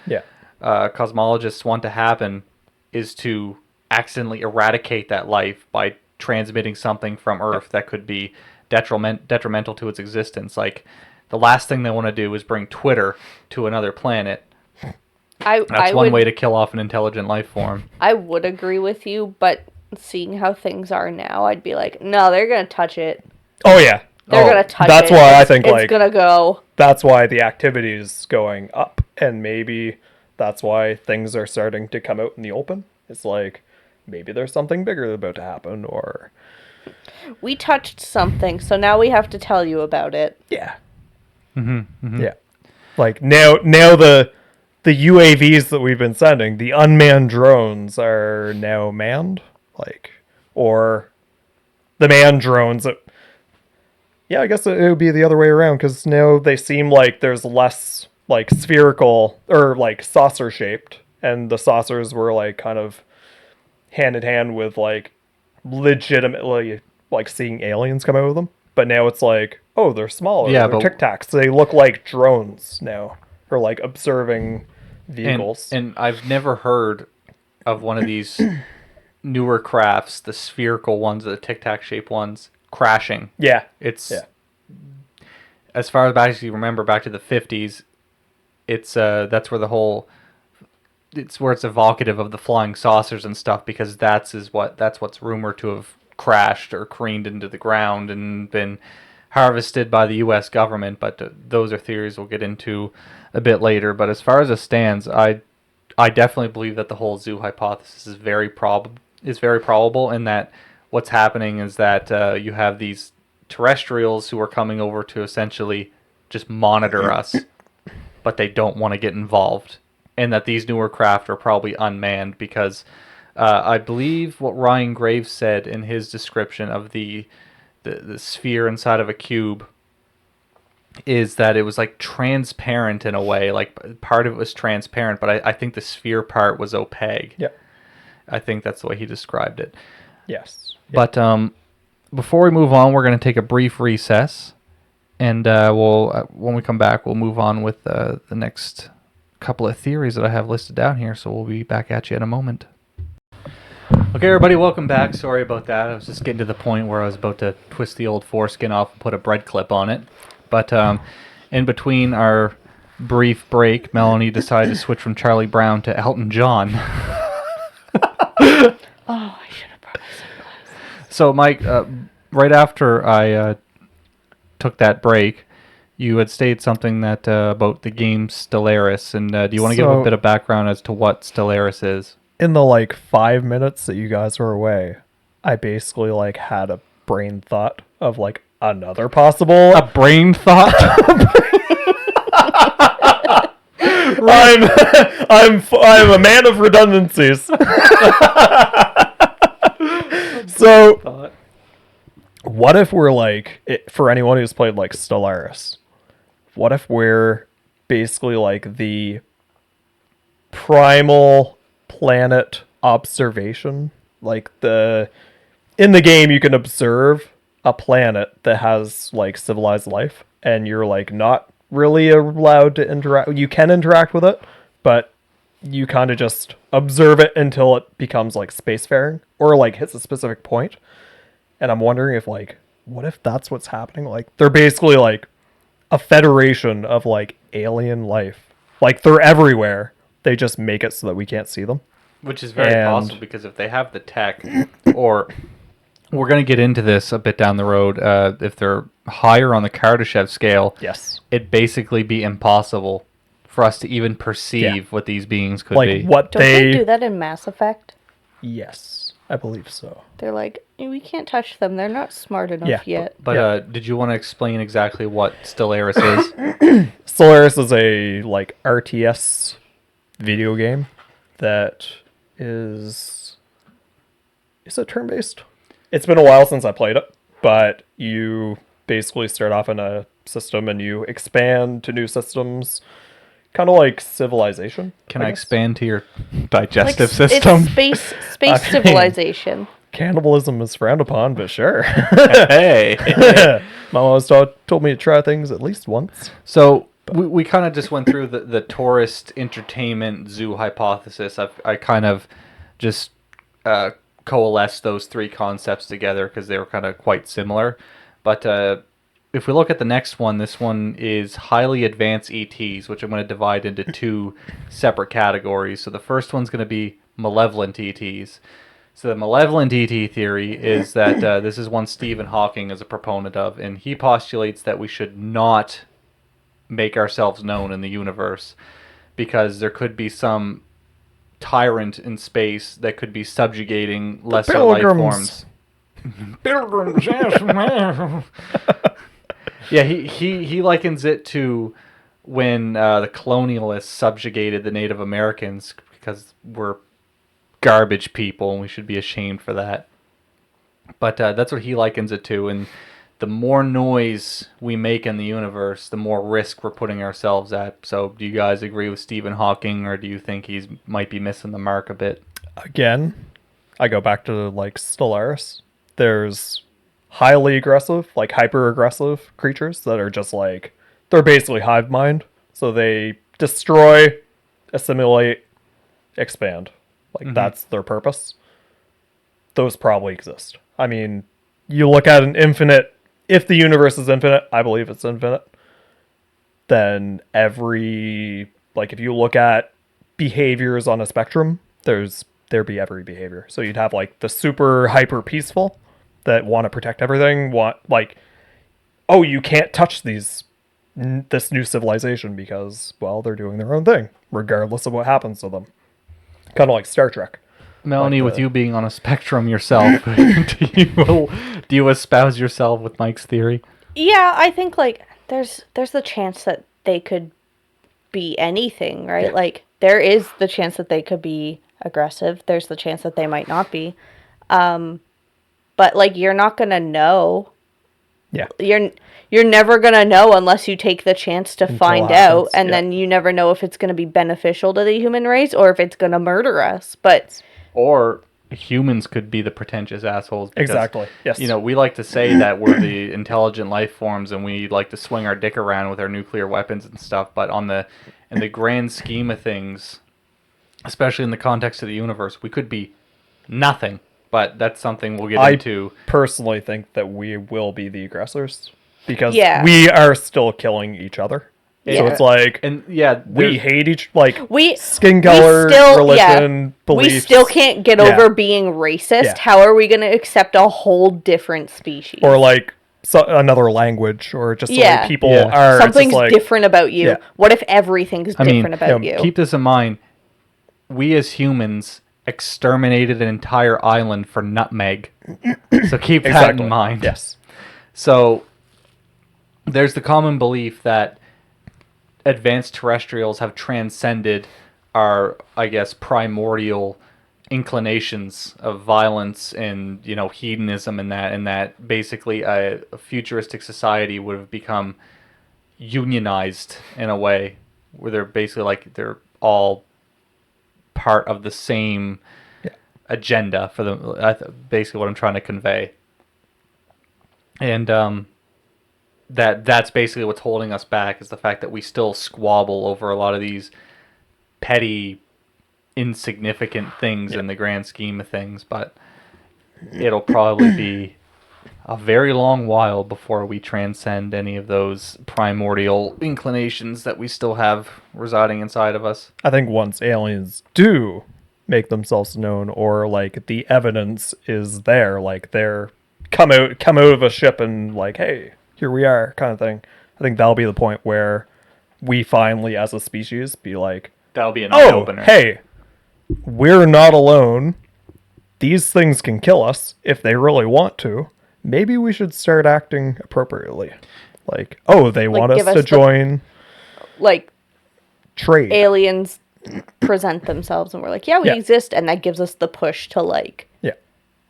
cosmologists, want to happen is to accidentally eradicate that life by transmitting something from Earth that could be detrimental to its existence. Like, the last thing they want to do is bring Twitter to another planet. That's one way to kill off an intelligent life form. I would agree with you, but seeing how things are now, I'd be like, no, they're going to touch it. Oh, yeah. They're going to touch it. That's why I think, it's going to go. That's why the activity is going up, and maybe that's why things are starting to come out in the open. It's like, maybe there's something bigger about to happen, or... We touched something, so now we have to tell you about it. Yeah. Yeah. Like, now the UAVs that we've been sending, the unmanned drones, are now manned, like, or the manned drones. Yeah, I guess it would be the other way around, because now they seem like there's less like spherical or like saucer shaped, and the saucers were like kind of hand in hand with like legitimately like seeing aliens come out of them. But now it's like, oh, they're smaller. Yeah, they're Tic Tacs. They look like drones now, or like observing vehicles. And I've never heard of one of these newer crafts, the spherical ones, the Tic Tac shaped ones, crashing. Yeah, it's as far as I actually remember, back to the 50s. It's that's where the whole. It's where it's evocative of the flying saucers and stuff, because that's what's rumored to have crashed or careened into the ground and been harvested by the U.S. government. But those are theories we'll get into a bit later. But as far as it stands, I definitely believe that the whole zoo hypothesis is very probable, in that what's happening is that you have these terrestrials who are coming over to essentially just monitor us, but they don't want to get involved. And that these newer craft are probably unmanned, because I believe what Ryan Graves said in his description of the sphere inside of a cube is that it was like transparent in a way. Like, part of it was transparent, but I think the sphere part was opaque. Yeah. I think that's the way he described it. Yes. But before we move on, we're going to take a brief recess. And when we come back, we'll move on with the next couple of theories that I have listed down here, so we'll be back at you in a moment. Okay, everybody, welcome back. Sorry about that. I was just getting to the point where I was about to twist the old foreskin off and put a bread clip on it. But in between our brief break, Melanie decided to switch from Charlie Brown to Elton John. Oh, I should have brought my sunglasses. So, Mike, right after I took that break, you had stated something that about the game Stellaris, and do you want to give a So- bit of background as to what Stellaris is? In the like 5 minutes that you guys were away, I basically like had a brain thought of like another possible. A brain thought? I'm a man of redundancies. So, what if we're like, for anyone who's played like Stellaris, what if we're basically like the primal planet observation? Like in the game, you can observe a planet that has like civilized life, and you're like not really allowed to interact. You can interact with it, but you kind of just observe it until it becomes like spacefaring or like hits a specific point. And I'm wondering if like, what if that's what's happening? Like they're basically like a federation of like alien life. Like they're everywhere. They just make it so that we can't see them. Which is very And- possible, because if they have the tech, or we're going to get into this a bit down the road, if they're higher on the Kardashev scale, Yes. it'd basically be impossible for us to even perceive Yeah. what these beings could Like be. what Don't they do that in Mass Effect? Yes, I believe so. They're like, we can't touch them. They're not smart enough Yeah, yet. But Yeah. did you want to explain exactly what Stellaris is? Stellaris is a like RTS video game that is it turn-based? It's been a while since I played it, but you basically start off in a system and you expand to new systems, kind of like Civilization. Can I guess. expand to your digestive Like, system? It's space I mean- civilization. Cannibalism is frowned upon, but sure. Hey. Mom always told me to try things at least once. So we kind of just went through the tourist entertainment zoo hypothesis. I kind of just coalesced those three concepts together because they were kind of quite similar. But if we look at the next one, this one is highly advanced ETs, which I'm going to divide into two separate categories. So the first one's going to be malevolent ETs. So the malevolent E.T. theory is that this is one Stephen Hawking is a proponent of, and he postulates that we should not make ourselves known in the universe because there could be some tyrant in space that could be subjugating lesser life Pilgrims. forms. Pilgrims, yes. Yeah, he likens it to when the colonialists subjugated the Native Americans because we're garbage people and we should be ashamed for that. But that's what he likens it to, and the more noise we make in the universe, the more risk we're putting ourselves at. So do you guys agree with Stephen Hawking, or do you think he's might be missing the mark a bit? Again, I go back to like Stellaris. There's highly aggressive, like hyper aggressive creatures that are just like, they're basically hive mind. So they destroy, assimilate, expand. Like that's their purpose. Those probably exist. I mean, you look at an infinite, if the universe is infinite, I believe it's infinite, then if you look at behaviors on a spectrum, there'd be every behavior. So you'd have like the super hyper peaceful that want to protect everything, oh, you can't touch this new civilization because, well, they're doing their own thing, regardless of what happens to them. Kind of like Star Trek. Melanie, Like with you being on a spectrum yourself, do you espouse yourself with Mike's theory? Yeah, I think like there's the chance that they could be anything, right? Yeah. Like there is the chance that they could be aggressive. There's the chance that they might not be. But like you're not gonna know. Yeah. You're never gonna know unless you take the chance to Until find it out, happens, and yeah. then you never know if it's gonna be beneficial to the human race or if it's gonna murder us. But Or humans could be the pretentious assholes. Because, Exactly. Yes. You know, we like to say that we're the intelligent life forms and we like to swing our dick around with our nuclear weapons and stuff. But in the grand scheme of things, especially in the context of the universe, we could be nothing. But that's something we'll get into. personally think that we will be the aggressors because Yeah. we are still killing each other. So it's like, and yeah, we hate each, like, we skin color, religion, beliefs. We still can't get over being racist. Yeah. How are we going to accept a whole different species? Or, like, another language, or just the way people are. Something's like, different about you. What if everything's different about you? Keep this in mind. We as humans exterminated an entire island for nutmeg. So keep that in mind. Yes. So there's the common belief that advanced terrestrials have transcended our, I guess, primordial inclinations of violence and, you know, hedonism and that basically a futuristic society would have become unionized in a way where they're basically like they're all part of the same agenda for the basically what I'm trying to convey. And that's basically what's holding us back is the fact that we still squabble over a lot of these petty, insignificant things in the grand scheme of things. But it'll probably be a very long while before we transcend any of those primordial inclinations that we still have residing inside of us. I think once aliens do make themselves known, or like the evidence is there, like they're come out of a ship and like, hey, here we are, kind of thing. I think that'll be the point where we finally, as a species, be like, that'll be an eye-opener. Hey, we're not alone. These things can kill us if they really want to. Maybe we should start acting appropriately. Like, they want us to join. Like, trade. Aliens present themselves and we're like, we exist. And that gives us the push to, like,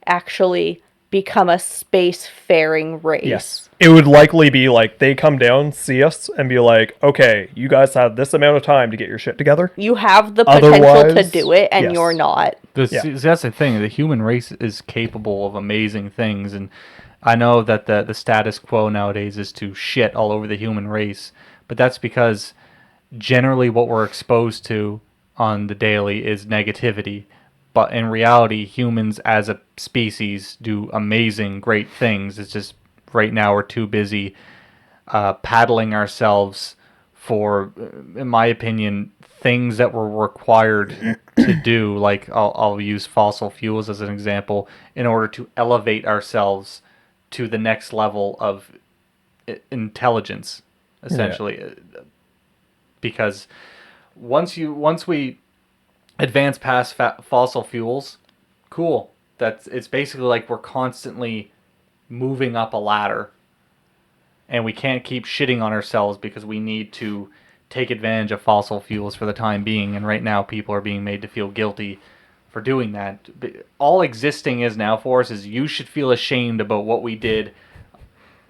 actually become a space-faring race. Yes. It would likely be like they come down, see us, and be like, okay, you guys have this amount of time to get your shit together. You have the potential to do it, and you're not. That's the thing. The human race is capable of amazing things, and I know that the status quo nowadays is to shit all over the human race, but that's because generally what we're exposed to on the daily is negativity. But in reality, humans as a species do amazing, great things. It's just right now we're too busy paddling ourselves for, in my opinion, things that were required to do. Like I'll use fossil fuels as an example in order to elevate ourselves to the next level of intelligence, essentially. Because once we advance past fossil fuels, cool. It's basically like we're constantly moving up a ladder, and we can't keep shitting on ourselves because we need to take advantage of fossil fuels for the time being. And right now, people are being made to feel guilty for doing that. All existing is now for us is you should feel ashamed about what we did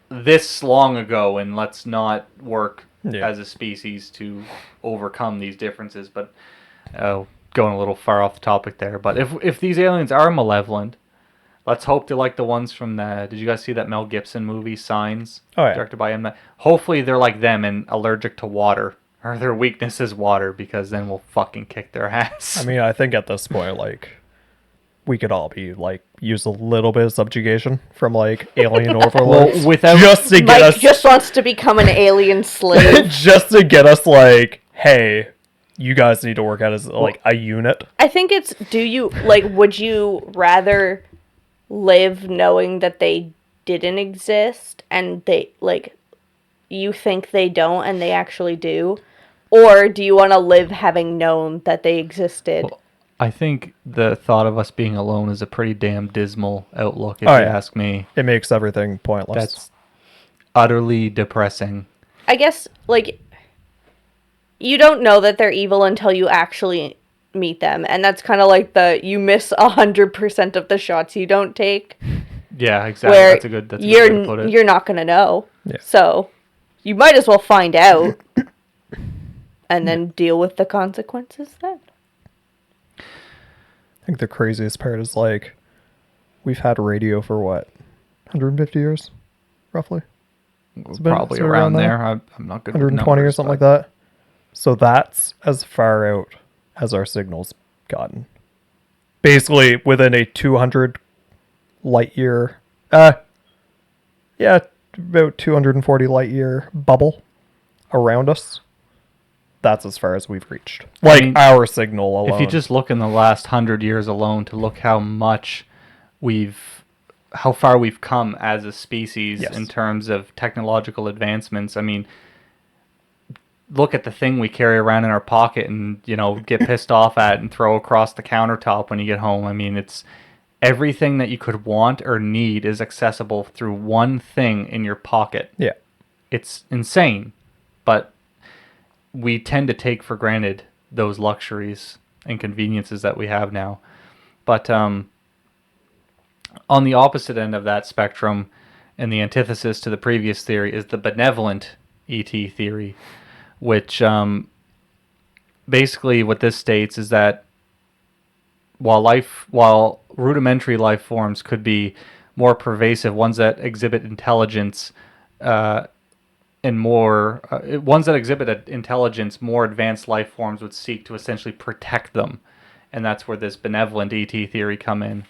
this long ago, and let's not work as a species to overcome these differences. But going a little far off the topic there, but if these aliens are malevolent, let's hope they're like the ones from did you guys see that Mel Gibson movie, Signs? Directed by him. Hopefully they're like them and allergic to water, or their weakness is water, because then we'll fucking kick their ass. I mean, I think at this point, like, we could all be, like, use a little bit of subjugation from, like, alien overlords. Just to get Mike just wants to become an alien slave. Just to get us, like, hey, you guys need to work out as, like, a unit. I think it's, would you rather live knowing that they didn't exist and they, like, you think they don't and they actually do? Or do you want to live having known that they existed? Well, I think the thought of us being alone is a pretty damn dismal outlook, if you ask me. It makes everything pointless. That's utterly depressing. I guess, like, you don't know that they're evil until you actually meet them. And that's kind of like you miss 100% of the shots you don't take. Yeah, exactly. That's a good way to put it. You're not going to know. Yeah. So you might as well find out and then deal with the consequences then. I think the craziest part is, like, we've had radio for what, 150 years, roughly? Probably around there. I'm not good 120 with numbers, or something like that. So that's as far out as our signal's gotten. Basically, within a 200 light year, about 240 light year bubble around us that's as far as we've reached. Like, our signal alone. If you just look in the last 100 years alone to look how far we've come as a species in terms of technological advancements. I mean, look at the thing we carry around in our pocket and, get pissed off at and throw across the countertop when you get home. I mean, it's everything that you could want or need is accessible through one thing in your pocket. Yeah. It's insane, but we tend to take for granted those luxuries and conveniences that we have now. But on the opposite end of that spectrum, and the antithesis to the previous theory, is the Benevolent E.T theory, which basically what this states is that while rudimentary life forms could be more pervasive, ones that exhibit intelligence more advanced life forms would seek to essentially protect them, and that's where this Benevolent E.T theory come in.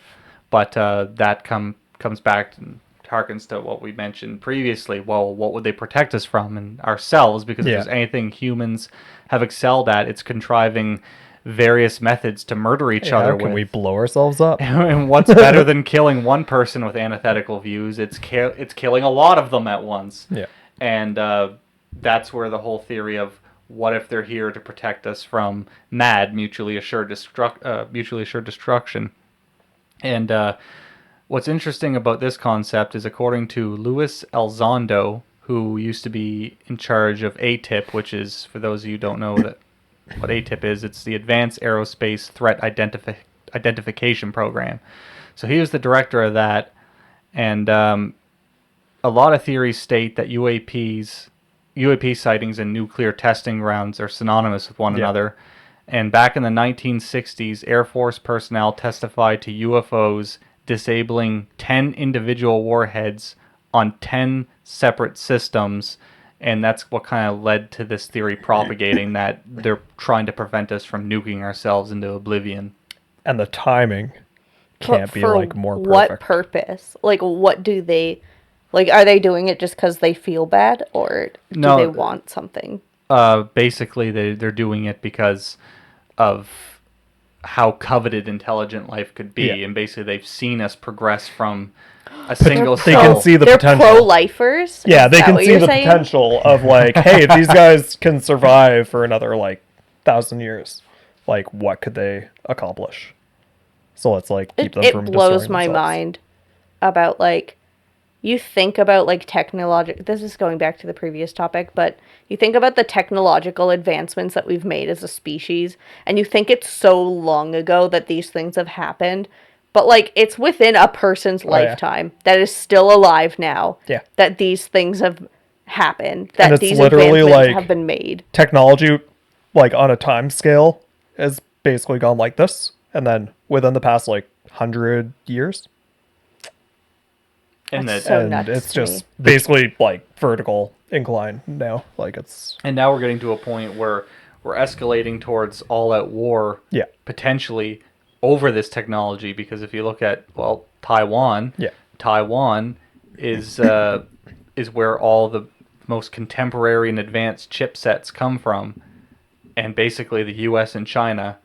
But that comes back and harkens to what we mentioned previously. Well, what would they protect us from? And ourselves, because if there's anything humans have excelled at, it's contriving various methods to murder each other with. Can we blow ourselves up? And what's better than killing one person with antithetical views? It's killing a lot of them at once. Yeah. And that's where the whole theory of what if they're here to protect us from mutually assured destruction. And what's interesting about this concept is, according to Luis Elizondo, who used to be in charge of ATIP, which is, for those of you who don't know what ATIP is, it's the Advanced Aerospace Threat Identification Program. So he was the director of that, and a lot of theories state that UAP sightings and nuclear testing grounds are synonymous with one another. And back in the 1960s, Air Force personnel testified to UFOs disabling 10 individual warheads on 10 separate systems, and that's what kind of led to this theory propagating, that they're trying to prevent us from nuking ourselves into oblivion. And the timing can't be more perfect. What purpose? What do they... are they doing it just because they feel bad, or do they want something? Basically, they're doing it because of how coveted intelligent life could be, and basically they've seen us progress from a single They can see the potential. They're pro-lifers? Yeah, they can see the potential of, hey, if these guys can survive for another, 1,000 years, what could they accomplish? So let's, keep them from destroying themselves. It blows my mind about, you think about technological, this is going back to the previous topic, but you think about the technological advancements that we've made as a species, and you think it's so long ago that these things have happened, but it's within a person's lifetime that is still alive now, that these things have happened, that these advancements have been made. Technology, on a time scale, has basically gone like this, and then within the past 100 years. And it's just basically vertical incline now. It's. And now we're getting to a point where we're escalating towards all-out war, potentially over this technology. Because if you look at Taiwan, Taiwan is where all the most contemporary and advanced chipsets come from, and basically the U.S. and China,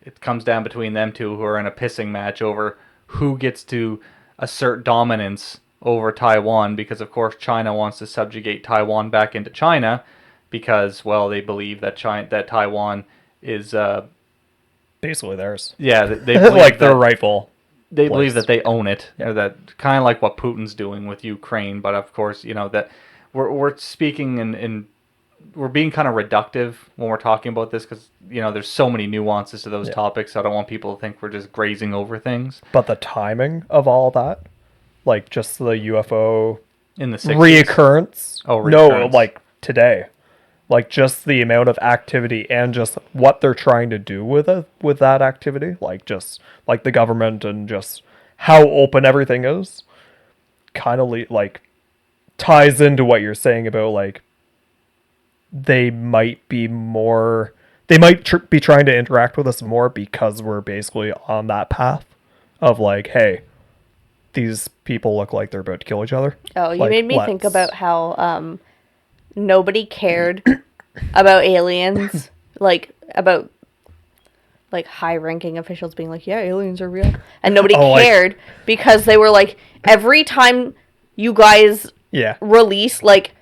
it comes down between them two, who are in a pissing match over who gets to assert dominance over Taiwan, because of course China wants to subjugate Taiwan back into China, because they believe that Taiwan is basically theirs. Yeah, they believe their rightful. They believe that they own it, or that kind of like what Putin's doing with Ukraine. But of course, that we're speaking and we're being kind of reductive when we're talking about this, because there's so many nuances to those topics. So I don't want people to think we're just grazing over things. But the timing of all that. Just the UFO in the 60s? Reoccurrence. Oh, reoccurrence. No, today. Just the amount of activity and just what they're trying to do with that activity. Just the government and just how open everything is. Kind of ties into what you're saying about they might be more. They might be trying to interact with us more because we're basically on that path of hey, these people look like they're about to kill each other. Oh, you made me think about how nobody cared about aliens like about like high-ranking officials being like, yeah, aliens are real, and nobody cared because they were like, every time you guys release like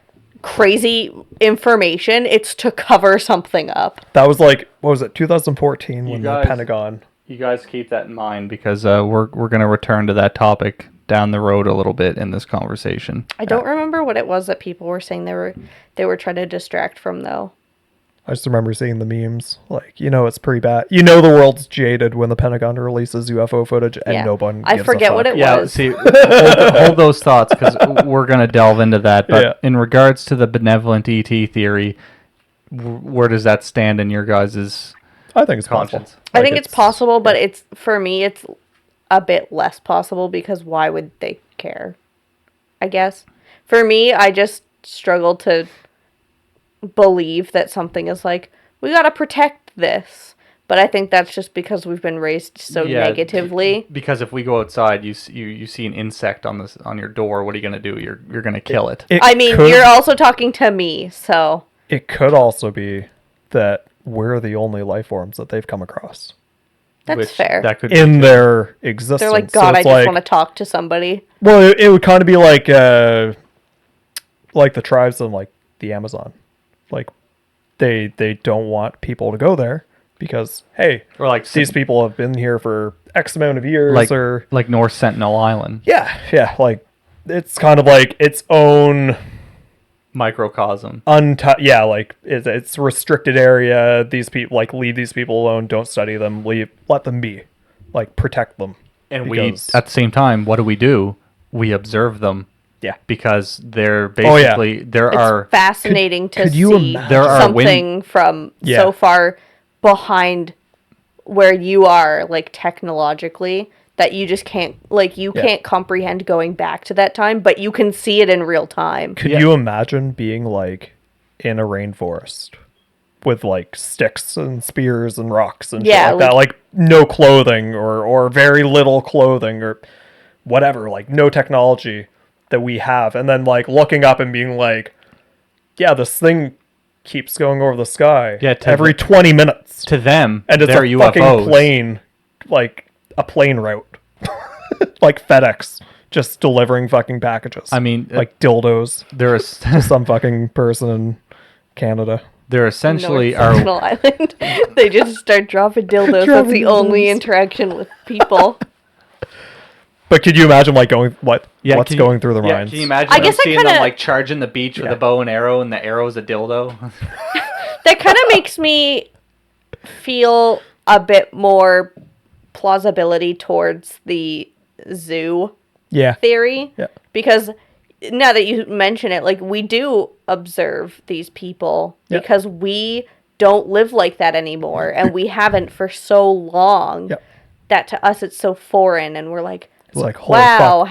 crazy information, it's to cover something up. That was like, what was it, 2014 when the Pentagon. You guys keep that in mind because we're going to return to that topic down the road a little bit in this conversation. I don't remember what it was that people were saying they were trying to distract from, though. I just remember seeing the memes. Like, it's pretty bad. The world's jaded when the Pentagon releases UFO footage and no one gives I forget a fuck. what it Yeah, was. see, hold those thoughts because we're going to delve into that. But in regards to the Benevolent E.T theory, where does that stand in your guys' I think it's possible. I think it's possible, but for me, it's a bit less possible because why would they care? I guess. For me, I just struggle to believe that something is like, we gotta protect this. But I think that's just because we've been raised so negatively. Because if we go outside, you see an insect on your door, what are you gonna do? You're gonna kill it. You're also talking to me, so it could also be that we're the only life forms that they've come across. That's fair. That could in their existence. They're like, God, I just want to talk to somebody. Well, it would kind of be like the tribes in like the Amazon. Like they don't want people to go there because or like these people have been here for X amount of years, like North Sentinel Island. Yeah, like it's kind of like its own microcosm. Like it's restricted area. These people leave these people alone. Don't study them. Let them be. Like protect them. And we at the same time, what do? We observe them. Yeah, because they're basically it's fascinating to see something from so far behind where you are, like technologically, that you just can't can't comprehend going back to that time, but you can see it in real time. Could you imagine being like in a rainforest with like sticks and spears and rocks and shit like that, like no clothing or very little clothing or whatever, like no technology that we have, and then like looking up and being like, this thing keeps going over the sky every 20 minutes to them, and it's a UFOs. Fucking plane, like a plane route. Like FedEx just delivering fucking packages. I mean, like dildos to some fucking person in Canada. They're essentially North Island. They just start dropping dildos. That's the only interaction with people. But could you imagine like what's going through their minds? Can you imagine seeing them like charging the beach with a bow and arrow, and the arrow's a dildo? That kind of makes me feel a bit more plausibility towards the zoo theory. Yeah. Because now that you mention it, like we do observe these people because we don't live like that anymore, and we haven't for so long that to us it's so foreign, and we're like, it's like, wow,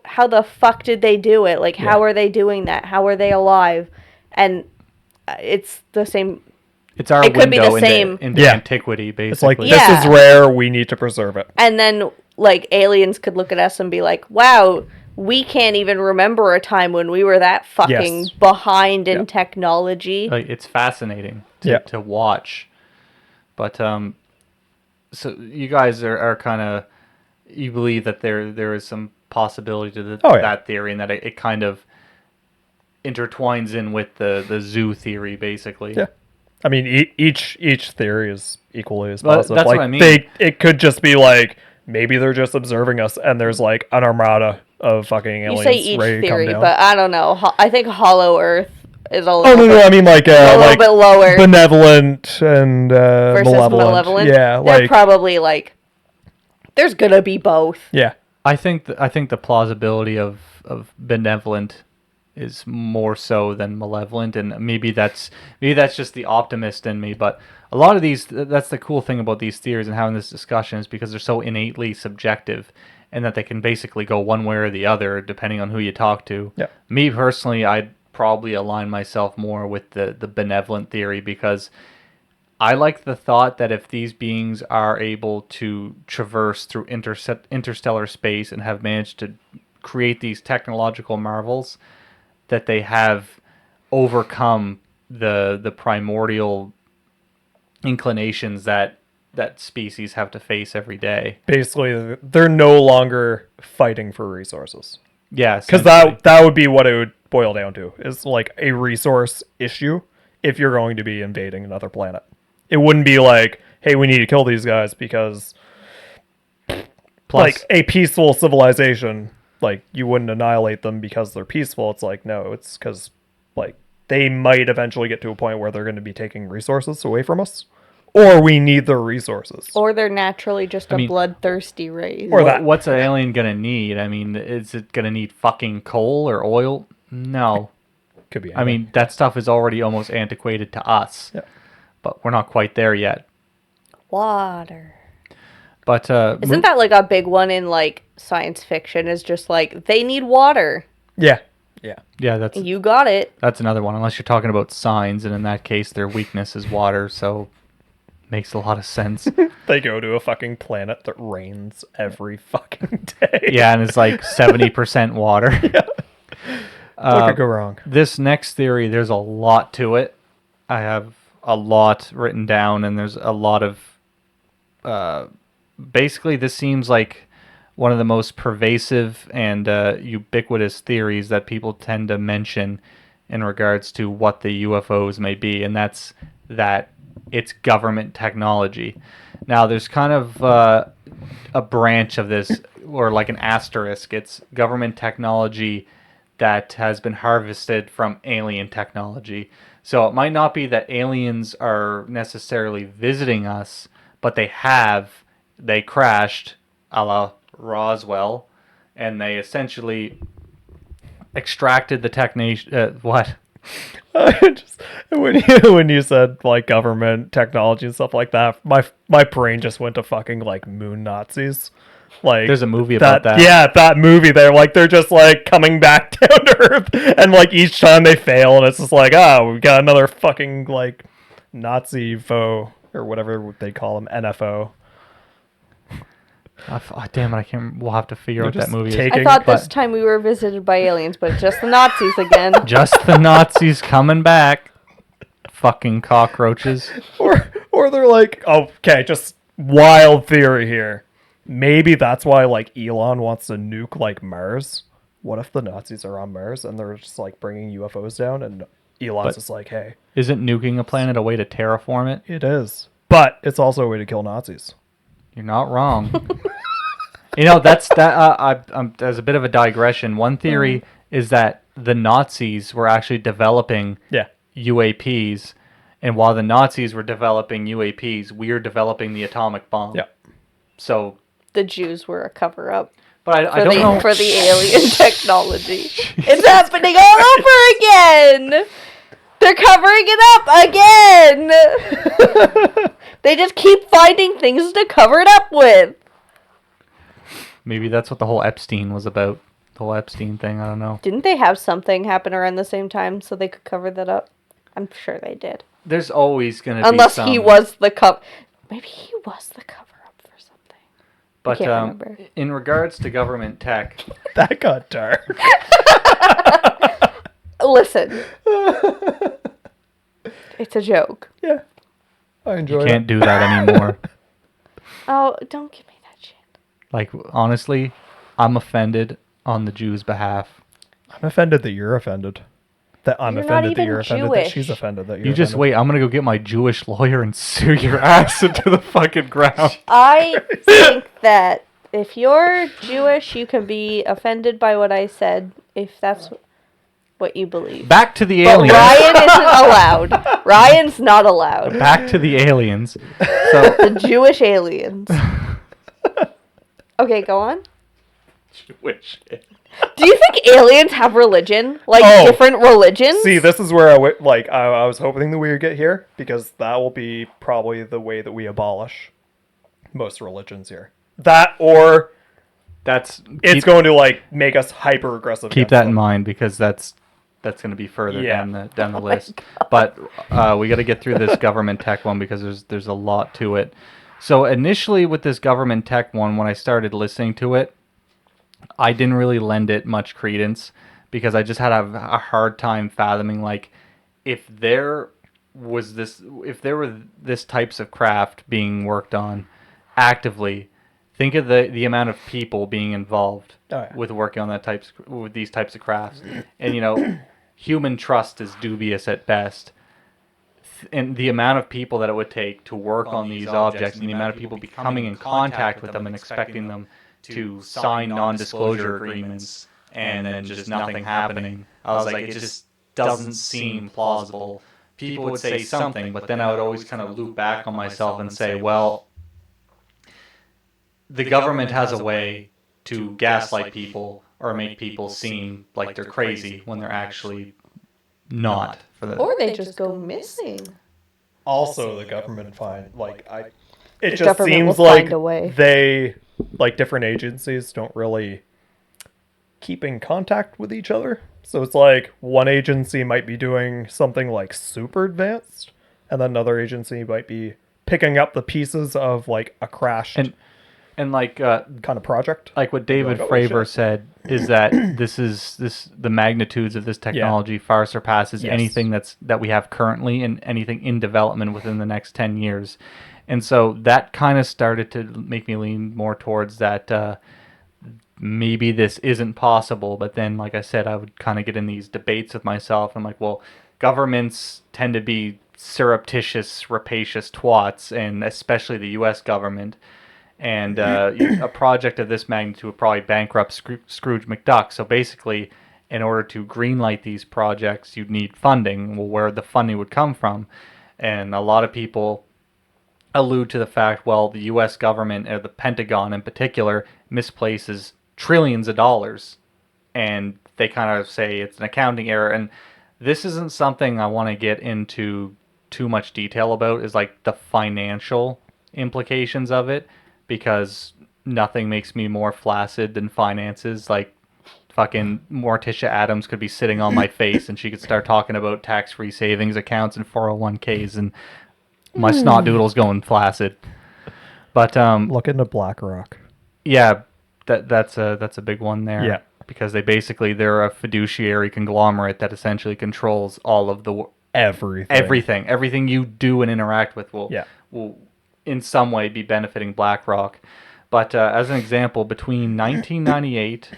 how the fuck did they do it? Like, how are they doing that? How are they alive? And it's the same. It's our window into antiquity, basically. It's like, this is rare, we need to preserve it. And then, like, aliens could look at us and be like, wow, we can't even remember a time when we were that fucking behind in technology. Like, it's fascinating to watch. But, so you guys are kind of... You believe that there is some possibility to that theory, and that it kind of intertwines in with the zoo theory, basically. Yeah, I mean each theory is equally as positive. That's like, what I mean. It could just be like maybe they're just observing us, and there's like an armada of fucking aliens. You say each ready theory, to come down. but I don't know. I think Hollow Earth is a little. Oh no! I mean like a little bit lower. Benevolent and versus malevolent. Yeah, they're probably like. There's gonna be both. Yeah, I think the plausibility of benevolent is more so than malevolent, and maybe that's just the optimist in me. But a lot of these, that's the cool thing about these theories and having this discussion, is because they're so innately subjective, and that they can basically go one way or the other depending on who you talk to. Yeah. Me personally, I'd probably align myself more with the benevolent theory, because I like the thought that if these beings are able to traverse through interstellar space and have managed to create these technological marvels, that they have overcome the primordial inclinations that species have to face every day. Basically, they're no longer fighting for resources. Yeah, Because that would be what it would boil down to, is like a resource issue if you're going to be invading another planet. It wouldn't be like, hey, we need to kill these guys because like a peaceful civilization, like you wouldn't annihilate them because they're peaceful. It's like, no, it's because like they might eventually get to a point where they're going to be taking resources away from us, or we need their resources. Or they're naturally just a bloodthirsty race. Or that. What's an alien gonna need? I mean, is it gonna need fucking coal or oil? No. Could be. I mean, that stuff is already almost antiquated to us. Yeah. But we're not quite there yet. Water. But isn't that like a big one in like science fiction? Is just like they need water. Yeah. Yeah, you got it. That's another one. Unless you're talking about signs, and in that case, their weakness is water. So makes a lot of sense. They go to a fucking planet that rains every fucking day. Yeah, and it's like 70% water. Yeah. What could go wrong? This next theory, there's a lot to it. I have a lot written down, and there's a lot of... basically, this seems like one of the most pervasive and ubiquitous theories that people tend to mention in regards to what the UFOs may be, and that's that it's government technology. Now, there's kind of a branch of this, or like an asterisk. It's government technology that has been harvested from alien technology. So it might not be that aliens are necessarily visiting us, but they crashed a la Roswell, and they essentially extracted the what? Just, when you said like government technology and stuff like that, my brain just went to fucking like moon Nazis. Like there's a movie about that. Yeah, that movie there. Like they're just like coming back down to Earth, and like each time they fail, and it's just like, we got another fucking like Nazi foe or whatever they call them, NFO. Damn it! I can't. We'll have to figure out that movie. I thought this time we were visited by aliens, but just the Nazis again. Just the Nazis coming back. Fucking cockroaches. Or they're like, okay, just wild theory here. Maybe that's why like Elon wants to nuke like Mars. What if the Nazis are on Mars and they're just like bringing UFOs down, and Elon's just like, hey, isn't nuking a planet a way to terraform it? It is, but it's also a way to kill Nazis. You're not wrong. You know, that's as a bit of a digression. One theory is that the Nazis were actually developing UAPs, and while the Nazis were developing UAPs, we're developing the atomic bomb. Yeah. So the Jews were a cover-up. But I don't know for the alien technology. It's happening all over again. They're covering it up again. They just keep finding things to cover it up with. Maybe that's what the whole Epstein was about. The whole Epstein thing, I don't know. Didn't they have something happen around the same time so they could cover that up? I'm sure they did. There's always going to be Unless some... he was the cover... Maybe he was the cover-up for something. But I can't remember. In regards to government tech... That got dark. Listen. It's a joke. Yeah. I enjoy it. You can't do that anymore. Oh, don't give me that shit. Like, honestly, I'm offended on the Jews' behalf. I'm offended that you're offended. That I'm You're offended not that you're even offended that Jewish. she's offended that you're You just offended. wait. I'm going to go get my Jewish lawyer and sue your ass into the fucking ground. I think that if you're Jewish, you can be offended by what I said, if that's what you believe. Back to the But aliens. Ryan isn't allowed. Ryan's not allowed. Back to the aliens. So The Jewish aliens. Okay, go on. Jewish. Do you think aliens have religion? Like, different religions? See, this is where I was hoping that we would get here, because that will be probably the way that we abolish most religions here. That, or it's going to like make us hyper aggressive. Keep that in mind, because that's going to be further down the list. But we got to get through this government tech one, because there's a lot to it. So initially with this government tech one, when I started listening to it, I didn't really lend it much credence, because I just had a hard time fathoming, like, if they're was this, if there were this types of craft being worked on actively, think of the amount of people being involved with working on with these types of crafts. And, you know, human trust is dubious at best. And the amount of people that it would take to work on these objects, and the amount of people becoming in contact with them and expecting them to sign non-disclosure agreements and then just nothing happening. I was like, it just doesn't seem plausible. People would say something, but then I would always kind of loop back on myself and say, well, the government has a way to gaslight people or make people seem like they're crazy when they're actually not. Or they just go missing. Also, the government it The just government seems will like find a way. they, like different agencies, don't really keep in contact with each other. So it's like one agency might be doing something like super advanced, and then another agency might be picking up the pieces of like a crashed And like kind of project. like what David like, oh, Fravor shit. said is that the magnitudes of this technology far surpasses Yes. anything that we have currently and anything in development within the next 10 years. And so that kind of started to make me lean more towards that maybe this isn't possible. But then, like I said, I would kind of get in these debates with myself. I'm like, well, governments tend to be surreptitious, rapacious twats, and especially the U.S. government. And a project of this magnitude would probably bankrupt Scrooge McDuck. So basically, in order to greenlight these projects, you'd need funding. Well, where the funding would come from, and a lot of people allude to the fact, well, the U.S. government, or the Pentagon in particular, misplaces trillions of dollars, and they kind of say it's an accounting error. And this isn't something I want to get into too much detail about, is like the financial implications of it, because nothing makes me more flaccid than finances. Like, fucking Morticia Adams could be sitting on my face and she could start talking about tax-free savings accounts and 401ks, and my snot doodle's going flaccid. But Look into BlackRock. yeah, that's a big one there. Yeah. Because they're a fiduciary conglomerate that essentially controls all of the everything you do and interact with will in some way be benefiting BlackRock. But as an example, between 1998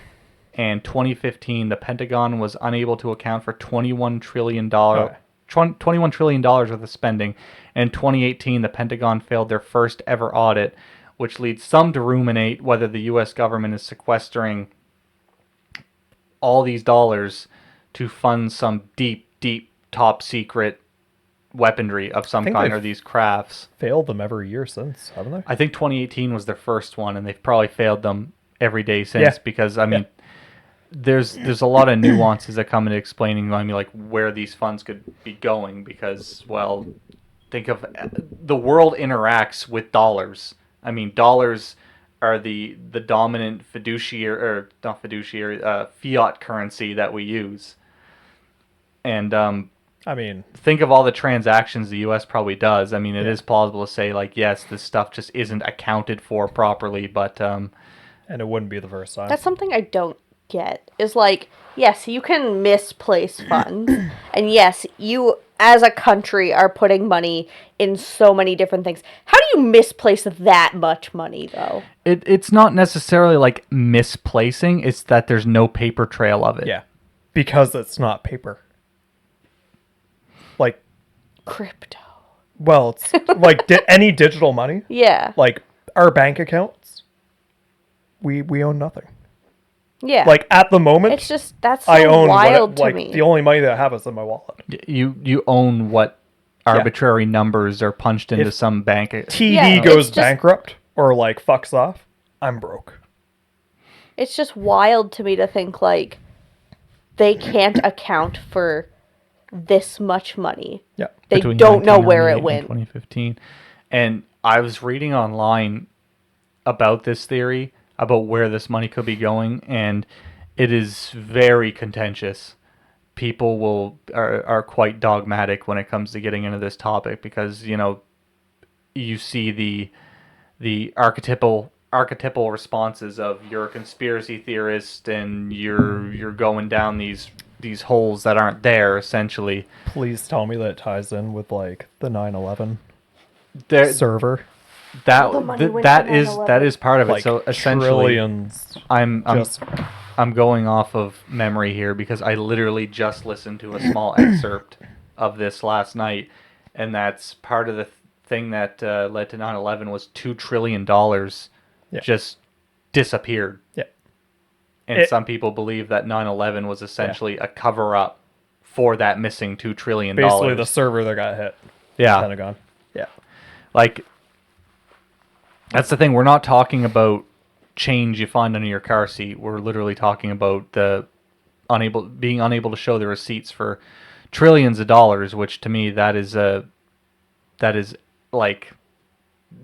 and 2015, the Pentagon was unable to account for $21 trillion worth of spending. In 2018, the Pentagon failed their first ever audit, which leads some to ruminate whether the U.S. government is sequestering all these dollars to fund some deep, top secret weaponry of some kind, or these crafts. Failed them every year since, haven't they? I think 2018 was their first one, and they've probably failed them every day since, because I mean, there's a lot of nuances that come into explaining, I mean, like, where these funds could be going, because, well, think of the world interacts with dollars. I mean, dollars are the dominant fiat currency that we use. And I mean, think of all the transactions the U.S. probably does. I mean, it is plausible to say, like, yes, this stuff just isn't accounted for properly, but and it wouldn't be the first time. That's something I don't get. Is like, yes, you can misplace funds, and yes, you as a country are putting money in so many different things. How do you misplace that much money, though? It's not necessarily like misplacing, it's that there's no paper trail of it. Yeah, because it's not paper. Like Crypto. Well, it's like any digital money. Yeah. Like our bank accounts, we own nothing. Yeah. Like at the moment, it's just that's so I own wild to me. The only money that I have is in my wallet. You own what arbitrary numbers are punched into some bank. TV goes bankrupt or like fucks off, I'm broke. It's just wild to me to think like they can't account for this much money. Yeah. They Between don't know where it 1998 went. and 2015. And I was reading online about this theory, about where this money could be going, and it is very contentious. People are quite dogmatic when it comes to getting into this topic, because, you know, you see the archetypal responses of you're a conspiracy theorist and you're going down these these holes that aren't there, essentially. Please tell me that it ties in with like the 9/11 There, server. All the money went to that 9/11. is part of it. Like So essentially, trillions. I'm Just I'm going off of memory here because I literally just listened to a small excerpt of this last night, and that's part of the thing that led to 9/11 was $2 trillion just disappeared. yeah. And some people believe that 9/11 was essentially a cover-up for that missing $2 trillion. Basically, the server that got hit. Yeah. Pentagon. Yeah. Like, that's the thing. We're not talking about change you find under your car seat. We're literally talking about being unable to show the receipts for trillions of dollars, which to me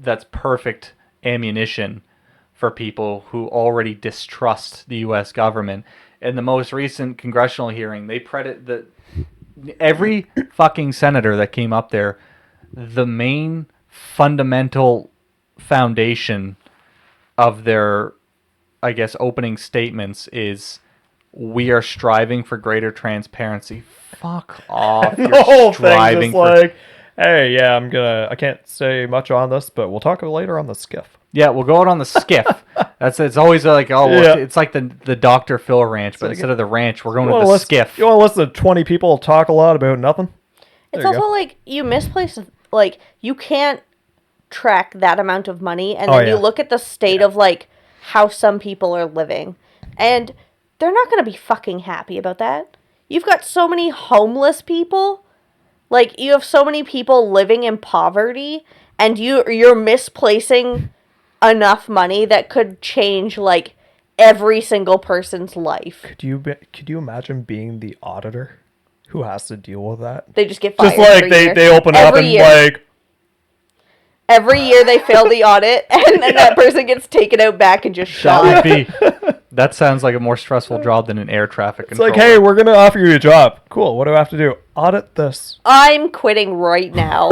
that's perfect ammunition for people who already distrust the U.S. government. In the most recent congressional hearing, they every fucking senator that came up there, the main fundamental foundation of their, I guess, opening statements is, we are striving for greater transparency. Fuck off. The You're whole thing striving is for... like, hey, yeah, I can't say much on this, but we'll talk later on the skiff. Yeah, we'll go out on the skiff. It's always like, oh, well, Yeah. it's like the Dr. Phil ranch, but instead of the ranch, we're going to the skiff. You want to listen to 20 people talk a lot about nothing? It's There you also go. like you misplace, like you can't track that amount of money, and Oh, then yeah. you look at the state of like how some people are living, and they're not going to be fucking happy about that. You've got so many homeless people, like you have so many people living in poverty, and you're misplacing enough money that could change like every single person's life. Could you imagine being the auditor who has to deal with that? They just get fired. Just like every year. they open up Every and year. like, Every year they fail the audit, and then that person gets taken out back and just shot. That sounds like a more stressful job than an air traffic it's controller. like, hey, we're gonna offer you a job. Cool. What do I have to do? Audit this. I'm quitting right now.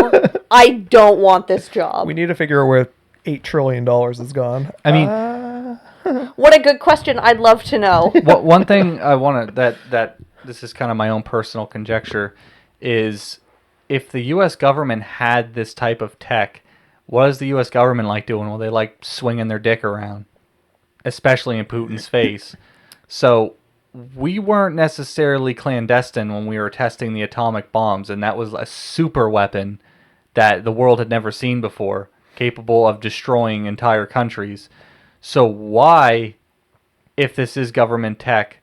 I don't want this job. We need to figure out where $8 trillion is gone. I mean, What a good question. I'd love to know. one thing I want to that this is kind of my own personal conjecture is, if the U.S. government had this type of tech, what is the U.S. government like doing? Well, they like swinging their dick around, especially in Putin's face. So we weren't necessarily clandestine when we were testing the atomic bombs, and that was a super weapon that the world had never seen before, capable of destroying entire countries. So why, if this is government tech,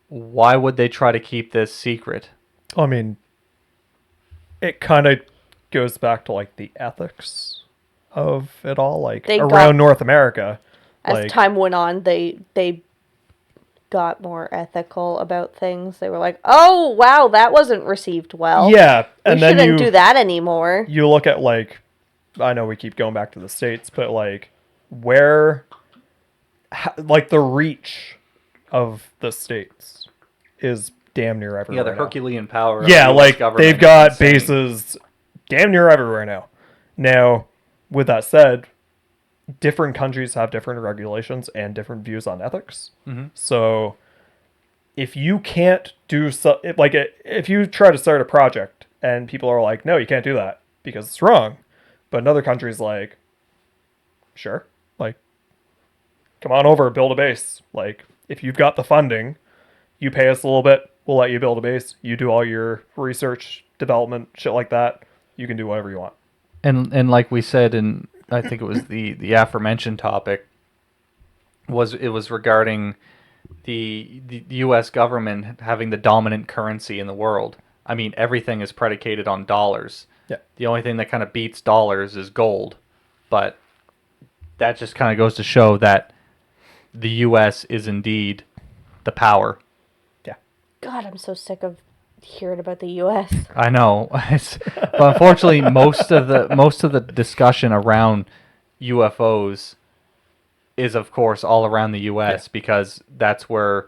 why would they try to keep this secret? I mean, it kind of goes back to like the ethics of it all, like They around got- North America. As Like, time went on, they got more ethical about things. They were like, "Oh, wow, that wasn't received well. yeah, we and then shouldn't do that anymore." you look at like, I know we keep going back to the States, but like like the reach of the States is damn near everywhere. Yeah, the now. Herculean power. of Yeah, the US like government they've is got insane. bases damn near everywhere now. Now, with that said, different countries have different regulations and different views on ethics. Mhm. So, if you can't do if you try to start a project and people are like, "No, you can't do that because it's wrong," but another country's like, "Sure, like, come on over, build a base. Like, if you've got the funding, you pay us a little bit, we'll let you build a base. You do all your research, development, shit like that. You can do whatever you want." And like we said in, I think it was the aforementioned topic, was regarding the U.S. government having the dominant currency in the world. I mean, everything is predicated on dollars. Yeah. The only thing that kind of beats dollars is gold, but that just kind of goes to show that the U.S. is indeed the power. Yeah. God, I'm so sick of hearing about the U.S. I know, but unfortunately, most of the discussion around UFOs is, of course, all around the U.S. because that's where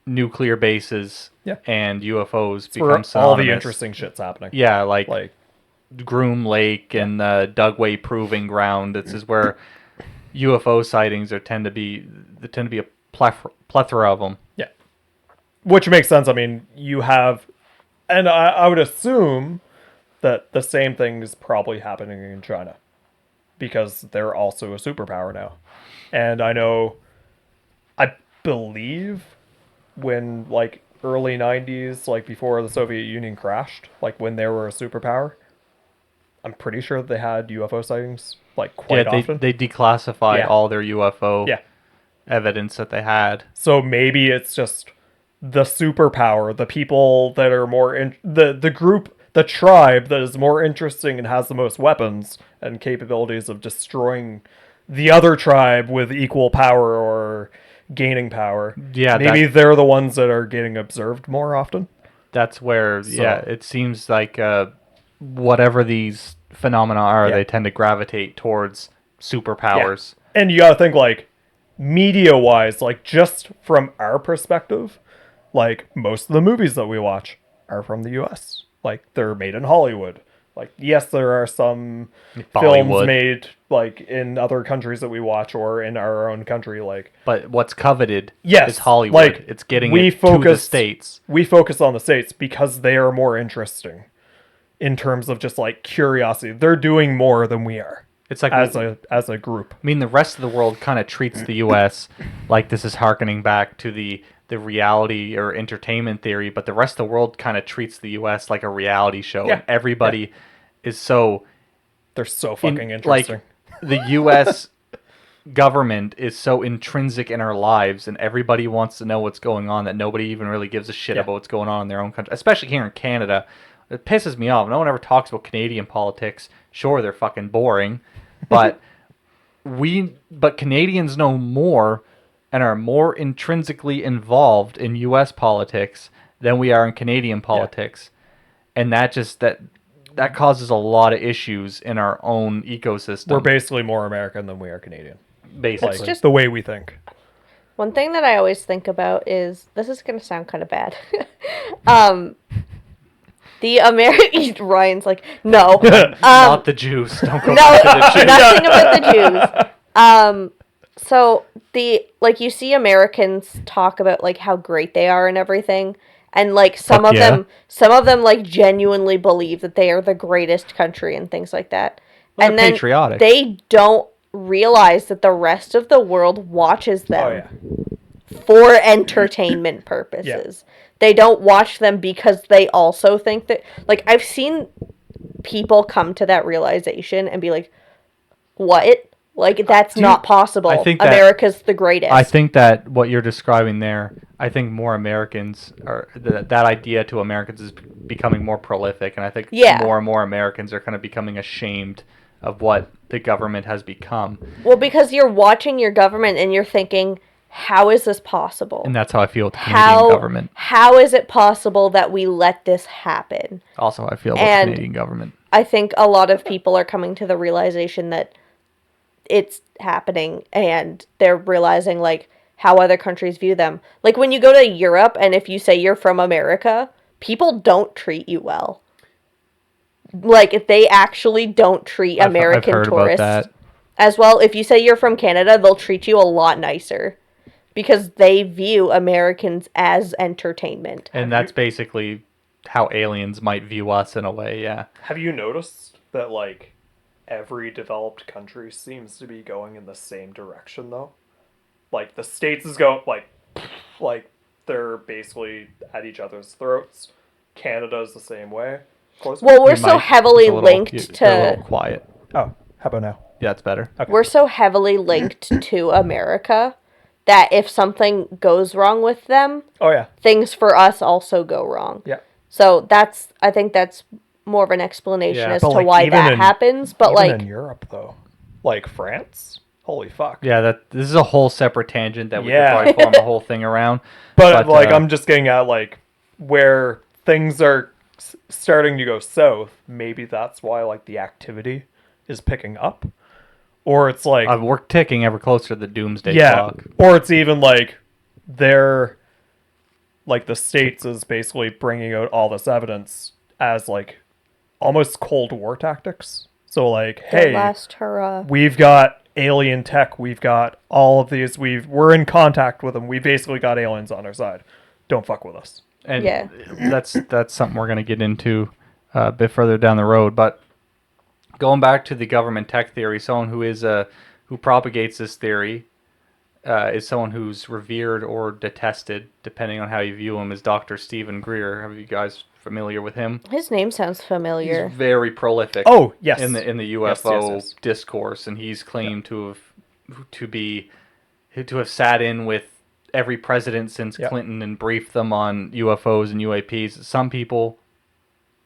nuclear bases and UFOs become Where synonymous. all the interesting shit's happening. Yeah, like Like, Groom Lake and the Dugway Proving Ground. This is where UFO sightings tend to be a plethora of them. yeah. which makes sense. I mean, you have, and I would assume that the same thing is probably happening in China because they're also a superpower now. And I believe when like early 90s, like before the Soviet Union crashed, like when they were a superpower, I'm pretty sure they had UFO sightings like quite often. They declassified Yeah. all their UFO Yeah. evidence that they had. So maybe it's just the superpower, the people that are more the group, the tribe that is more interesting and has the most weapons and capabilities of destroying the other tribe with equal power or gaining power. Yeah, maybe they're the ones that are getting observed more often. That's where, it seems like whatever these phenomena are, they tend to gravitate towards superpowers. Yeah. And you gotta think, like, media-wise, like, just from our perspective, like, most of the movies that we watch are from the U.S. Like, they're made in Hollywood. Like, yes, there are some films made, like, in other countries that we watch or in our own country, like... But what's coveted is Hollywood. Like, it's getting to the States. We focus on the States because they are more interesting in terms of just, like, curiosity. They're doing more than we are. It's like as a group. I mean, the rest of the world kind of treats the U.S. like this is harkening back to the reality or entertainment theory, but the rest of the world kind of treats the U.S. like a reality show. Yeah. And everybody is so... They're so fucking interesting. Like, the U.S. government is so intrinsic in our lives, and everybody wants to know what's going on that nobody even really gives a shit about what's going on in their own country, especially here in Canada. It pisses me off. No one ever talks about Canadian politics. Sure, they're fucking boring, but Canadians know more and are more intrinsically involved in U.S. politics than we are in Canadian politics, and that causes a lot of issues in our own ecosystem. We're basically more American than we are Canadian. Basically, like, just the way we think. One thing that I always think about is, this is going to sound kind of bad. The American... Ryan's like, no. Not the Jews. Don't go no, back to the Jews. Nothing about the Jews. So, you see Americans talk about, like, how great they are and everything. And, like, some of them, like, genuinely believe that they are the greatest country and things like that. Well, and then patriotic. They don't realize that the rest of the world watches them for entertainment purposes. Yeah. They don't watch them because they also think that... Like, I've seen people come to that realization and be like, what? Like, that's not possible. I think America's the greatest. I think that what you're describing there, I think more Americans are... That idea to Americans is becoming more prolific, and I think more and more Americans are kind of becoming ashamed of what the government has become. Well, because you're watching your government and you're thinking... How is this possible? And that's how I feel with the Canadian government. How is it possible that we let this happen? Also, I feel with the Canadian government. I think a lot of people are coming to the realization that it's happening, and they're realizing, like, how other countries view them. Like, when you go to Europe, and if you say you're from America, people don't treat you well. Like, if they actually don't treat American I've heard tourists about that. as well. If you say you're from Canada, they'll treat you a lot nicer. Because they view Americans as entertainment. And that's basically how aliens might view us in a way, yeah. Have you noticed that, like, every developed country seems to be going in the same direction, though? Like, the States is going, like they're basically at each other's throats. Canada's the same way. Well, we're so heavily linked to... A little quiet. Oh, how about now? Yeah, it's better. Okay. We're so heavily linked to America... that if something goes wrong with them, things for us also go wrong. Yeah. So I think that's more of an explanation as to why that happens. But even in Europe, though, like France, holy fuck. Yeah, this is a whole separate tangent that we could probably form a whole thing around. But like, I'm just getting at, like, where things are starting to go south. Maybe that's why, like, the activity is picking up. Or it's like... we're ticking ever closer to the doomsday clock. Or it's even like they're... Like, the States is basically bringing out all this evidence as, like, almost Cold War tactics. So, like, hey, last hurrah. We've got alien tech. We've got all of these. We're in contact with them. We basically got aliens on our side. don't fuck with us. And Yeah. that's something we're going to get into a bit further down the road. But going back to the government tech theory, someone who propagates this theory is someone who's revered or detested, depending on how you view him, is Dr. Stephen Greer. Are you guys familiar with him? His name sounds familiar. He's very prolific. Oh, yes. In the UFO Yes. discourse, and he's claimed to have sat in with every president since Clinton and briefed them on UFOs and UAPs. Some people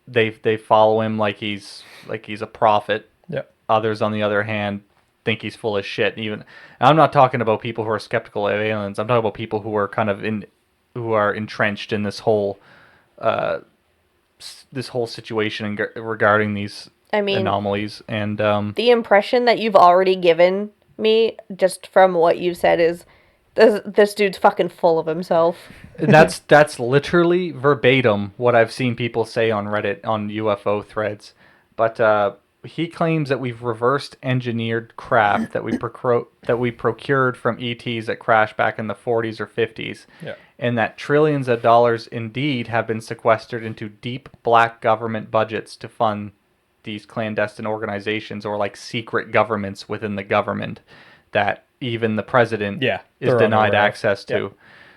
they follow him like he's a prophet. Yeah. Others, on the other hand, think he's full of shit. And I'm not talking about people who are skeptical of aliens. I'm talking about people who are who are entrenched in this whole situation regarding these anomalies. And the impression that you've already given me just from what you've said is this dude's fucking full of himself. That's literally verbatim what I've seen people say on Reddit on UFO threads. But he claims that we've reversed engineered craft that we procured from ETs that crashed back in the 40s or 50s. Yeah. And that trillions of dollars indeed have been sequestered into deep black government budgets to fund these clandestine organizations or like secret governments within the government that even the president is denied access to. Yeah.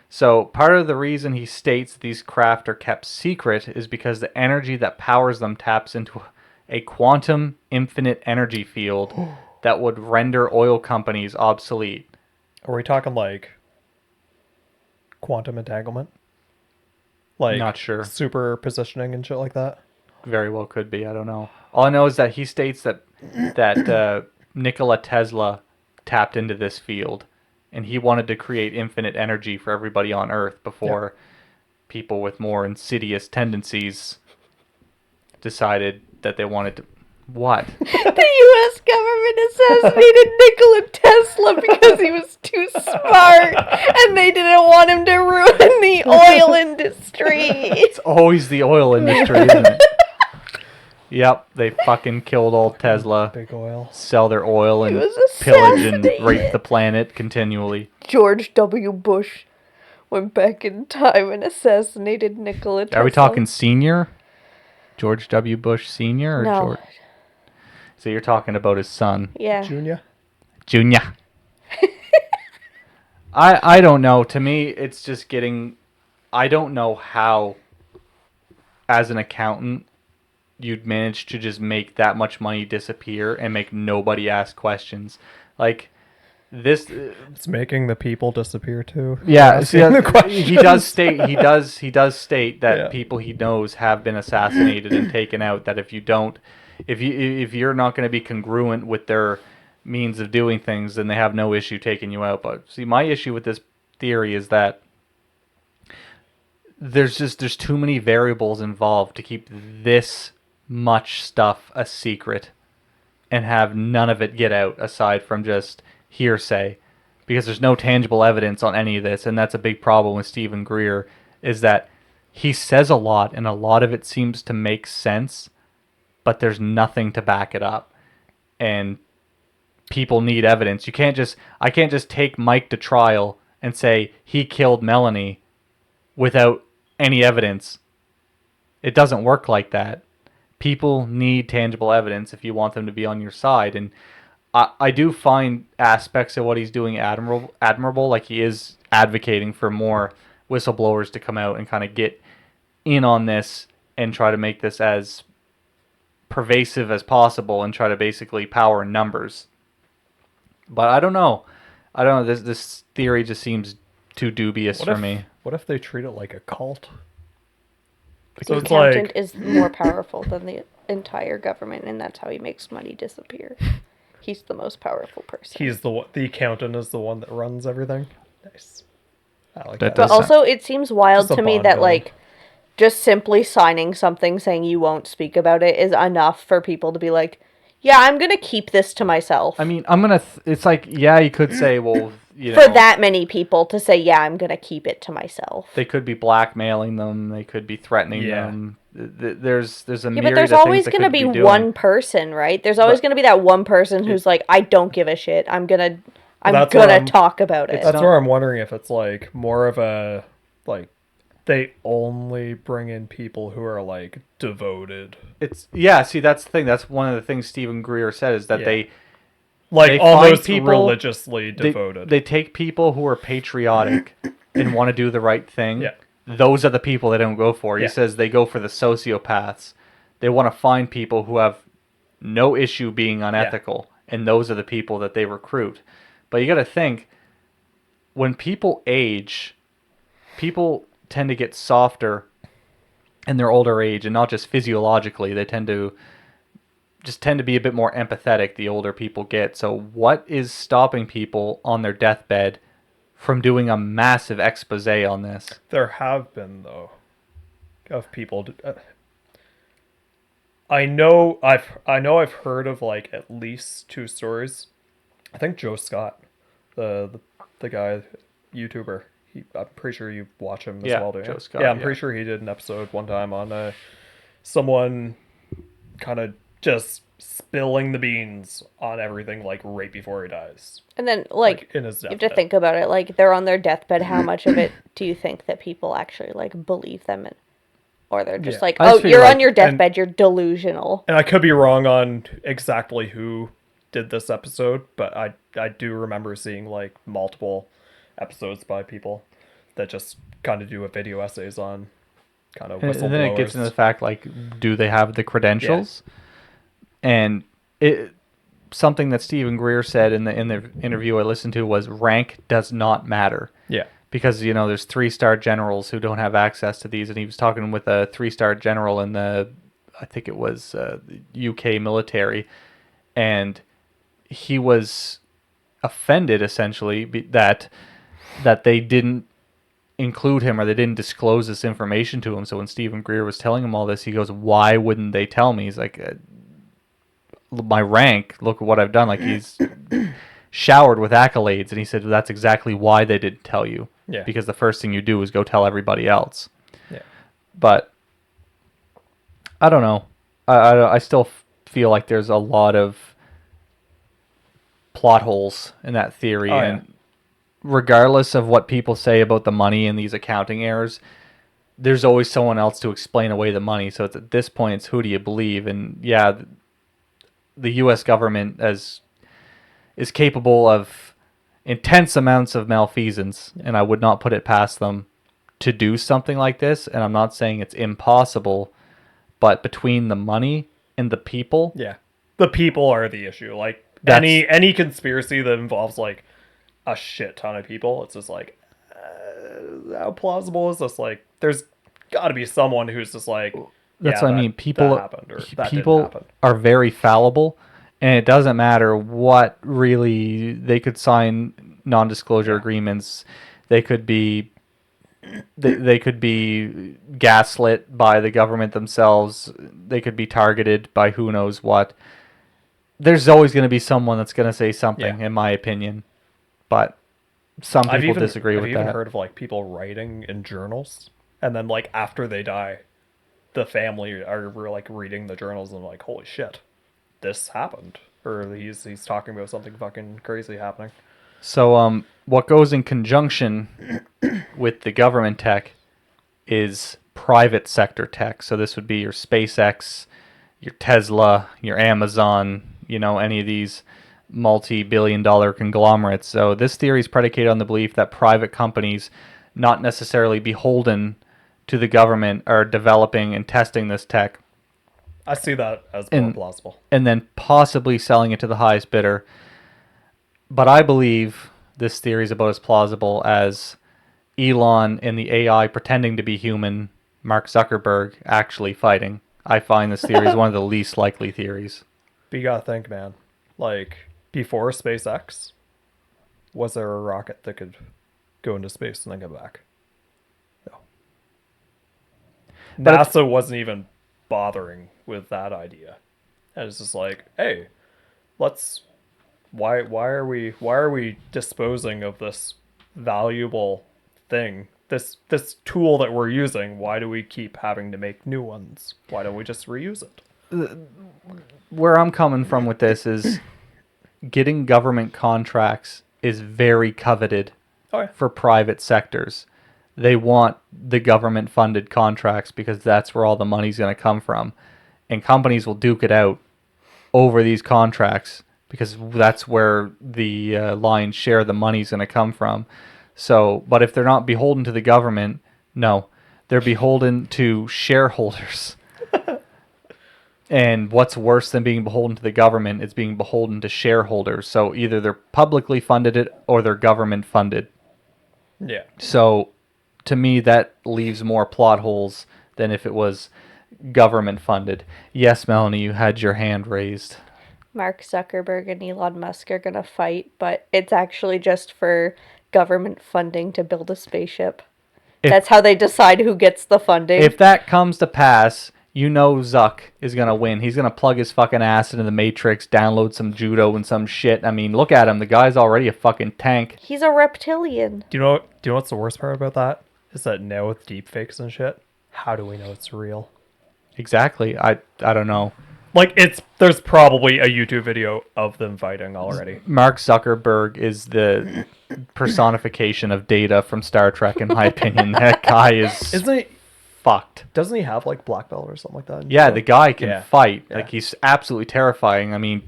So part of the reason he states these craft are kept secret is because the energy that powers them taps into a quantum infinite energy field that would render oil companies obsolete. Are we talking like quantum entanglement? Like Not sure. Superpositioning and shit like that? Very well could be. I don't know. All I know is that he states that Nikola Tesla tapped into this field, and he wanted to create infinite energy for everybody on Earth before people with more insidious tendencies decided that they wanted to... What? The U.S. government assassinated Nikola Tesla because he was too smart, and they didn't want him to ruin the oil industry. It's always the oil industry, isn't it? Yep, they fucking killed old Tesla. Big oil. Sell their oil and was pillage and assassinated. rape the planet continually. George W. Bush went back in time and assassinated Nikola Tesla. Are we talking senior? George W. Bush Sr. or No. George? So you're talking about his son. Yeah. Junior. I don't know. To me, it's just getting... I don't know how, as an accountant, you'd manage to just make that much money disappear and make nobody ask questions. Like, this... It's making the people disappear too. Yeah, Asking the questions. he does state that people he knows have been assassinated and taken out. That if you're not going to be congruent with their means of doing things, then they have no issue taking you out. But see, my issue with this theory is that there's too many variables involved to keep this much stuff a secret and have none of it get out aside from just hearsay, because there's no tangible evidence on any of this. And that's a big problem with Stephen Greer, is that he says a lot and a lot of it seems to make sense, but there's nothing to back it up, and people need evidence. I can't just take Mike to trial and say he killed Melanie without any evidence. It doesn't work like that. People need tangible evidence if you want them to be on your side. And I do find aspects of what he's doing admirable. Like, he is advocating for more whistleblowers to come out and kind of get in on this and try to make this as pervasive as possible and try to basically power numbers. But I don't know. This theory just seems too dubious for me. What if they treat it like a cult? The So it's accountant like... is more powerful than the entire government, and that's how he makes money disappear. He's the most powerful person. He's the accountant is the one that runs everything. Nice. I like That that. But also, it seems wild Just a to me bond that, building. like, just simply signing something saying you won't speak about it is enough for people to be like, yeah, I'm going to keep this to myself. I mean, it's like, yeah, you could say, well, you know, for that many people to say, yeah, I'm going to keep it to myself. they could be blackmailing them. They could be threatening Yeah. them. There's a Yeah, myriad but there's of always things going to they could be doing. one person, right? There's always going to be that one person who's like, I don't give a shit. I'm going That's to where I'm- talk about it. That's not- where I'm wondering if it's like more of a like they only bring in people who are like devoted. See, that's the thing. That's one of the things Stephen Greer said is that Yeah. they Like find almost people religiously devoted. They take people who are patriotic and want to do the right thing. Yeah. Those are the people they don't go for. He Yeah. says they go for the sociopaths. They want to find people who have no issue being unethical, and those are the people that they recruit. But you got to think, when people age, people tend to get softer in their older age, and not just physiologically. They tend to be a bit more empathetic the older people get. So what is stopping people on their deathbed from doing a massive expose on this? There have been, though, of people. I know I've heard of like at least 2 stories. I think Joe Scott, the guy, YouTuber. I'm pretty sure you watch him as well, don't you? Joe Scott. Yeah, I'm pretty sure he did an episode one time on someone kind of just spilling the beans on everything like right before he dies. And then, like in his you have deathbed. to think about it. Like, they're on their deathbed. How much of it do you think that people actually, like, believe them in? Or they're just like, I oh, just feel you're like- on your deathbed, you're delusional. And I could be wrong on exactly who did this episode, but I do remember seeing like multiple episodes by people that just kind of do a video essays on kind of whistleblowers. And then it gets into the fact, like, do they have the credentials? And something that Stephen Greer said in the interview I listened to was rank does not matter. Yeah. Because, there's 3-star generals who don't have access to these. And he was talking with a 3-star general in I think it was the UK military. And he was offended, essentially, that they didn't include him or they didn't disclose this information to him. So when Stephen Greer was telling him all this, he goes, why wouldn't they tell me? He's like, my rank, look at what I've done. Like, he's showered with accolades. And he said, that's exactly why they didn't tell you. Yeah. Because the first thing you do is go tell everybody else. Yeah. But I don't know. I still feel like there's a lot of plot holes in that theory. Oh, and regardless of what people say about the money and these accounting errors, there's always someone else to explain away the money. So it's, at this point, it's who do you believe? And yeah, the U.S. government is capable of intense amounts of malfeasance, and I would not put it past them to do something like this. And I'm not saying it's impossible, but between the money and the people, the people are the issue. Like any conspiracy that involves like a shit ton of people, it's just like, how plausible is this? Like, there's got to be someone who's just like, that's what I mean. People that happened, or that people didn't happen. are very fallible, and it doesn't matter what really they could sign non-disclosure agreements. They could be gaslit by the government themselves. They could be targeted by who knows what. There's always going to be someone that's going to say something, in my opinion. But some people disagree with that. I've even heard of like people writing in journals, and then like after they die, the family were like reading the journals and like, holy shit, this happened, or he's talking about something fucking crazy happening. So what goes in conjunction with the government tech is private sector tech. So this would be your SpaceX, your Tesla, your Amazon, any of these multi-billion-dollar conglomerates. So this theory is predicated on the belief that private companies, not necessarily beholden to the government, are developing and testing this tech. I see that as more plausible. And then possibly selling it to the highest bidder. But I believe this theory is about as plausible as Elon and the AI pretending to be human, Mark Zuckerberg actually fighting. I find this theory is one of the least likely theories. But you gotta think, man. Like, before SpaceX, was there a rocket that could go into space and then come back? No. But NASA wasn't even bothering with that idea. And it's just like, hey, why are we disposing of this valuable thing, this tool that we're using? Why do we keep having to make new ones? Why don't we just reuse it? Where I'm coming from with this is getting government contracts is very coveted for private sectors. they want the government-funded contracts because that's where all the money's going to come from. And companies will duke it out over these contracts because that's where the lion's share of the money's going to come from. So, but if they're not beholden to the government, no, they're beholden to shareholders. And what's worse than being beholden to the government is being beholden to shareholders. So either they're publicly funded it or they're government funded. Yeah. So to me, that leaves more plot holes than if it was government funded. Yes, Melanie, you had your hand raised. Mark Zuckerberg and Elon Musk are going to fight, but it's actually just for government funding to build a spaceship. That's how they decide who gets the funding. If that comes to pass, you know Zuck is going to win. He's going to plug his fucking ass into the Matrix, download some judo and some shit. I mean, look at him. The guy's already a fucking tank. He's a reptilian. Do you know what's the worst part about that? Is that now with deepfakes and shit, how do we know it's real? Exactly. I don't know. Like, there's probably a YouTube video of them fighting already. Mark Zuckerberg is the personification of Data from Star Trek, in my opinion. That guy is Isn't he fucked. Doesn't he have like black belt or something like that? Yeah, the guy can fight. Yeah. Like, he's absolutely terrifying. I mean,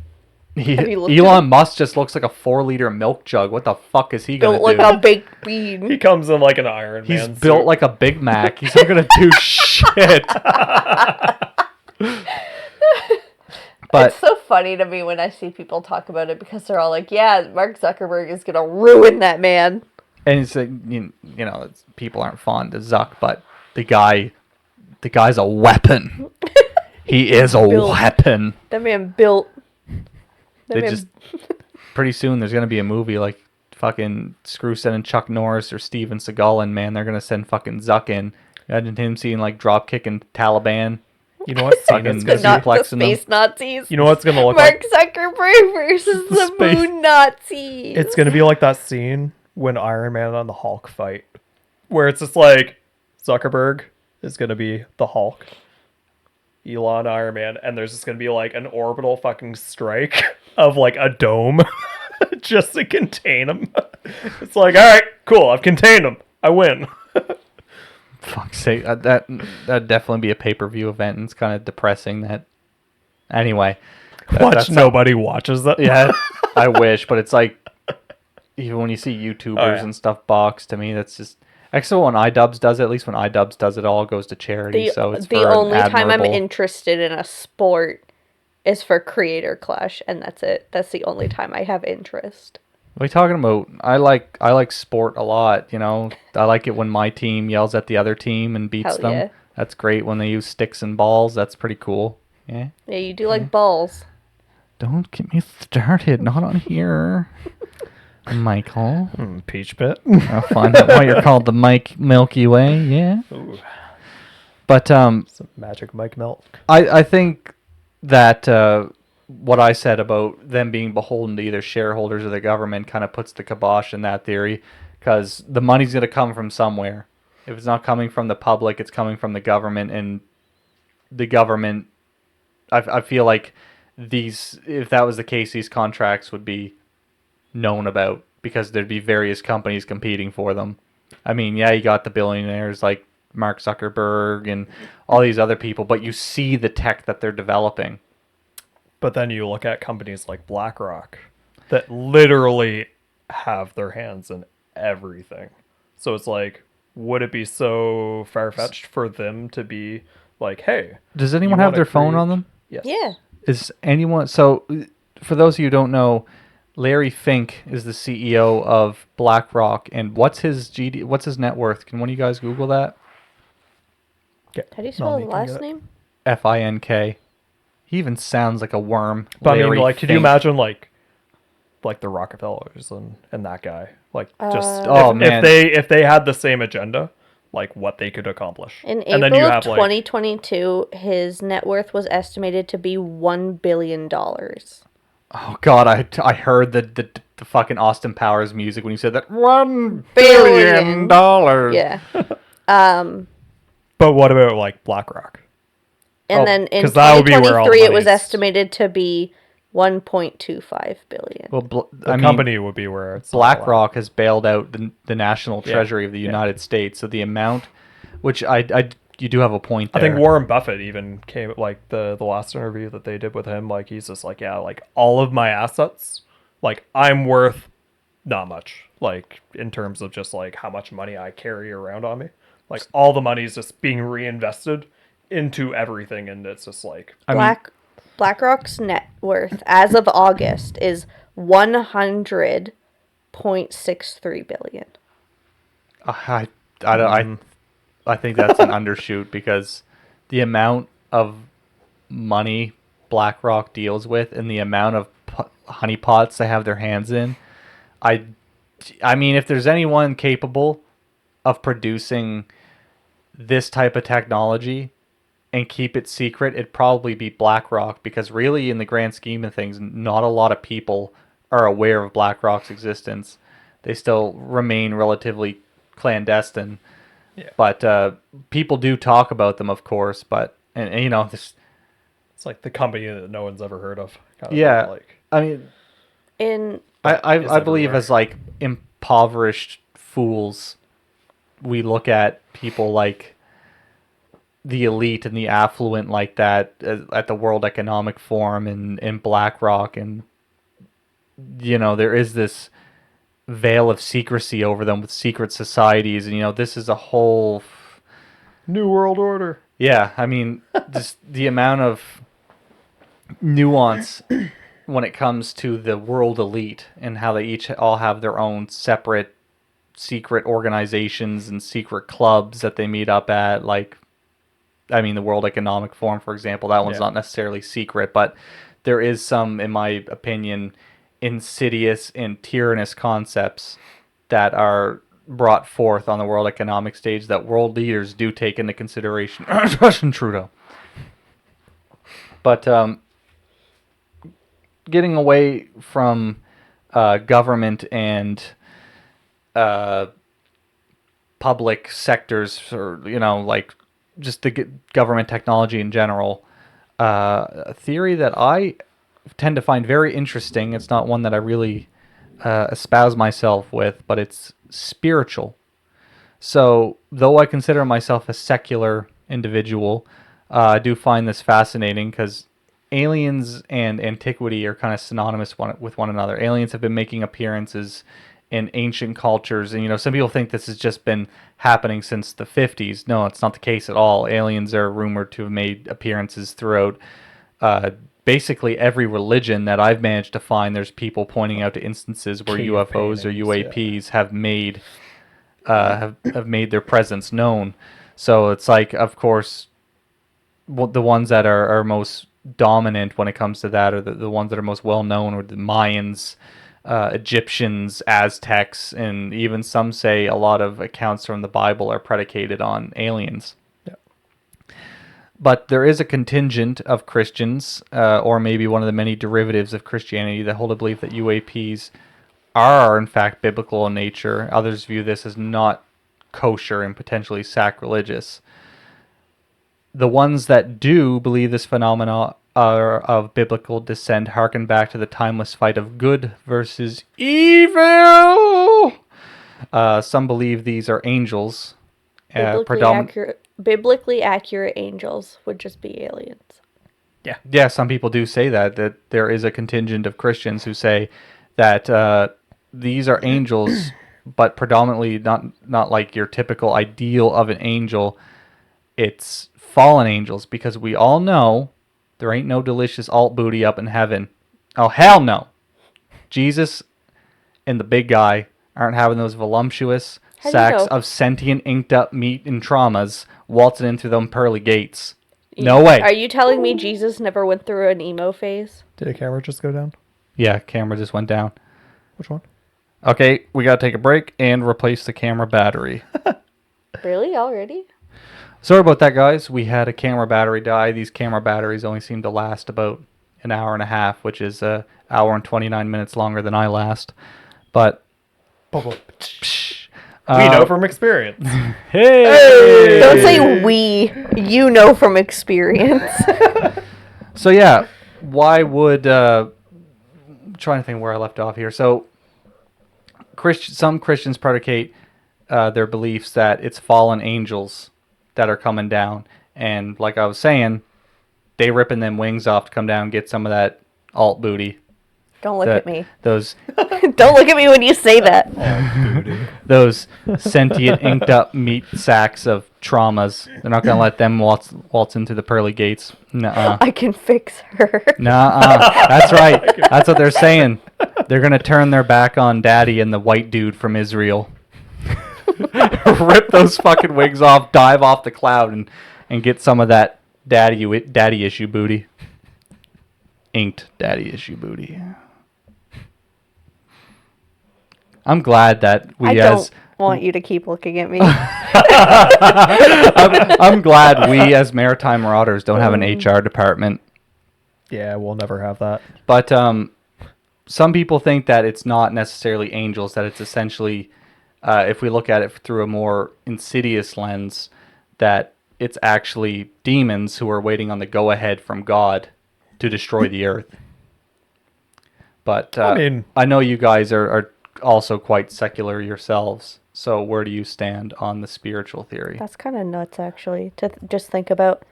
Have you looked Elon Musk just looks like a 4-liter milk jug. What the fuck is he gonna Built do? like a baked bean. He comes in like an Iron He's Man built suit. like a Big Mac. He's not gonna do shit. But It's so funny to me when I see people talk about it because they're all like, yeah, Mark Zuckerberg is going to ruin that man. and it's like, you know, people aren't fond of Zuck, but the guy's a weapon. He is a weapon. That man built. Pretty soon there's gonna be a movie like fucking screw sending Chuck Norris or Steven Seagal in, man. They're gonna send fucking Zuck in. Imagine him seeing like drop kicking Taliban. You know what? Fucking It's But gonna not the suplexing them. space Nazis. You know what's gonna look Mark like? Zuckerberg versus the Space- moon Nazis. It's gonna be like that scene when Iron Man and the Hulk fight, where it's just like Zuckerberg is gonna be the Hulk, Elon Iron Man, and there's just gonna be like an orbital fucking strike of like a dome just to contain him. It's like, all right, cool, I've contained him. I win. Fuck's sake, that'd definitely be a pay-per-view event, and it's kind of depressing that. Anyway, Watch nobody watches that. yeah, I wish, but it's like even when you see YouTubers Oh, yeah. and stuff box, to me that's just. Actually, when iDubbbz does it, at least when iDubbbz does it, all goes to charity. So it's the only time I'm admirable. interested in a sport is for Creator Clash, and that's it. That's the only time I have interest. What are you talking about? I like sport a lot, you know. I like it when my team yells at the other team and beats Hell them. yeah. That's great when they use sticks and balls. That's pretty cool. Yeah. Yeah, you do like balls. Don't get me started. Not on here. Michael. Peach Pit. I'll find out why you're called the Milky Way. Yeah. Ooh, But some magic Mike milk. I think that what I said about them being beholden to either shareholders or the government kind of puts the kibosh in that theory, because the money's going to come from somewhere. If it's not coming from the public, it's coming from the government, and the government, I feel like if that was the case, these contracts would be known about because there'd be various companies competing for them. I mean, yeah, you got the billionaires like Mark Zuckerberg and all these other people, but you see the tech that they're developing. But then you look at companies like BlackRock that literally have their hands in everything. So it's like, would it be so far-fetched for them to be like, hey, Does anyone you have wanna their phone create- on them? Yes. Yeah. Is anyone... So, for those of you who don't know, Larry Fink is the CEO of BlackRock, and what's his net worth? Can one of you guys Google that? How do you spell Melanie his can last get it. name? Fink. He even sounds like a worm. But I mean, Larry like, could you Fink. imagine like the Rockefellers and that guy, like just Oh, if, man. if they had the same agenda, like what they could accomplish. In And then April you of have, like- 2022, his net worth was estimated to be $1 billion. Oh God, I heard the fucking Austin Powers music when you said that $1 Billion. billion. Yeah. But what about like BlackRock? And Oh, then in 'cause that would be where all the 2023, it was money is. estimated to be 1.25 billion. Well, The company would be where it's all at. BlackRock has bailed out the national treasury of the United States, so the amount, which you do have a point there. I think Warren Buffett even came, like, the last interview that they did with him, like, he's just like, yeah, like, all of my assets, like, I'm worth not much, like, in terms of just, like, how much money I carry around on me. Like, all the money is just being reinvested into everything, and it's just like... BlackRock's net worth, as of August, is $100.63 billion. I think that's an undershoot, because the amount of money BlackRock deals with and the amount of honeypots they have their hands in, I mean, if there's anyone capable of producing this type of technology and keep it secret, it'd probably be BlackRock, because really, in the grand scheme of things, not a lot of people are aware of BlackRock's existence. They still remain relatively clandestine. Yeah. But people do talk about them, of course. But and you know, this, it's like the company that no one's ever heard of. Kind yeah, like, I mean, In I believe everywhere. as like impoverished fools, we look at people like the elite and the affluent like that at the World Economic Forum and BlackRock, and you know, there is this veil of secrecy over them with secret societies, and you know, this is a whole New World Order. Yeah, I mean, just the amount of nuance when it comes to the world elite and how they each all have their own separate secret organizations and secret clubs that they meet up at. Like, I mean, the World Economic Forum, for example, that one's not necessarily secret, but there is some, in my opinion, insidious and tyrannous concepts that are brought forth on the world economic stage that world leaders do take into consideration. Justin Trudeau. But getting away from government and public sectors, or you know, like just the government technology in general, a theory that I tend to find very interesting. It's not one that I really espouse myself with, but it's spiritual. So, though I consider myself a secular individual, I do find this fascinating because aliens and antiquity are kind of synonymous with one another. Aliens have been making appearances in ancient cultures, and you know, some people think this has just been happening since the 50s. No, it's not the case at all. Aliens are rumored to have made appearances throughout basically every religion that I've managed to find. There's people pointing out to instances where Cave UFOs or paintings, UAPs have made have made their presence known. So it's like, of course, the ones that are most dominant when it comes to that are the ones that are most well known, or the Mayans, Egyptians, Aztecs, and even some say a lot of accounts from the Bible are predicated on aliens. But there is a contingent of Christians, or maybe one of the many derivatives of Christianity, that hold a belief that UAPs are in fact biblical in nature. Others view this as not kosher and potentially sacrilegious. The ones that do believe this phenomena are of biblical descent harken back to the timeless fight of good versus evil. Some believe these are angels. Biblically accurate angels would just be aliens. Yeah, some people do say that there is a contingent of Christians who say that these are angels, but predominantly not like your typical ideal of an angel. It's fallen angels, because we all know there ain't no delicious alt booty up in heaven. Oh, hell no. Jesus and the big guy aren't having those voluptuous sacks of sentient inked up meat and traumas waltzing in through them pearly gates. No way. Are you telling me Jesus never went through an emo phase? Did a camera just go down? Yeah, camera just went down. Which one? Okay, we gotta take a break and replace the camera battery. Really? Already? Sorry about that, guys. We had a camera battery die. These camera batteries only seem to last about an hour and a half, which is an hour and 29 minutes longer than I last. But We know from experience. Hey! Don't say we. You know from experience. So yeah, why would trying to think where I left off here. So, some Christians predicate their beliefs that it's fallen angels that are coming down, and like I was saying, they ripping them wings off to come down and get some of that alt booty. Don't look at me. Those Don't look at me when you say that. those sentient, inked up meat sacks of traumas. They're not gonna let them waltz into the pearly gates. Nuh-uh. I can fix her. Nuh-uh. That's right. That's what they're saying. They're gonna turn their back on Daddy and the white dude from Israel. Rip those fucking wigs off, dive off the cloud, and get some of that daddy issue booty. Inked daddy issue booty. I'm glad that we I don't want you to keep looking at me. I'm glad we as Maritime Marauders don't have an HR department. Yeah, we'll never have that. But some people think that it's not necessarily angels, that it's essentially, if we look at it through a more insidious lens, that it's actually demons who are waiting on the go-ahead from God to destroy the earth. But I know you guys are also quite secular yourselves. So where do you stand on the spiritual theory? That's kind of nuts, actually, to just think about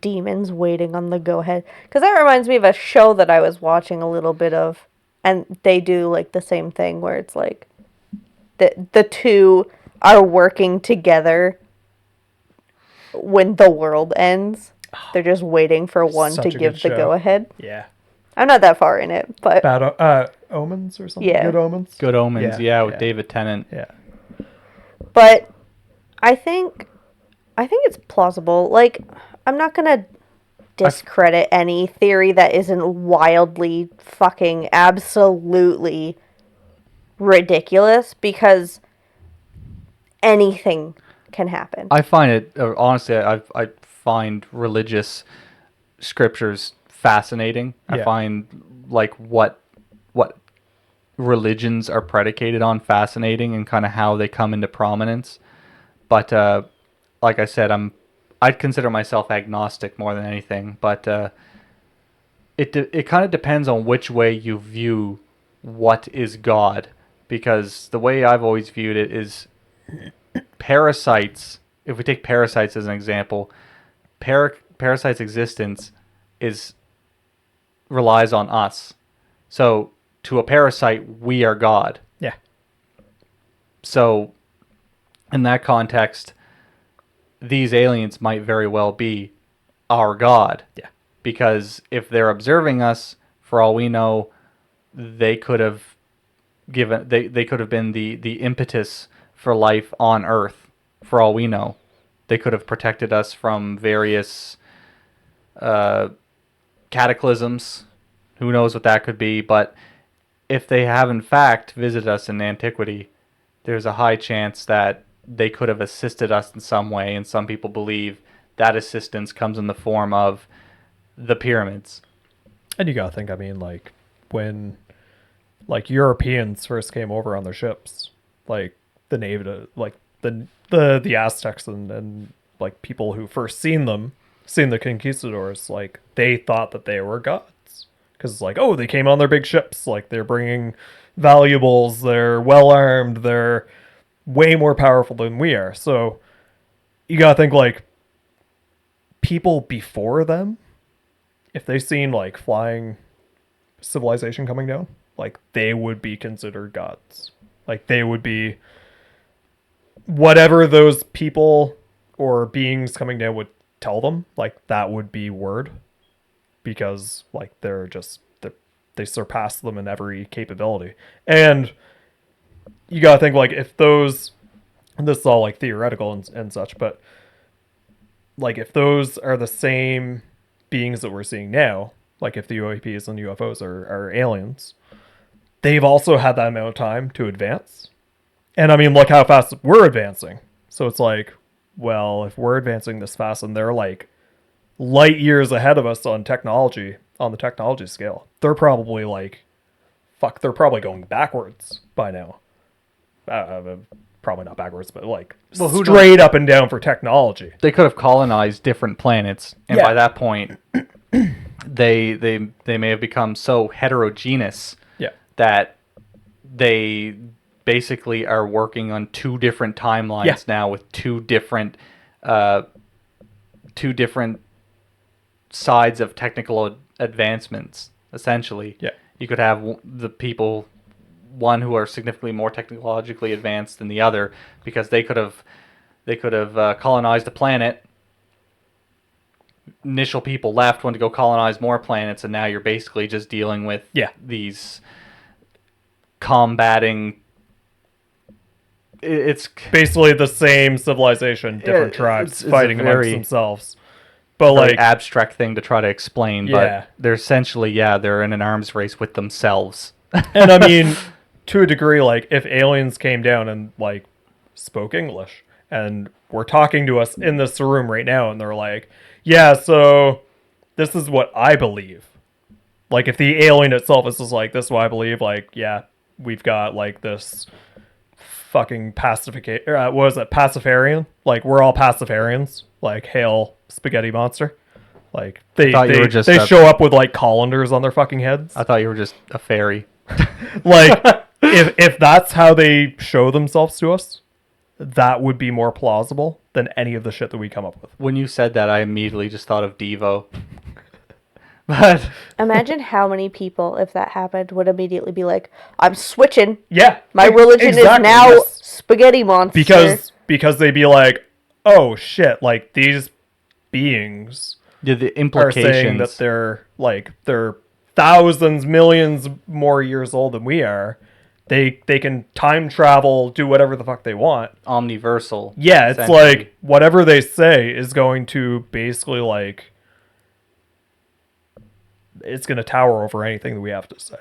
demons waiting on the go-ahead. Because that reminds me of a show that I was watching a little bit of, and they do like the same thing where it's like the two are working together when the world ends. They're just waiting for one to give the go-ahead. Yeah. I'm not that far in it, but... Bad Omens or something? Yeah. Good Omens? Good Omens, yeah, with David Tennant. Yeah. But I think it's plausible. Like, I'm not going to discredit any theory that isn't wildly fucking absolutely ridiculous, because anything can happen. I find it, honestly, I find religious scriptures fascinating. Yeah. I find like what religions are predicated on fascinating, and kind of how they come into prominence. But like I said, I'd consider myself agnostic more than anything. But it kind of depends on which way you view what is God, because the way I've always viewed it is parasites. If we take parasites as an example, parasites' existence relies on us. So to a parasite, we are God. Yeah. So in that context, these aliens might very well be our God. Yeah. Because if they're observing us, for all we know, they could have given they could have been the impetus for life on Earth. For all we know, they could have protected us from various cataclysms. Who knows what that could be? But if they have in fact visited us in antiquity, there's a high chance that they could have assisted us in some way, and some people believe that assistance comes in the form of the pyramids. And you gotta think, I mean, like, when like Europeans first came over on their ships, like the Navy, like the Aztecs and like people who first seen the conquistadors, like they thought that they were gods, because it's like, oh, they came on their big ships, like they're bringing valuables, they're well armed, they're way more powerful than we are. So you gotta think, like, people before them, if they seen like flying civilization coming down, like they would be considered gods. Like they would be whatever those people or beings coming down would tell them, like that would be word, because like they surpass them in every capability. And you gotta think, like, if those, and this is all like theoretical and such, but like if those are the same beings that we're seeing now, like if the UAPs and UFOs are aliens, they've also had that amount of time to advance. And I mean, look how fast we're advancing. So it's like, well, if we're advancing this fast and they're like light years ahead of us on technology, on the technology scale, they're probably like, they're probably going backwards by now. Probably not backwards, but like straight up and down for technology. They could have colonized different planets, and by that point, they may have become so heterogeneous that they basically are working on two different timelines now with two different sides of technical advancements, essentially. Yeah. You could have the people, one who are significantly more technologically advanced than the other, because they could have colonized a planet. Initial people left, went to go colonize more planets, and now you're basically just dealing with these combating. It's basically the same civilization, different tribes fighting amongst themselves. But like abstract thing to try to explain, yeah. But they're essentially they're in an arms race with themselves. And I mean, to a degree, like if aliens came down and like spoke English and were talking to us in this room right now, and they're like, "Yeah, so this is what I believe." Like if the alien itself is just like, "This is what I believe." Like, yeah, we've got like this fucking Pacifarian? Like we're all Pacifarians. Like, hail spaghetti monster. Like they show up with like colanders on their fucking heads. I thought you were just a fairy. Like if that's how they show themselves to us, that would be more plausible than any of the shit that we come up with. When you said that, I immediately just thought of Devo. But imagine how many people, if that happened, would immediately be like, "I'm switching. Yeah, my religion is now spaghetti monster." Because they'd be like, "Oh shit! Like these beings the implications are saying that they're thousands, millions more years old than we are. They can time travel, do whatever the fuck they want. Omniversal. Yeah, it's like whatever they say is going to basically like it's going to tower over anything that we have to say."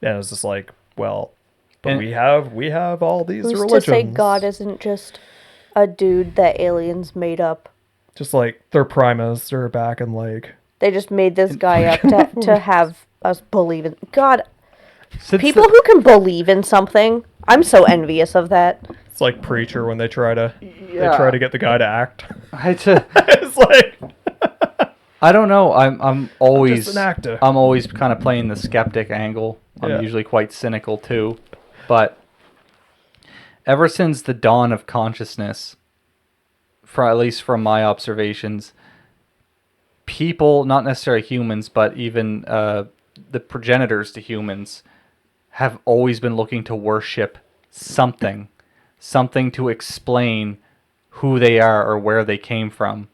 And it's just like, well, but we have all these religions. Who's to say God isn't just a dude that aliens made up? Just like their primas are back and like they just made this guy up to have us believe in God. People who can believe in something, I'm so envious of that. It's like Preacher when they try to get the guy to act. It's like I don't know. I'm always just an actor. I'm always kind of playing the skeptic angle. I'm usually quite cynical too, but ever since the dawn of consciousness, at least from my observations, people, not necessarily humans, but even the progenitors to humans, have always been looking to worship something to explain who they are or where they came from.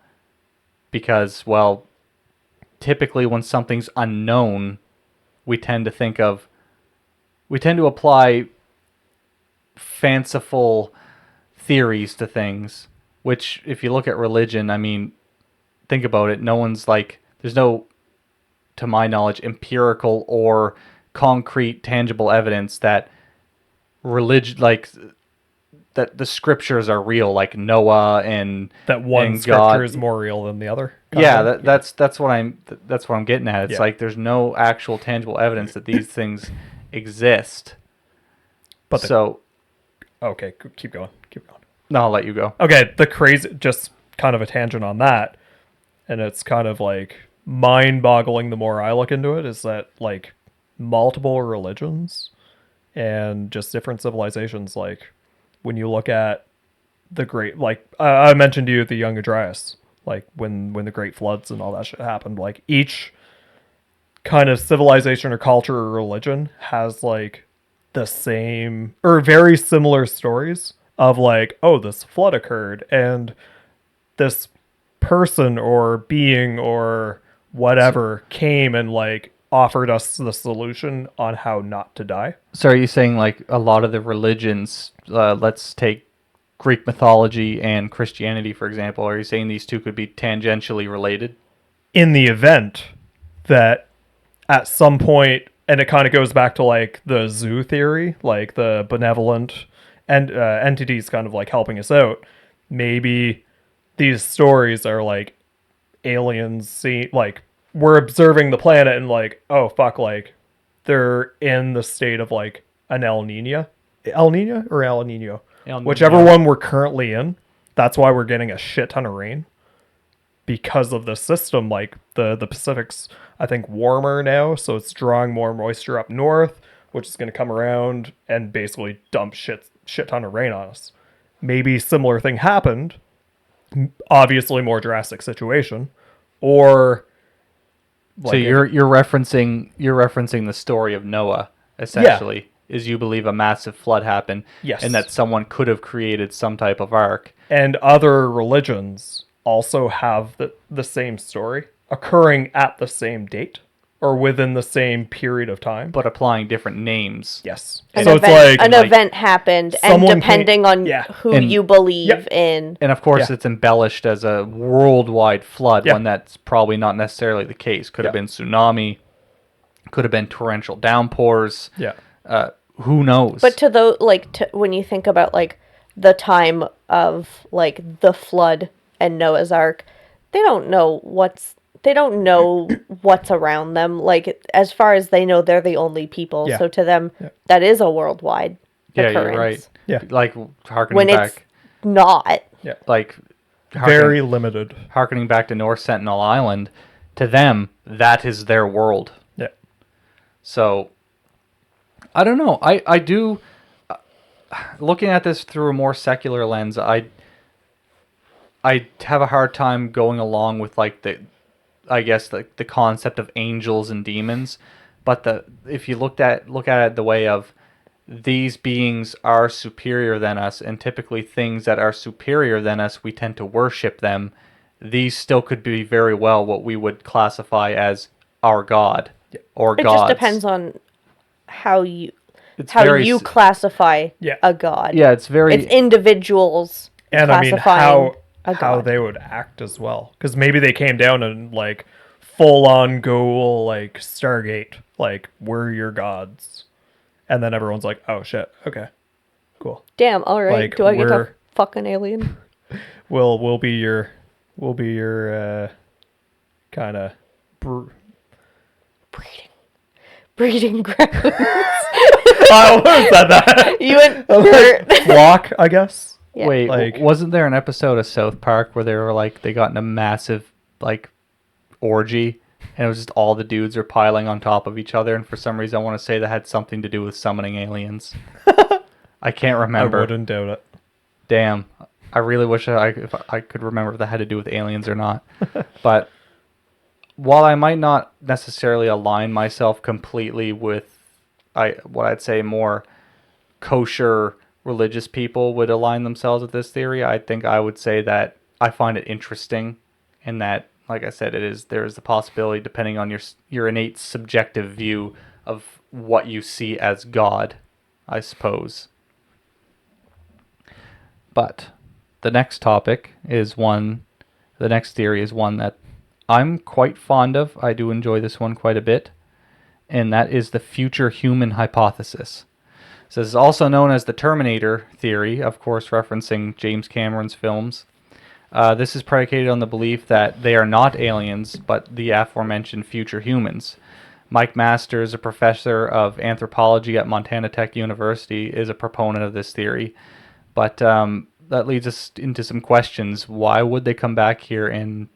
Because, well, typically when something's unknown, we tend to apply fanciful theories to things, which, if you look at religion, I mean, think about it, there's no, to my knowledge, empirical or concrete, tangible evidence that that the scriptures are real, like Noah and that one and scripture God is more real than the other. That's what I'm getting at. It's like there's no actual tangible evidence that these things exist. But okay, keep going. No, I'll let you go. Okay, just kind of a tangent on that, and it's kind of like mind-boggling the more I look into it, is that like multiple religions and just different civilizations, like when you look at the great, like I mentioned to you the Young Dryas, like when the Great Floods and all that shit happened, like each kind of civilization or culture or religion has like the same or very similar stories of like, oh, this flood occurred and this person or being or whatever came and like offered us the solution on how not to die. So are you saying like a lot of the religions, let's take Greek mythology and Christianity, for example, are you saying these two could be tangentially related? In the event that at some point, and it kind of goes back to like the zoo theory, like the benevolent and entities kind of like helping us out, maybe these stories are like aliens see, like we're observing the planet and like, oh fuck, like they're in the state of like an El Nino, whichever one we're currently in. That's why we're getting a shit ton of rain. because of the system, like the Pacific's, I think, warmer now, so it's drawing more moisture up north, which is going to come around and basically dump shit ton of rain on us. Maybe similar thing happened, obviously more drastic situation, or so you're referencing the story of Noah, essentially. Is you believe a massive flood happened, yes, and that someone could have created some type of ark. And other religions also have the same story occurring at the same date or within the same period of time, but applying different names. Yes. So it's like an event happened, and depending on who you believe in. And of course, it's embellished as a worldwide flood when that's probably not necessarily the case. Could have been tsunami, could have been torrential downpours. Yeah. Who knows? But when you think about like the time of like the flood and Noah's Ark, they don't know what's around them. Like, as far as they know, they're the only people. Yeah. So to them, that is a worldwide occurrence. You're right. Yeah. Like, harkening when back. It's not. Yeah. Like, very limited. Harkening back to North Sentinel Island, to them, that is their world. Yeah. So, I don't know. I do... looking at this through a more secular lens, I have a hard time going along with like the concept of angels and demons, but if you look at it the way of these beings are superior than us, and typically things that are superior than us, we tend to worship them. These still could be very well what we would classify as our god or gods. It just depends on how you classify a god. Yeah, it's individuals and classifying how they would act as well. Because maybe they came down and like full on go like Stargate, like we're your gods, and then everyone's like, oh shit, okay, cool. Damn, all right. Like, do I get a fucking alien? We'll be your kind of breeding grounds. I almost said that. You went flock, I guess. Yeah. Wait, wasn't there an episode of South Park where they got in a massive like orgy, and it was just all the dudes are piling on top of each other, and for some reason I want to say that had something to do with summoning aliens. I can't remember. I wouldn't doubt it. Damn, I really wish if I could remember if that had to do with aliens or not. But while I might not necessarily align myself completely with what I'd say more kosher religious people would align themselves with this theory, I think I would say that I find it interesting, and that, like I said, there is the possibility, depending on your innate subjective view of what you see as God, I suppose. But the next theory is one that I'm quite fond of. I do enjoy this one quite a bit, and that is the future human hypothesis. So this is also known as the Terminator theory, of course referencing James Cameron's films. This is predicated on the belief that they are not aliens, but the aforementioned future humans. Mike Masters, a professor of anthropology at Montana Tech University, is a proponent of this theory. But that leads us into some questions. Why would they come back here? And,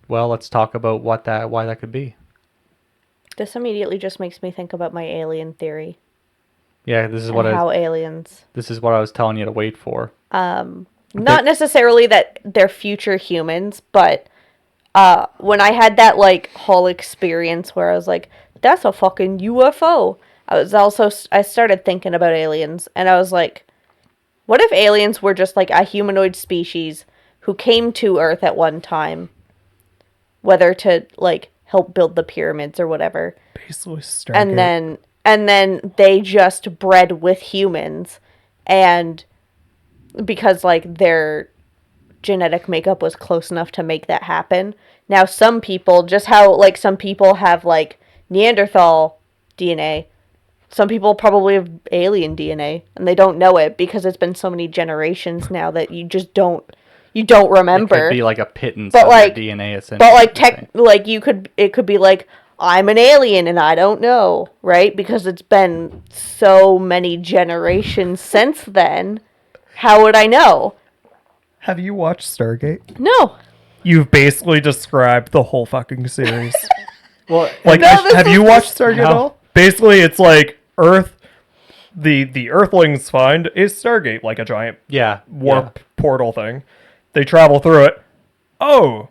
well, let's talk about why that could be. This immediately just makes me think about my alien theory. Yeah, this is aliens. This is what I was telling you to wait for. Not necessarily that they're future humans, but when I had that like whole experience where I was like, "That's a fucking UFO," I started thinking about aliens, and I was like, "What if aliens were just like a humanoid species who came to Earth at one time, whether to like help build the pyramids or whatever, basically Stargate. And then they just bred with humans, and because like their genetic makeup was close enough to make that happen. Now some people, just how like some people have like Neanderthal DNA, some people probably have alien DNA, and they don't know it because it's been so many generations now that you just don't remember. It could be like a pittance of your DNA, essentially. But like it could be like, I'm an alien and I don't know, right? Because it's been so many generations since then. How would I know? Have you watched Stargate? No. You've basically described the whole fucking series. Well, Like, No, have you watched Stargate No. at all? Basically, it's like Earth. The Earthlings find a Stargate, like a giant warp portal thing. They travel through it. Oh,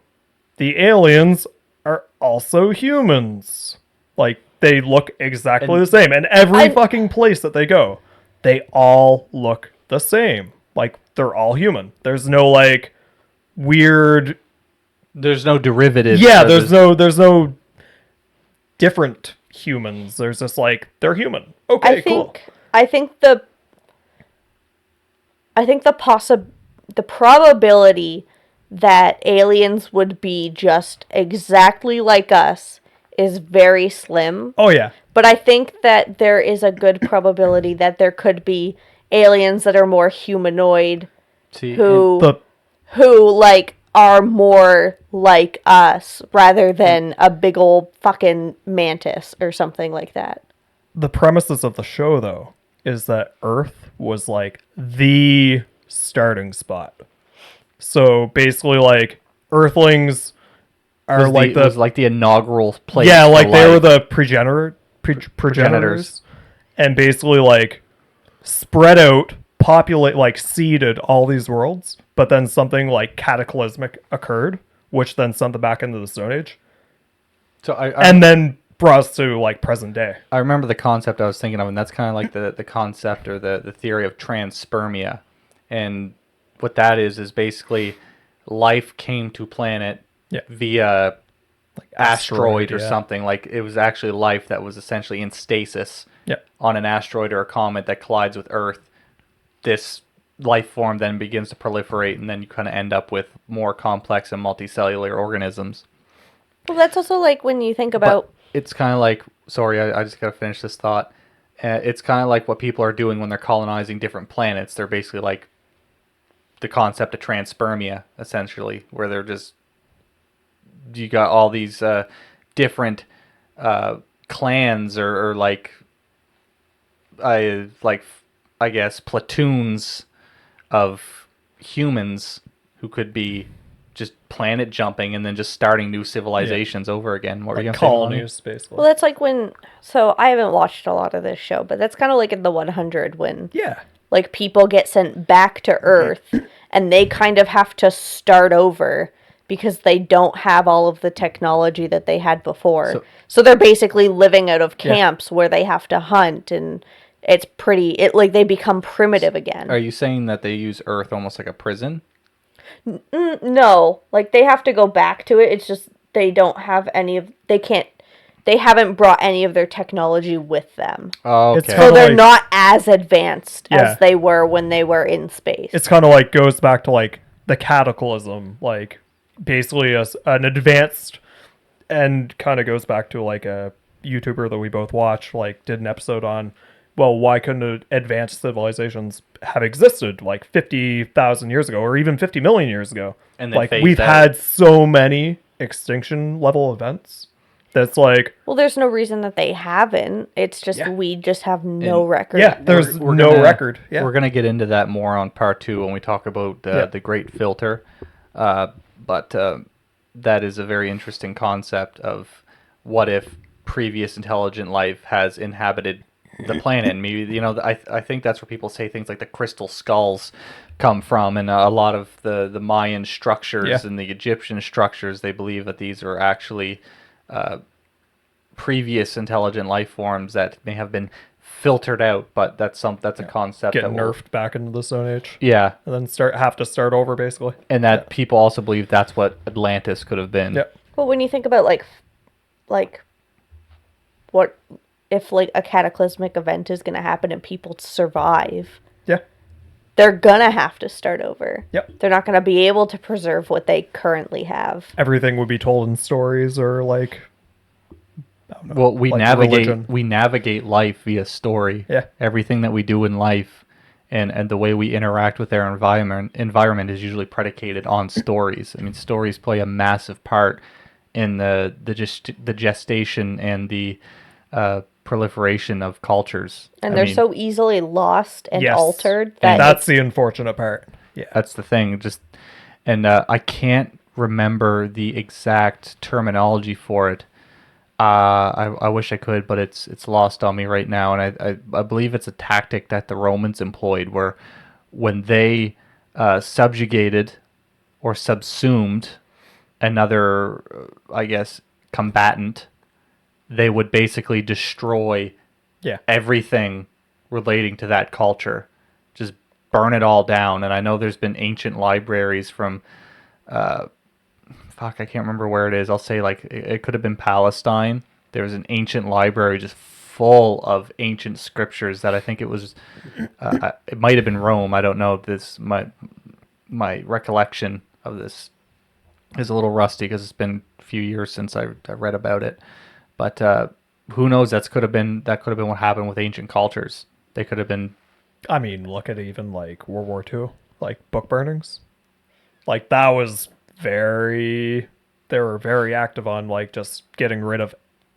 the aliens are also humans. Like, they look exactly the same. And every fucking place that they go, they all look the same. Like, they're all human. There's no, like, weird... There's no derivatives. Yeah, there's no different humans. There's just, like, they're human. Okay, cool. I think the probability that aliens would be just exactly like us is very slim. Oh, yeah. But I think that there is a good probability that there could be aliens that are more humanoid who like are more like us rather than a big old fucking mantis or something like that. The premises of the show, though, is that Earth was like the starting spot. So basically, like, Earthlings are was like the inaugural place. Yeah, for like they were life. the progenitors, and basically like spread out, populate, like seeded all these worlds. But then something like cataclysmic occurred, which then sent them back into the Stone Age, So and then brought us to like present day. I remember the concept I was thinking of, and that's kind of like the concept or the theory of transpermia. And what that is basically life came to planet via Like asteroid or yeah. something. Like it was actually life that was essentially in stasis Yeah. on an asteroid or a comet that collides with Earth. This life form then begins to proliferate, and then you kind of end up with more complex and multicellular organisms. Well, that's also like when you think about... But it's kind of like, sorry, I just got to finish this thought. It's kind of like what people are doing when they're colonizing different planets. They're basically like the concept of transpermia, essentially, where they're just, you got all these different clans or like, I guess, platoons of humans who could be just planet jumping and then just starting new civilizations over again. What were you Like gonna say, Melanie? colonies, basically. Well, that's like when... So, I haven't watched a lot of this show, but that's kind of like in the 100 when... Yeah. Like, people get sent back to Earth, and they kind of have to start over because they don't have all of the technology that they had before. So they're basically living out of camps where they have to hunt, and it's pretty... Like, they become primitive again. Are you saying that they use Earth almost like a prison? No. Like, they have to go back to it. It's just they don't have any of... They haven't brought any of their technology with them. Oh, It's okay. kinda So they're like- not as advanced Yeah. as they were when they were in space. It's kind of like goes back to like the cataclysm, like basically an advanced, and kind of goes back to like a YouTuber that we both watch, like did an episode on, well, why couldn't advanced civilizations have existed like 50,000 years ago or even 50 million years ago? And then like phased we've out. had so many extinction level events that's like, Well, there's no reason that they haven't. It's just we just have no record. yeah, there's We're no gonna- record. Yeah. We're going to get into that more on part 2 when we talk about the Great Filter. But that is a very interesting concept of what if previous intelligent life has inhabited the planet. And maybe, you know, I think that's where people say things like the crystal skulls come from, and a lot of the Mayan structures and the Egyptian structures, they believe that these are actually previous intelligent life forms that may have been filtered out, but that's a concept Get that will, nerfed back into the Stone Age. yeah, And then have to start over basically. and that people also believe that's what Atlantis could have been. Yep. Well, when you think about like what if like a cataclysmic event is going to happen and people survive, Yeah. they're going to have to start over. Yep. They're not going to be able to preserve what they currently have. Everything would be told in stories or like, I don't know, Well, we like navigate religion. life via story. Yeah. Everything that we do in life and the way we interact with our environment is usually predicated on stories. I mean, stories play a massive part in the gestation and the proliferation of cultures. And I they're mean, so easily lost and Yes. altered And that that's the unfortunate part. Yeah. that's the thing. Just and I can't remember the exact terminology for it. I wish I could, but it's lost on me right now. And I believe it's a tactic that the Romans employed, where when they subjugated or subsumed another, I guess, combatant, they would basically destroy everything relating to that culture, just burn it all down. And I know there's been ancient libraries from I can't remember where it is. I'll say like it could have been Palestine. There was an ancient library just full of ancient scriptures that I think it was it might have been Rome. I don't know. This my recollection of this is a little rusty because it's been a few years since I read about it. But who knows? That could have been what happened with ancient cultures. They could have been. I mean, look at even like World War II, like book burnings. Like that was they were very active on like just getting rid of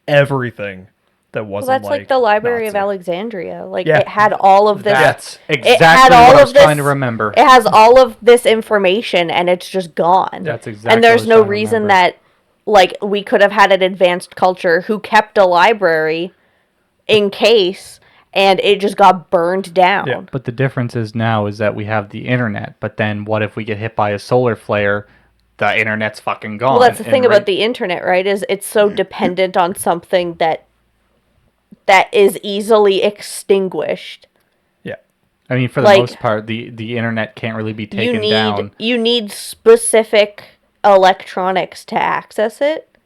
everything that wasn't Well, that's like the Library of Nazi. Alexandria. Like it had all of this. That's it exactly had what all I of was this, trying to remember. It has all of this information and it's just gone. That's exactly. And there's what I was no trying to reason remember. that like we could have had an advanced culture who kept a library in case and it just got burned down. Yeah. But the difference is now is that we have the internet. But then what if we get hit by a solar flare? The internet's fucking gone. Well, that's the thing about the internet, right? Is it's so dependent on something that is easily extinguished. Yeah. I mean, for the like, most part, the internet can't really be taken down. You need specific electronics to access it,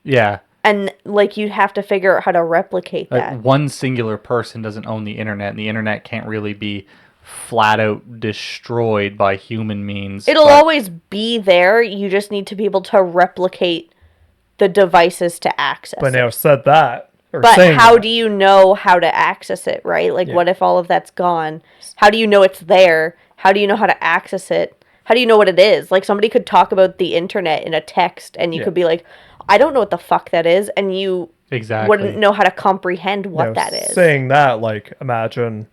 Yeah. and like you have to figure out how to replicate Like, that. one singular person doesn't own the internet, and the internet can't really be flat out destroyed by human means. It'll always be there. You just need to be able to replicate the devices to access But it. now said that. But how do you know how to access it, right? Like, what if all of that's gone? How do you know it's there? How do you know how to access it? How do you know what it is? Like, somebody could talk about the internet in a text, and you could be like, I don't know what the fuck that is, and you wouldn't know how to comprehend what that is. Saying that, like, imagine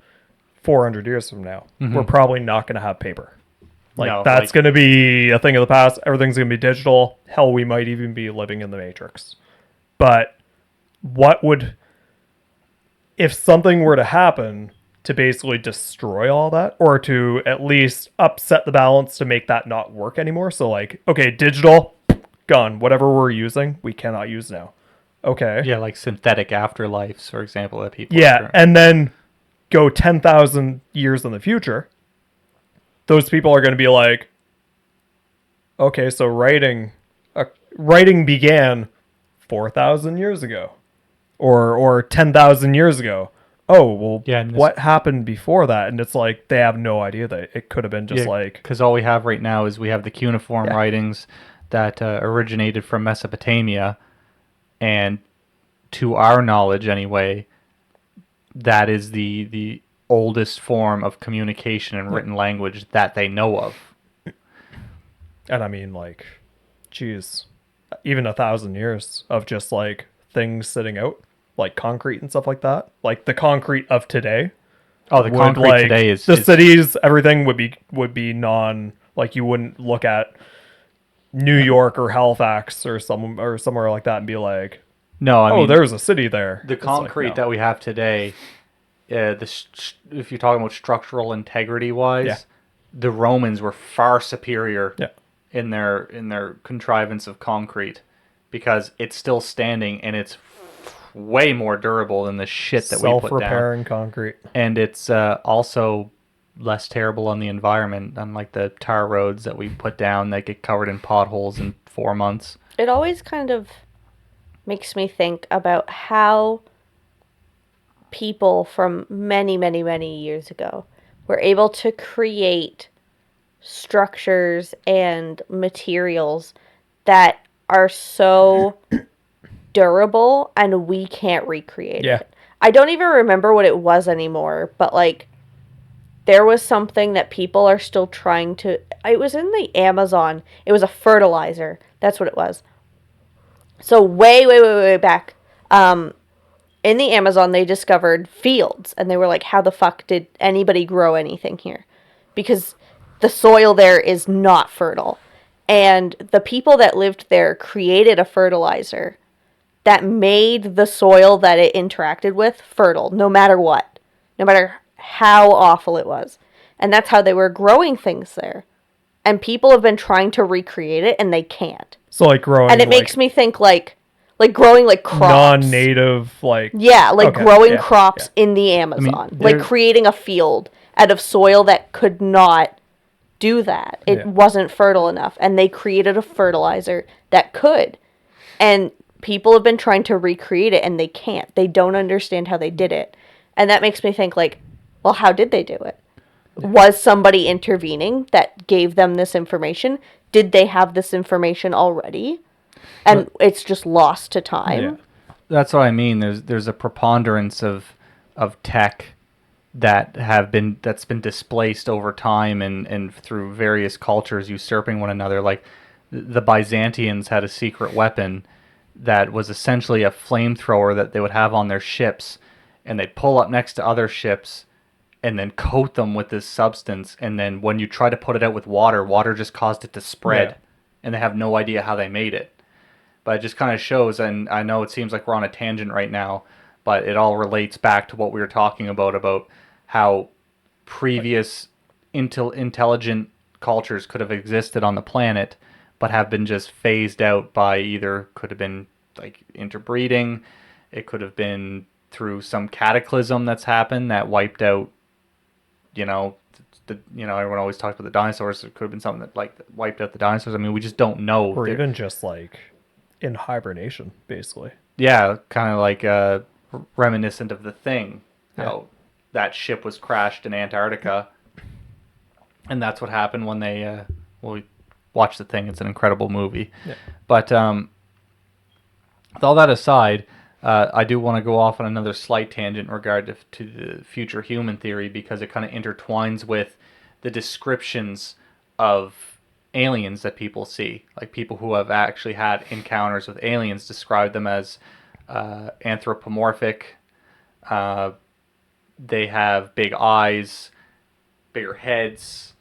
400 years from now, we're probably not going to have paper. Like, No, that's like- going to be a thing of the past. Everything's going to be digital. Hell, we might even be living in the Matrix. But what would, if something were to happen to basically destroy all that, or to at least upset the balance to make that not work anymore? So, like, okay, digital, gone. Whatever we're using, we cannot use now. Okay. Yeah, like synthetic afterlives, for example, that people. Yeah, and then go 10,000 years in the future, those people are going to be like, okay, so writing began 4,000 years ago, or 10,000 years ago. Oh, well, Yeah, and what happened before that? And it's like they have no idea that it could have been just like... Because all we have right now is we have the cuneiform writings that originated from Mesopotamia, and to our knowledge anyway, that is the oldest form of communication and written language that they know of. And I mean, like, geez, even 1,000 years of just like things sitting out, like concrete and stuff like that. Like the concrete of today. Oh, the concrete today is the cities. Everything would be non, like, you wouldn't look at New York or Halifax or somewhere like that and be like, no. I mean, there's a city there. The concrete that we have today, if you're talking about structural integrity wise, the Romans were far superior in their contrivance of concrete, because it's still standing and it's way more durable than the shit that we put down. Self-repairing concrete. And it's also less terrible on the environment, unlike the tar roads that we put down that get covered in potholes in 4 months. It always kind of makes me think about how people from many, many, many years ago were able to create structures and materials that are so durable and we can't recreate it. I don't even remember what it was anymore, but like there was something that people are still trying to... It was in the Amazon. It was a fertilizer. That's what it was. So way back, in the Amazon, they discovered fields. And they were like, how the fuck did anybody grow anything here? Because the soil there is not fertile. And the people that lived there created a fertilizer that made the soil that it interacted with fertile, no matter what, no matter how awful it was. And that's how they were growing things there. And people have been trying to recreate it, and they can't. So like growing, and it makes me think like growing like crops, non-native, like growing crops in the Amazon, like creating a field out of soil that could not do that. It wasn't fertile enough, and they created a fertilizer that could. And people have been trying to recreate it, and they can't. They don't understand how they did it, and that makes me think like, well, how did they do it? Was somebody intervening that gave them this information? Did they have this information already? And it's just lost to time. Yeah. That's what I mean. There's a preponderance of tech that's been displaced over time and through various cultures usurping one another. Like the Byzantians had a secret weapon that was essentially a flamethrower that they would have on their ships, and they'd pull up next to other ships and then coat them with this substance, and then when you try to put it out with water just caused it to spread, and they have no idea how they made it. But it just kind of shows, and I know it seems like we're on a tangent right now, but it all relates back to what we were talking about how previous intelligent cultures could have existed on the planet, but have been just phased out by either, could have been like interbreeding, it could have been through some cataclysm that's happened that wiped out, everyone always talks about the dinosaurs. It could have been something that like wiped out the dinosaurs. I mean, we just don't know. Or even just like in hibernation, basically. Yeah, kind of like reminiscent of The Thing. How that ship was crashed in Antarctica, and that's what happened when they. We watched The Thing. It's an incredible movie. Yeah. But with all that aside, I do want to go off on another slight tangent in regard to the future human theory, because it kind of intertwines with the descriptions of aliens that people see. Like people who have actually had encounters with aliens describe them as anthropomorphic. They have big eyes, bigger heads.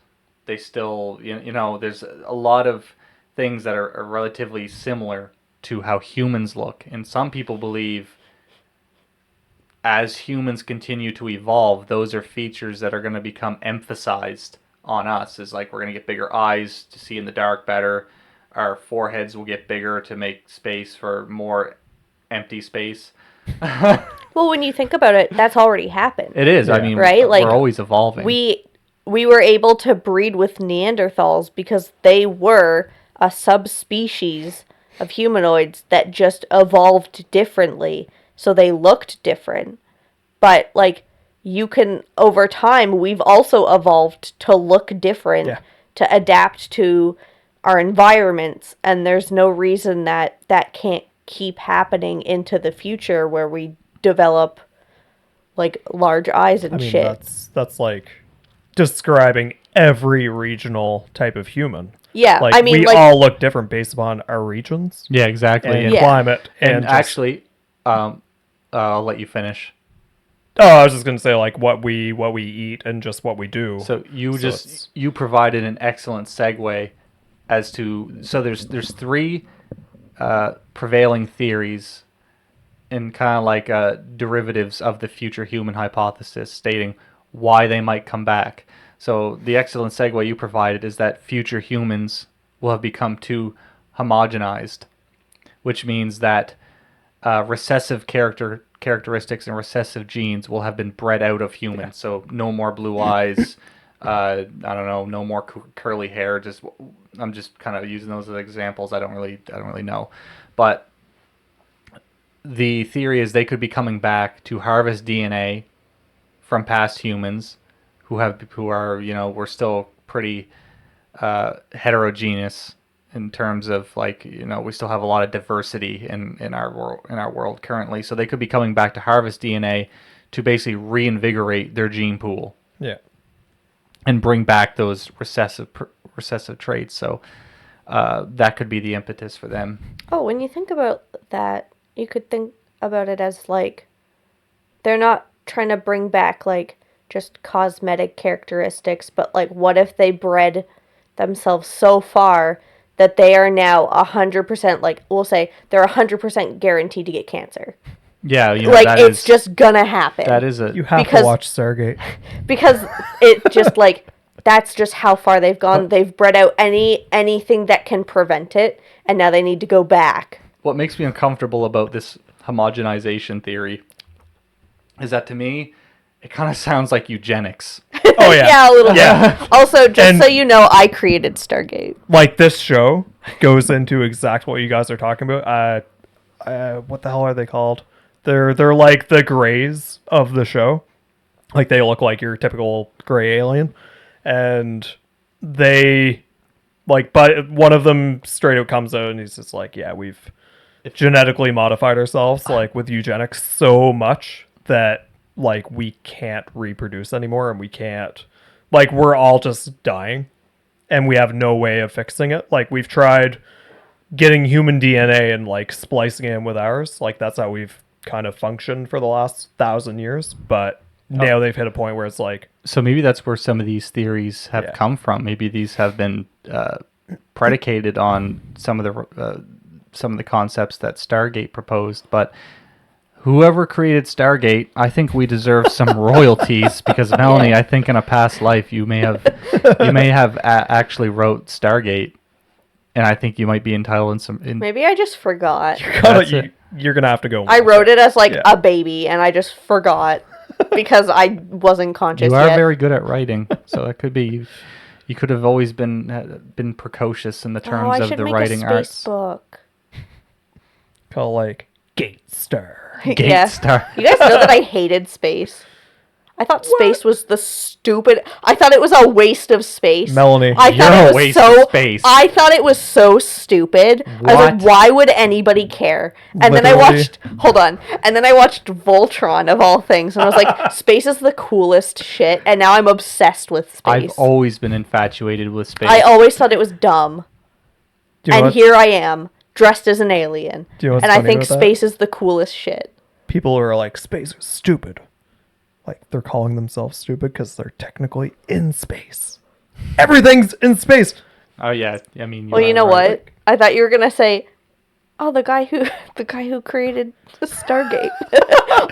They still, there's a lot of things that are relatively similar to how humans look. And some people believe as humans continue to evolve, those are features that are going to become emphasized on us. Is like we're going to get bigger eyes to see in the dark better. Our foreheads will get bigger to make space for more empty space. Well, when you think about it, that's already happened. It is. Yeah. I mean, right? Like, we're always evolving. We were able to breed with Neanderthals because they were a subspecies of humanoids that just evolved differently, so they looked different. But like, you can, over time, we've also evolved to look different, to adapt to our environments, and there's no reason that can't keep happening into the future where we develop like large eyes and shit. That's like describing every regional type of human. Yeah, like, I mean, we all look different based upon our regions. Yeah, exactly. And climate. And actually, I'll let you finish. Oh, I was just gonna say like what we eat and just what we do. So you provided an excellent segue as to, so there's three prevailing theories and kind of like derivatives of the future human hypothesis stating why they might come back. So the excellent segue you provided is that future humans will have become too homogenized, which means that recessive characteristics and recessive genes will have been bred out of humans. Yeah. So no more blue eyes, I don't know, no more curly hair. I'm just kind of using those as examples. I don't really know, but the theory is they could be coming back to harvest DNA from past humans who are, we're still pretty heterogeneous in terms of like, we still have a lot of diversity in our world currently. So they could be coming back to harvest DNA to basically reinvigorate their gene pool. Yeah. And bring back those recessive traits. So that could be the impetus for them. Oh, when you think about that, you could think about it as like they're not trying to bring back like just cosmetic characteristics, but like what if they bred themselves so far that they are now 100%, like, we'll say they're 100% guaranteed to get cancer. Yeah, Like, it's just gonna happen. That is You have to watch Stargate. Because it just, like, that's just how far they've gone. They've bred out anything that can prevent it, and now they need to go back. What makes me uncomfortable about this homogenization theory is that, to me, it kind of sounds like eugenics. Oh yeah. Yeah, a little bit. Also, just so you know, I created Stargate. Like, this show goes into exactly what you guys are talking about. What the hell are they called? They're like the grays of the show. Like, they look like your typical gray alien. And they, like, but one of them straight out comes out and he's just like, yeah, we've genetically modified ourselves, like, with eugenics so much that, like, we can't reproduce anymore, and we can't, like, we're all just dying and we have no way of fixing it. Like, we've tried getting human DNA and, like, splicing it in with ours. Like, that's how we've kind of functioned for the last 1,000 years, but now they've hit a point where it's like, so maybe that's where some of these theories have come from. Maybe these have been predicated on some of the concepts that Stargate proposed. But whoever created Stargate, I think we deserve some royalties, because Melanie, I think in a past life you may have actually wrote Stargate, and I think you might be entitled in some. Maybe I just forgot. you're gonna have to go. I wrote it as like a baby, and I just forgot because I wasn't conscious. You are yet. very good at writing, so that could be. You could have always been precocious in the terms of the writing arts. Book. Called, like, Gate Star. Gate Star. You guys know that I hated space. I thought space was I thought it was a waste of space. Melanie, I thought you're it a was waste so, of space. I thought it was so stupid. I was like, why would anybody care? And then I watched Voltron, of all things, and I was like, space is the coolest shit, and now I'm obsessed with space. I've always been infatuated with space. I always thought it was dumb. And here I am, dressed as an alien. And I think space is the coolest shit. People are like, space is stupid. Like, they're calling themselves stupid because they're technically in space. Everything's in space. Oh yeah, I mean. Well, you know what? I thought you were gonna say, "Oh, the guy who created the Stargate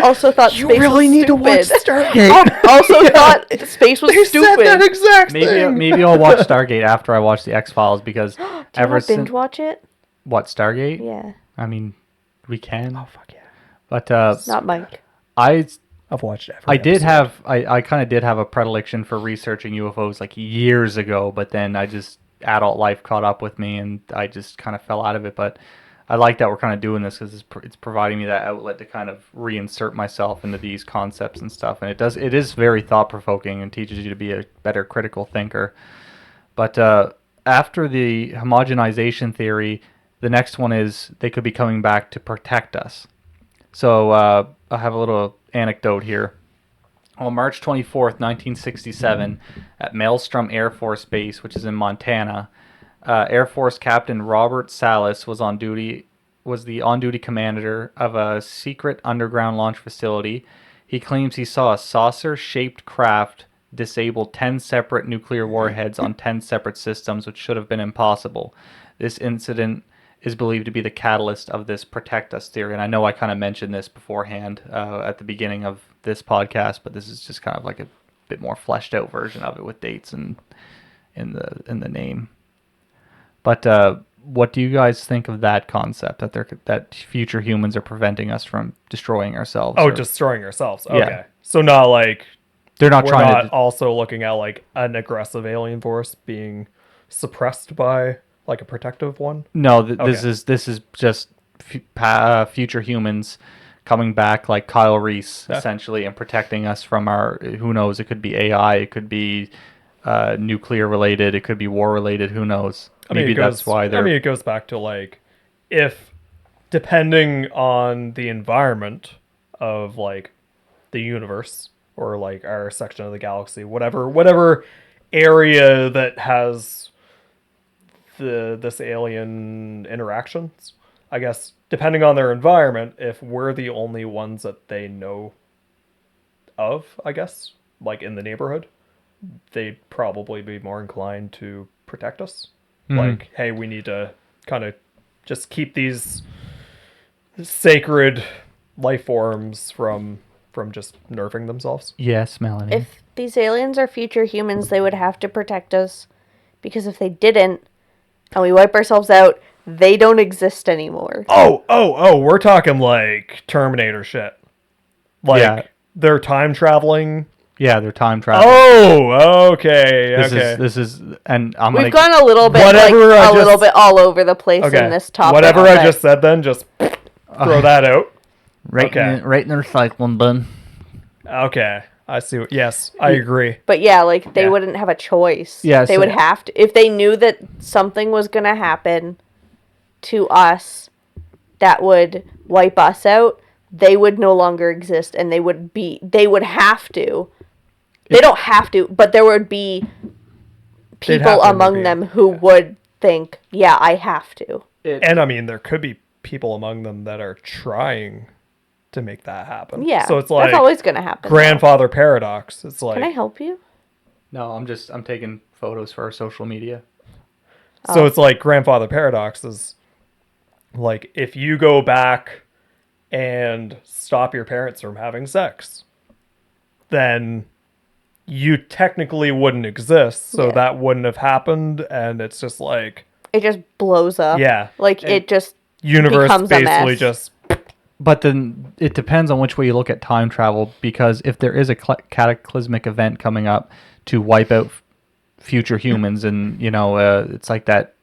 also thought space was stupid." You really need to watch Stargate. Also thought space was stupid. Said that exact thing. Maybe I'll watch Stargate after I watch the X-Files, because Do you want to binge watch it? What, Stargate? Yeah. I mean, we can. Oh fuck yeah! But not Mike. I've watched every episode. I kind of did have a predilection for researching UFOs like years ago, but then adult life caught up with me, and I just kind of fell out of it. But I like that we're kind of doing this, because it's providing me that outlet to kind of reinsert myself into these concepts and stuff. And it is very thought-provoking and teaches you to be a better critical thinker. But after the homogenization theory, the next one is they could be coming back to protect us. So I have a little anecdote here. On March 24th, 1967, at Maelstrom Air Force Base, which is in Montana, Air Force Captain Robert Salas was the on-duty commander of a secret underground launch facility. He claims he saw a saucer-shaped craft disable 10 separate nuclear warheads on 10 separate systems, which should have been impossible. This incident is believed to be the catalyst of this protect us theory. And I know I kind of mentioned this beforehand at the beginning of this podcast, but this is just kind of like a bit more fleshed out version of it with dates and in the name. But what do you guys think of that concept, that future humans are preventing us from destroying ourselves? Oh, destroying ourselves. Okay. Yeah. So not like we're not also looking at like an aggressive alien force being suppressed by like a protective one? No, this is just future humans coming back, like Kyle Reese, essentially, and protecting us from who knows, it could be AI, it could be nuclear related, it could be war related, who knows. That's why they're... it goes back to, like, if, depending on the environment of, like, the universe, or, like, our section of the galaxy, whatever area that has this alien interactions, I guess, depending on their environment, if we're the only ones that they know of, I guess, like in the neighborhood, they'd probably be more inclined to protect us. Like, hey, we need to kind of just keep these sacred life forms from just nerfing themselves. Yes, Melanie. If these aliens are future humans, they would have to protect us. Because if they didn't, and we wipe ourselves out, they don't exist anymore. Oh, we're talking like Terminator shit. Like, Yeah. they're time traveling. Yeah, they're time traveling. Oh, okay. This is, and I'm We've gonna. gone a little bit, little bit all over the place in this topic. Whatever I just said then, just throw that out. Right in the recycling bin. Okay. I see. Yes, I agree. But yeah, like, they wouldn't have a choice. Yeah, they would have to. If they knew that something was going to happen to us that would wipe us out, they would no longer exist, and they would have to. They don't have to, but there would be people among them who would think, yeah, I have to. And I mean, there could be people among them that are trying to make that happen. Yeah, so it's like that's always going to happen. Grandfather paradox. It's like, can I help you? No, I'm taking photos for our social media. So it's like grandfather paradox is like, if you go back and stop your parents from having sex, then you technically wouldn't exist. So that wouldn't have happened. And it's just like, it just blows up. Yeah. Like, it just universe becomes basically a mess. just. But then it depends on which way you look at time travel, because if there is a cataclysmic event coming up to wipe out future humans, and it's like that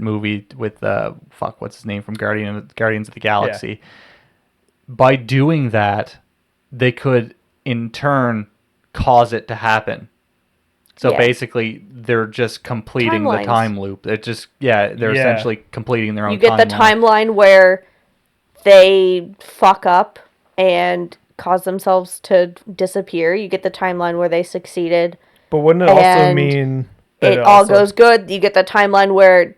movie with what's his name from Guardians of the Galaxy. Yeah. By doing that, they could in turn cause it to happen. So basically, they're just completing the time loop. They're just they're essentially completing their own. You get the timeline where they fuck up and cause themselves to disappear. You get the timeline where they succeeded. But wouldn't it also mean that it all goes good? You get the timeline where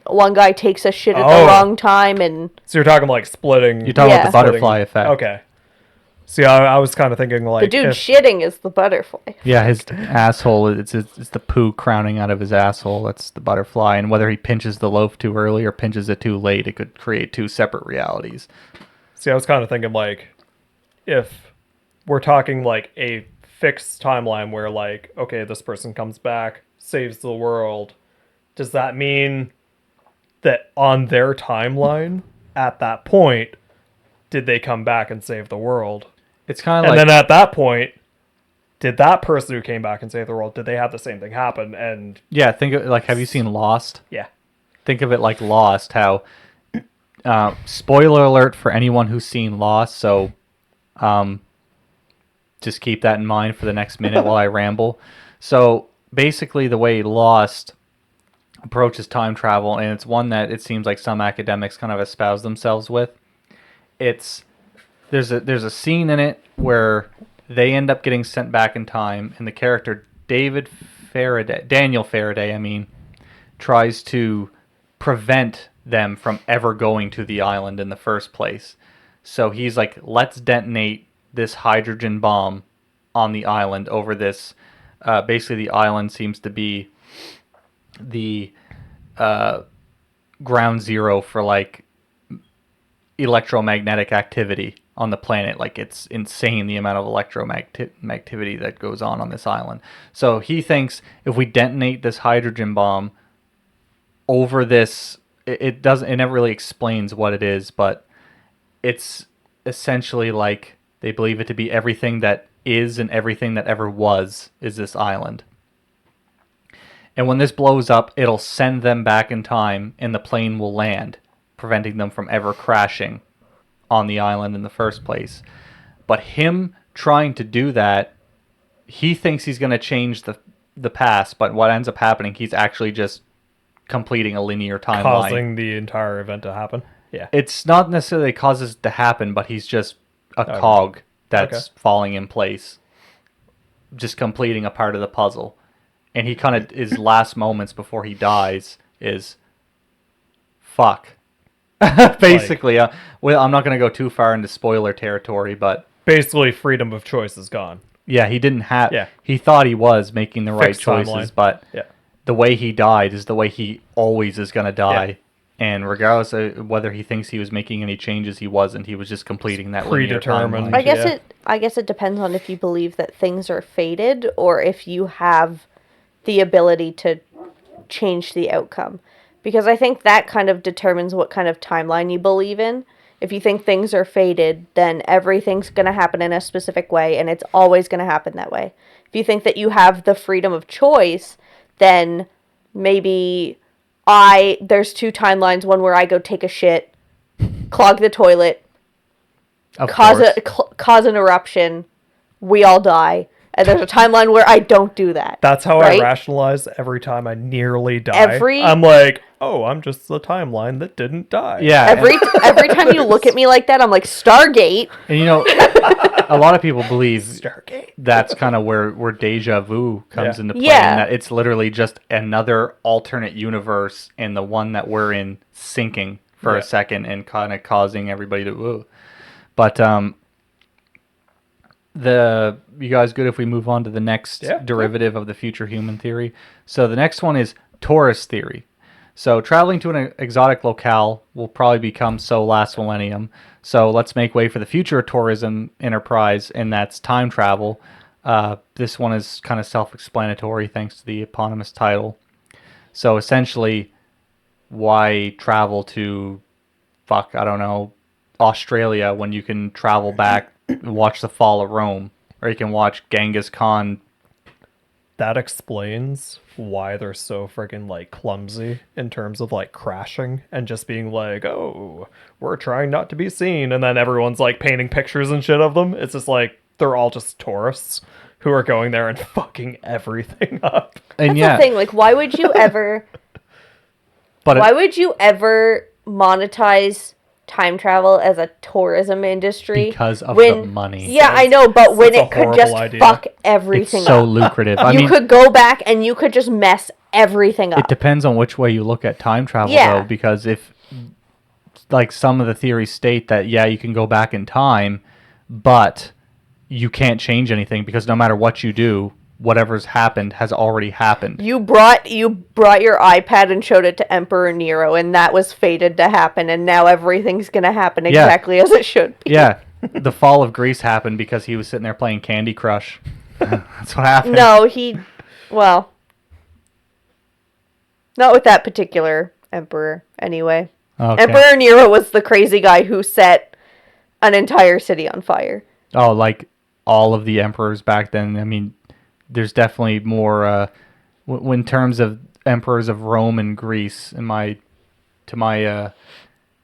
one guy takes a shit at the wrong time, and so you're talking like splitting. You're talking about the butterfly effect. Okay. See, I was kind of thinking like the dude shitting is the butterfly. Yeah, his asshole. It's the poo crowning out of his asshole. That's the butterfly. And whether he pinches the loaf too early or pinches it too late, it could create two separate realities. See, I was kind of thinking like, if we're talking like a fixed timeline where like, okay, this person comes back, saves the world, does that mean that on their timeline at that point, did they come back and save the world? It's kind of like, and then at that point, did that person who came back and saved the world, did they have the same thing happen? And yeah, think of like, have you seen Lost? Yeah. Think of it like Lost. How spoiler alert for anyone who's seen Lost. So, just keep that in mind for the next minute while I ramble. So basically, the way Lost approaches time travel, and it's one that it seems like some academics kind of espouse themselves with. There's a scene in it where they end up getting sent back in time, and the character Daniel Faraday, tries to prevent them from ever going to the island in the first place. So he's like, let's detonate this hydrogen bomb on the island over this. Basically, the island seems to be the ground zero for like electromagnetic activity on the planet. Like, it's insane the amount of electromagnetic activity that goes on this island. So he thinks if we detonate this hydrogen bomb over this, it never really explains what it is, but it's essentially like they believe it to be everything that is and everything that ever was is this island. And when this blows up, it'll send them back in time, and the plane will land, preventing them from ever crashing on the island in the first place. But him trying to do that, he thinks he's going to change the past, but what ends up happening, he's actually just completing a linear timeline. Causing the entire event to happen? Yeah. It's not necessarily causes it to happen, but he's just a cog that's falling in place, just completing a part of the puzzle. And he kind of, his last moments before he dies is, fuck. Basically, well, I'm not going to go too far into spoiler territory, but basically freedom of choice is gone. Yeah, he didn't have, he thought he was making the right choices, but the way he died is the way he always is going to die. And regardless of whether he thinks he was making any changes, he wasn't. He was just completing that linear predetermined. timeline. I guess it depends on if you believe that things are fated or if you have the ability to change the outcome. Because I think that kind of determines what kind of timeline you believe in. If you think things are fated, then everything's going to happen in a specific way, and it's always going to happen that way. If you think that you have the freedom of choice, then maybe there's 2 timelines, one where I go take a shit, clog the toilet, cause an eruption, we all die. And there's a timeline where I don't do that. That's how right? I rationalize every time I nearly die. I'm like, oh, I'm just the timeline that didn't die. Yeah. Every time you look at me like that, I'm like, Stargate. And a lot of people believe Stargate. That's kind of where deja vu comes into play. Yeah. And that it's literally just another alternate universe, and the one that we're in sinking for a second and kind of causing everybody to woo. But you guys good if we move on to the next derivative of the future human theory? So the next one is tourist theory. So traveling to an exotic locale will probably become so last millennium. So let's make way for the future tourism enterprise, and that's time travel. This one is kind of self-explanatory thanks to the eponymous title. So essentially, why travel to, Australia when you can travel back and watch the fall of Rome, or you can watch Genghis Khan. That explains why they're so friggin' like clumsy in terms of like crashing and just being like, oh, we're trying not to be seen, and then everyone's like painting pictures and shit of them. It's just like they're all just tourists who are going there and fucking everything up. And That's the thing, like, why would you ever monetize time travel as a tourism industry? Because of the money. Yeah, I know, but when That's it could just fuck everything up. It's so up. lucrative. You could go back and you could just mess everything up. It depends on which way you look at time travel, though, because if, like, some of the theories state that, you can go back in time, but you can't change anything because no matter what you do, whatever's happened has already happened. You brought your iPad and showed it to Emperor Nero, and that was fated to happen, and now everything's going to happen exactly as it should be. Yeah. The fall of Greece happened because he was sitting there playing Candy Crush. That's what happened. No, not with that particular emperor, anyway. Okay. Emperor Nero was the crazy guy who set an entire city on fire. Oh, like all of the emperors back then. I mean, there's definitely more in terms of emperors of Rome and Greece. To my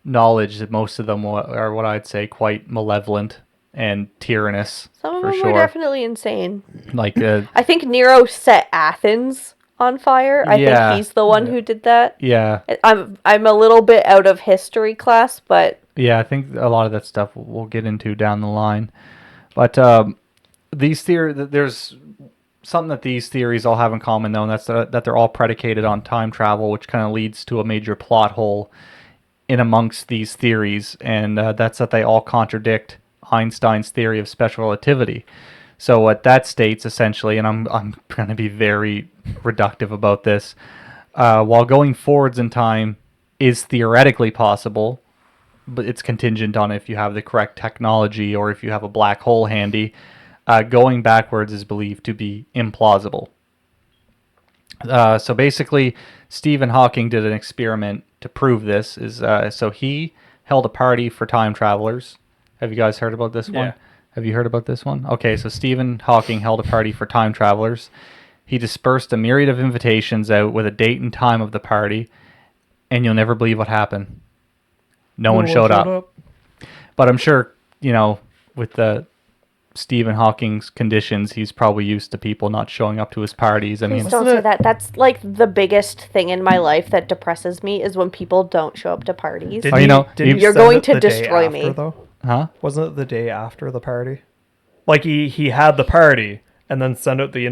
knowledge, that most of them are what I'd say quite malevolent and tyrannous. Some of them were definitely insane. Like I think Nero set Athens on fire. I think he's the one who did that. Yeah. I'm a little bit out of history class, but yeah, I think a lot of that stuff we'll get into down the line. But there's something that these theories all have in common, though, and that's that they're all predicated on time travel, which kind of leads to a major plot hole in amongst these theories, and that's that they all contradict Einstein's theory of special relativity. So what that states, essentially, and I'm going to be very reductive about this, while going forwards in time is theoretically possible, but it's contingent on if you have the correct technology or if you have a black hole handy, going backwards is believed to be implausible. So basically, Stephen Hawking did an experiment to prove this. So he held a party for time travelers. Have you guys heard about this one? Yeah. Have you heard about this one? Okay, so Stephen Hawking held a party for time travelers. He dispersed a myriad of invitations out with a date and time of the party, and you'll never believe what happened. No one showed up. But I'm sure, with the Stephen Hawking's conditions, he's probably used to people not showing up to his parties. I mean, please don't say that. That's like the biggest thing in my life that depresses me is when people don't show up to parties. You're going to destroy me. Though? Huh? Wasn't it the day after the party? Like he had the party and then send out the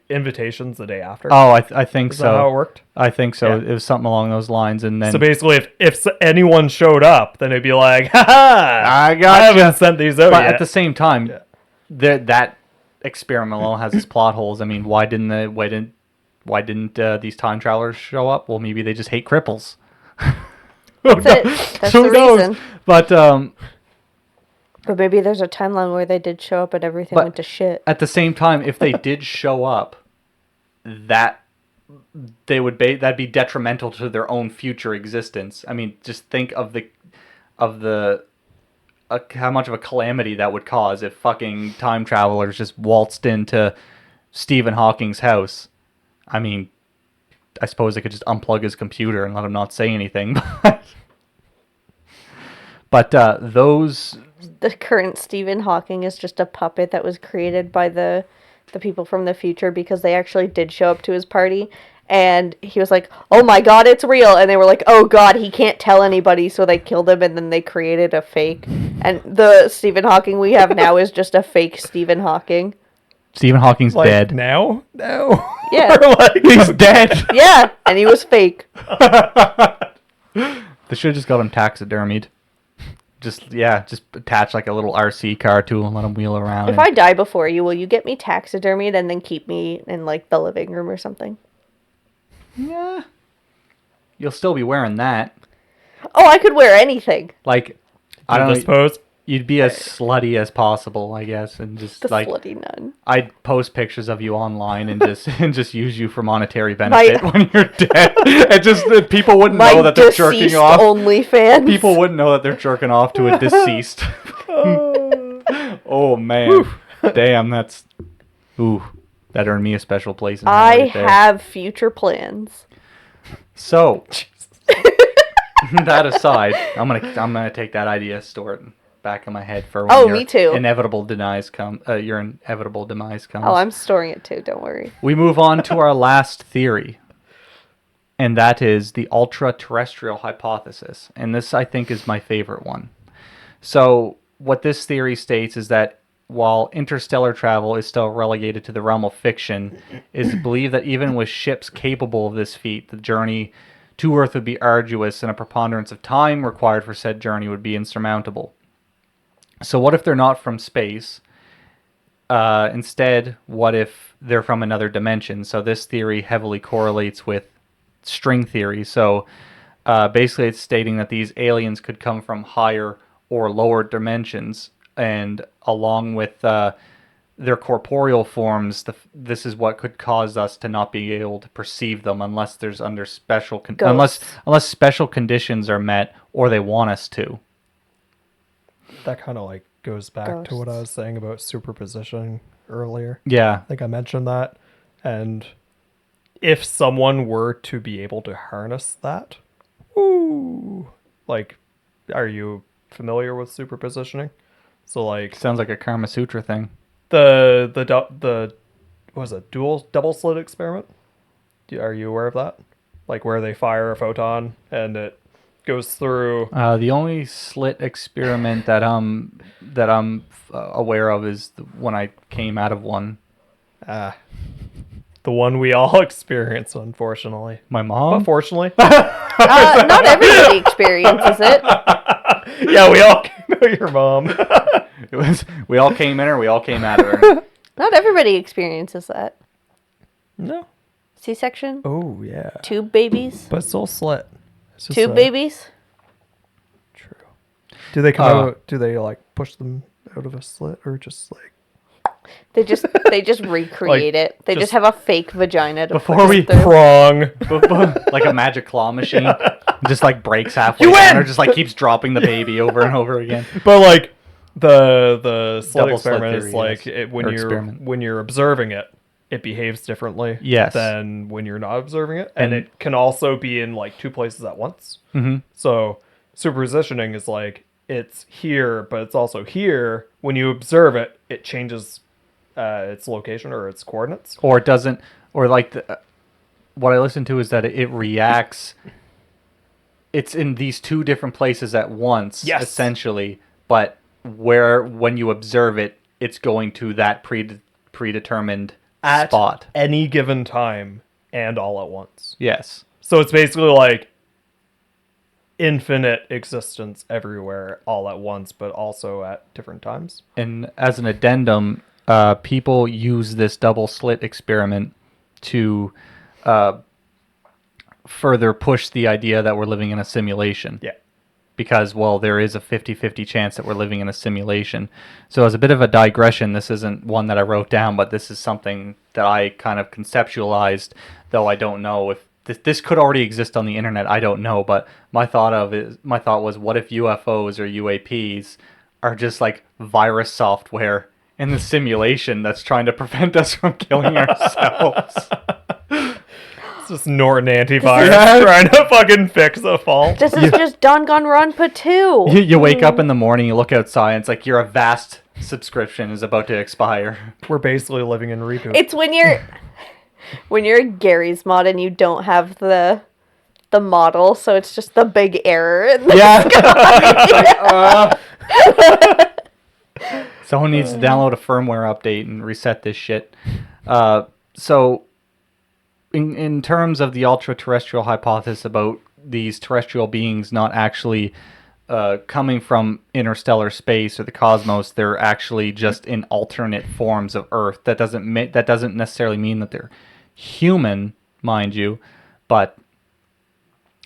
invitations the day after. Oh, I think so. Is that how it worked? I think so. Yeah. It was something along those lines, and then so basically, if anyone showed up, then it'd be like, "Ha ha! I haven't sent these out but yet." At the same time, that experiment alone has its plot holes. I mean, why didn't why didn't these time travelers show up? Well, maybe they just hate cripples. That's it. That's Who the knows? reason. But maybe there's a timeline where they did show up and everything went to shit. at the same time, if they did show up, that'd be detrimental to their own future existence. I mean, just think of how much of a calamity that would cause if fucking time travelers just waltzed into Stephen Hawking's house. I mean, I suppose they could just unplug his computer and let him not say anything. But those... The current Stephen Hawking is just a puppet that was created by the people from the future because they actually did show up to his party. And he was like, oh my god, it's real. And they were like, oh god, he can't tell anybody. So they killed him and then they created a fake. And the Stephen Hawking we have now is just a fake Stephen Hawking. Stephen Hawking's Like, dead. now? No. Yeah. He's dead. Yeah, and he was fake. They should have just got him taxidermied. Just attach like a little RC car to him and let him wheel around. If I die before you, will you get me taxidermied and then keep me in like the living room or something? Yeah. You'll still be wearing that. Oh, I could wear anything. Like, I don't know. suppose. You'd be as slutty as possible, I guess, and just The like slutty nun. I'd post pictures of you online and just use you for monetary benefit when you're dead. And just people wouldn't know that they're jerking off. OnlyFans. People wouldn't know that they're jerking off to a deceased. Oh man, oof. Damn, that earned me a special place in I right there. have future plans. So that aside, I'm gonna take that idea, store it back in my head for when me too. your inevitable demise comes. Oh, I'm storing it too. Don't worry. We move on to our last theory, and that is the ultra-terrestrial hypothesis. And this, I think, is my favorite one. So what this theory states is that while interstellar travel is still relegated to the realm of fiction, it is believed that even with ships capable of this feat, the journey to Earth would be arduous and a preponderance of time required for said journey would be insurmountable. So what if they're not from space? Instead, what if they're from another dimension? So this theory heavily correlates with string theory. So basically it's stating that these aliens could come from higher or lower dimensions, and along with their corporeal forms, this is what could cause us to not be able to perceive them unless there's unless special conditions are met or they want us to. That kind of like goes back to what I was saying about superposition earlier. Yeah. I think I mentioned that. And if someone were to be able to harness that, like, are you familiar with superpositioning? So like, Sounds like a Kama Sutra thing. the what was it, double slit experiment? Are you aware of that? Like where they fire a photon and it goes through. The only slit experiment that I'm aware of is when I came out of one. The one we all experience, unfortunately. My mom? Unfortunately. Not everybody experiences it. Yeah, we all know your mom. We all came in her, we all came out of her. Not everybody experiences that. No. C-section? Oh, yeah. Tube babies? But still slit. It's just Tube babies? True. Do they come out, do they like push them out of a slit or just like... They just recreate it. They just just have a fake vagina to Before push we it through. Prong. Like a magic claw machine. Just like breaks halfway You down win! or just like keeps dropping the baby over and over again. But like the slit Double slit experiment theory, is like yes. when Or you're experiment. when you're observing it, it behaves differently Yes. than when you're not observing it, and And- it can also be in like two places at once. Mm-hmm. So superpositioning is like it's here, but it's also here. When you observe it, it changes its location or its coordinates. Or it doesn't, or like what I listened to is that it reacts. It's in these two different places at once, Yes. essentially. But when you observe it, it's going to that predetermined At spot. any given time and all at once. Yes. So it's basically like infinite existence everywhere all at once, but also at different times. And as an addendum, people use this double slit experiment to further push the idea that we're living in a simulation. Yeah. Because, well, there is a 50-50 chance that we're living in a simulation. So as a bit of a digression, this isn't one that I wrote down, but this is something that I kind of conceptualized, though I don't know if this could already exist on the internet. I don't know, but my thought was, what if UFOs or UAPs are just like virus software in the simulation that's trying to prevent us from killing ourselves? It's just Norton antivirus trying to fucking fix a fault. This is just Danganronpa 2. You wake up in the morning, you look outside, and it's like your Avast subscription is about to expire. We're basically living in reboot. It's when you're a Gary's mod and you don't have the model, so it's just the big error. Someone needs to download a firmware update and reset this shit. So, in terms of the ultra-terrestrial hypothesis about these terrestrial beings not actually coming from interstellar space or the cosmos, they're actually just in alternate forms of Earth. That doesn't necessarily mean that they're human, mind you, but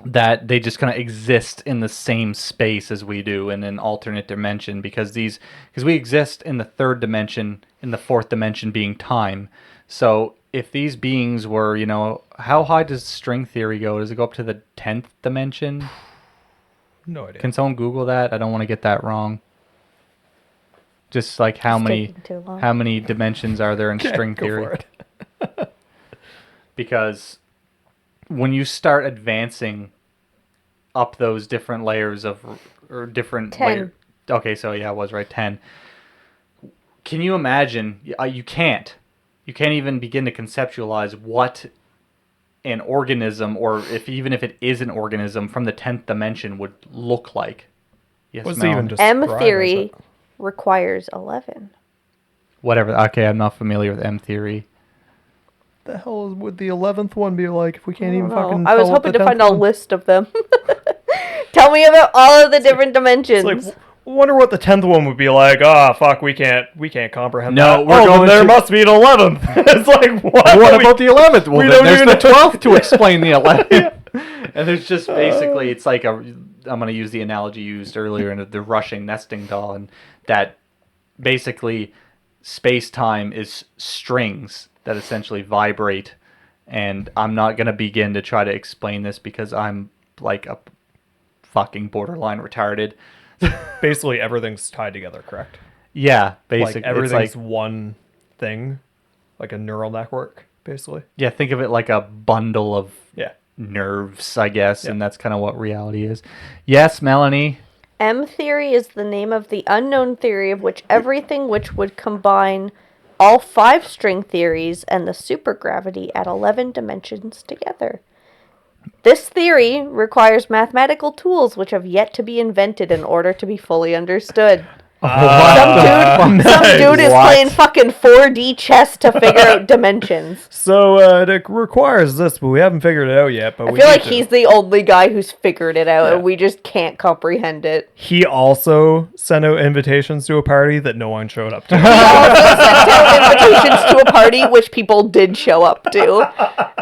that they just kind of exist in the same space as we do in an alternate dimension, because we exist in the third dimension, in the fourth dimension being time. So if these beings were, how high does string theory go? Does it go up to the 10th dimension? No idea. Can someone Google that? I don't want to get that wrong. Just like how many dimensions are there in string theory? Go for it. Because when you start advancing up those different layers or different 10. Okay, so yeah, I was right, 10. Can you imagine? You can't even begin to conceptualize what an organism, or even if it is an organism from the 10th dimension, would look like. Yes, M theory requires 11. Whatever. Okay, I'm not familiar with M theory. The hell would the 11th one be like if we can't even fucking I was tell what hoping the to 10th find a one? list of them. Tell me about all of the different dimensions. It's like, wonder what the 10th one would be like. Ah, fuck, we can't comprehend No, that. we're going there to- must be an 11th. It's like, What about the 11th? Well, we then don't there's even the know. 12th to explain the 11th. And there's just basically, it's like I'm going to use the analogy used earlier in the Russian nesting doll, and that basically space-time is strings that essentially vibrate. And I'm not going to begin to try to explain this because I'm like a fucking borderline retarded. Basically, everything's tied together, correct? Yeah, basically. Like, everything's it's like, one thing, like a neural network, basically. yeah, think of it like a bundle of Yeah. nerves, I guess, and that's kind of what reality is. Yes, Melanie? M theory is the name of the unknown theory of which everything which would combine all 5 string theories and the supergravity at 11 dimensions together. This theory requires mathematical tools which have yet to be invented in order to be fully understood. Some dude is playing fucking 4D chess to figure out dimensions. So it requires this, but we haven't figured it out yet. But I feel like he's the only guy who's figured it out, and we just can't comprehend it. He also sent out invitations to a party that no one showed up to. He also sent out invitations to a party which people did show up to,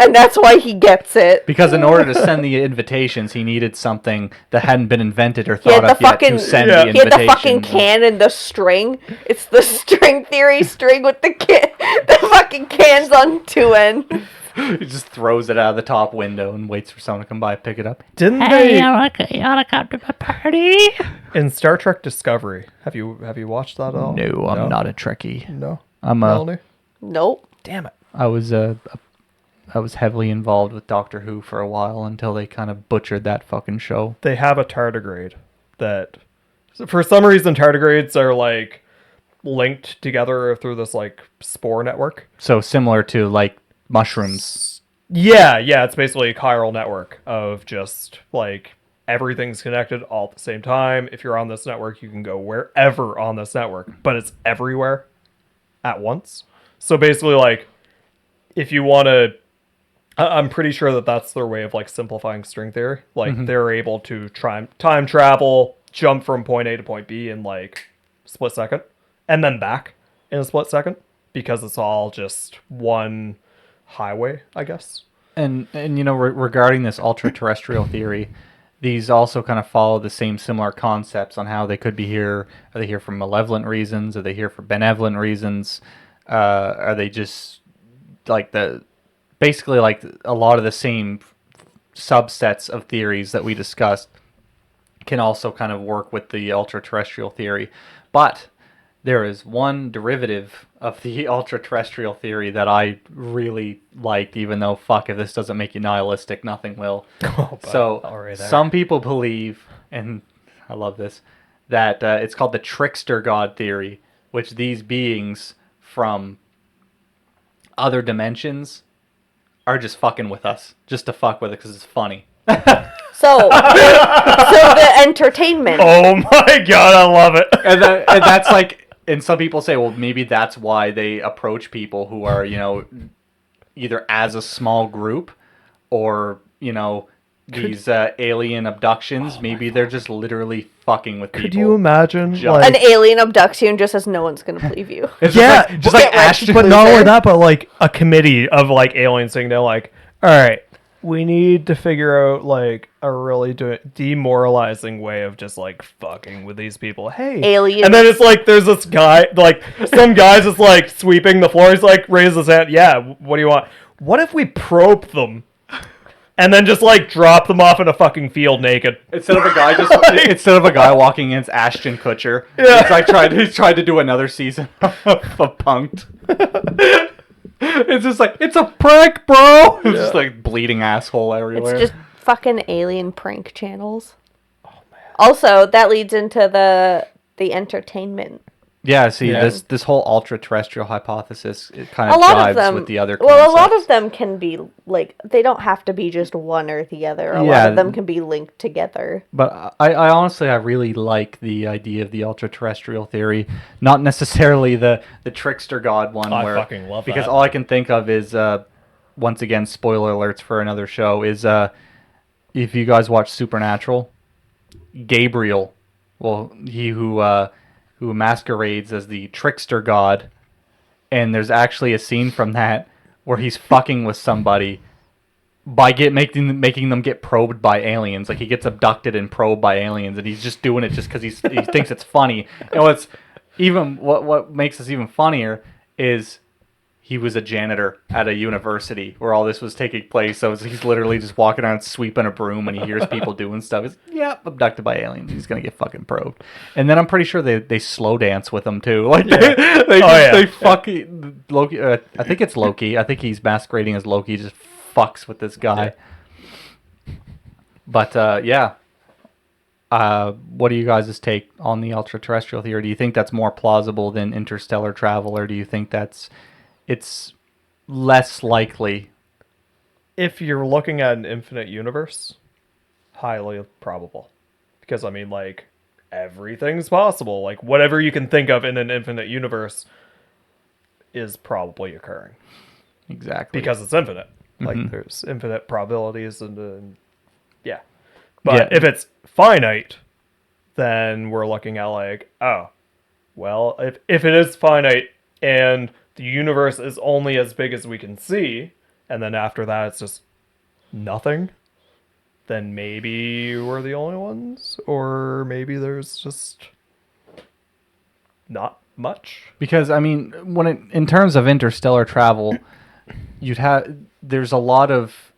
and that's why he gets it. Because in order to send the invitations, he needed something that hadn't been invented or He had thought of the yet fucking, to send the he invitation. had the fucking can and the string. It's the string theory string with the fucking cans on 2 ends. He just throws it out of the top window and waits for someone to come by and pick it up. Didn't Hey, they you wanna come to my party? in Star Trek Discovery? Have you watched that at all? No, I'm not a Trekkie. No. I'm Melanie? Nope. Damn it. I was heavily involved with Doctor Who for a while until they kind of butchered that fucking show. They have a tardigrade that, for some reason, tardigrades are like linked together through this like spore network. So similar to like mushrooms. Yeah, it's basically a chiral network of just like everything's connected all at the same time. If you're on this network, you can go wherever on this network, but it's everywhere at once. So basically, like, if you want to, I'm pretty sure that that's their way of like simplifying string theory. Like they're able to try time travel, jump from point A to point B in like a split second, and then back in a split second, because it's all just one highway, I guess. And you know, regarding this ultra-terrestrial theory, these also kind of follow the same similar concepts on how they could be here. Are they here for malevolent reasons? Are they here for benevolent reasons? Are they just like basically like a lot of the same subsets of theories that we discussed can also kind of work with the ultra-terrestrial theory. But there is one derivative of the ultra-terrestrial theory that I really liked, even though, fuck, if this doesn't make you nihilistic, nothing will. So some people believe, and I love this, that it's called the trickster god theory, which these beings from other dimensions are just fucking with us, just to fuck with it because it's funny. So the entertainment. Oh my god, I love it. And that's like... And some people say, well, maybe that's why they approach people who are, you know, either as a small group or, you know, these alien abductions. Maybe they're just literally fucking with people. Could you imagine? An alien abducts you and just says no one's going to believe you. It's yeah, just like Ashton. But not only that, but like a committee of like aliens saying they're like, all right, we need to figure out like a really demoralizing way of just like fucking with these people. Hey, aliens. And then it's like there's this guy, like some guy's just like sweeping the floor. He's like raises his hand. Yeah, what do you want? What if we probe them? And then just like drop them off in a fucking field naked. Instead of a guy walking in, it's Ashton Kutcher. Yeah. It's like he's tried to do another season of Punked. It's just like, it's a prank, bro. It's just like bleeding asshole everywhere. It's just fucking alien prank channels. Oh man. Also, that leads into the entertainment. Yeah, see, Yeah. this whole ultra-terrestrial hypothesis, it kind of A lot jives of them, with the other concepts. well, a lot of them can be like, they don't have to be just one or the other. A lot of them can be linked together. But I honestly, I really like the idea of the ultra-terrestrial theory. Not necessarily the trickster god one. I fucking love because that. all I can think of is, once again, spoiler alerts for another show, is if you guys watch Supernatural, Gabriel, well, he who masquerades as the trickster god, and there's actually a scene from that where he's fucking with somebody by making them get probed by aliens. Like, he gets abducted and probed by aliens, and he's just doing it just because he thinks it's funny. And what makes this even funnier is he was a janitor at a university where all this was taking place. So he's literally just walking around sweeping a broom, and he hears people doing stuff. He's, abducted by aliens. He's gonna get fucking probed. And then I'm pretty sure they slow dance with him too. Like they fucking Loki. I think it's Loki. I think he's masquerading as Loki. He just fucks with this guy. Yeah. But what do you guys' take on the ultra-terrestrial theory? Do you think that's more plausible than interstellar travel, or do you think it's less likely? If you're looking at an infinite universe, highly probable. Because, I mean, like, everything's possible. Like, whatever you can think of in an infinite universe is probably occurring. Exactly. Because it's infinite. Like, there's infinite probabilities and yeah. But if it's finite, then we're looking at, like, oh, well, if it is finite and the universe is only as big as we can see, and then after that it's just nothing, then maybe we're the only ones, or maybe there's just not much. Because, I mean, in terms of interstellar travel, there's a lot of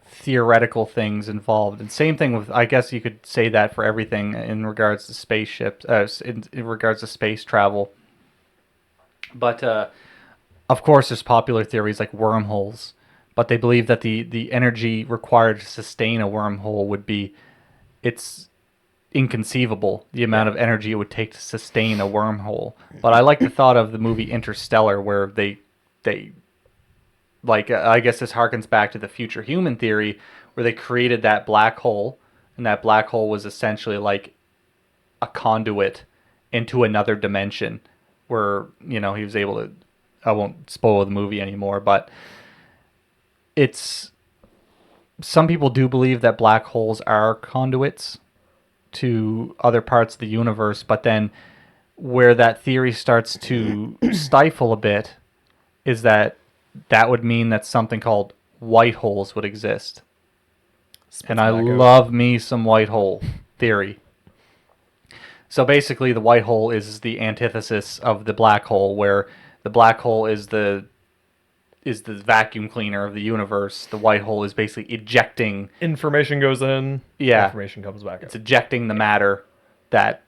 theoretical things involved, and same thing with, I guess you could say that for everything in regards to spaceships, in regards to space travel. But of course, there's popular theories like wormholes, but they believe that the energy required to sustain a wormhole it's inconceivable, the amount of energy it would take to sustain a wormhole. But I like the thought of the movie Interstellar, where they like, I guess this harkens back to the future human theory, where they created that black hole, and that black hole was essentially like a conduit into another dimension, where, you know, he was able to, I won't spoil the movie anymore, but some people do believe that black holes are conduits to other parts of the universe, but then where that theory starts to stifle a bit is that would mean that something called white holes would exist. Spits And I back out. love me some white hole theory. So basically, the white hole is the antithesis of the black hole, where the black hole is the vacuum cleaner of the universe. The white hole is basically ejecting. Information goes in. Yeah. Information comes back It's out. ejecting the matter that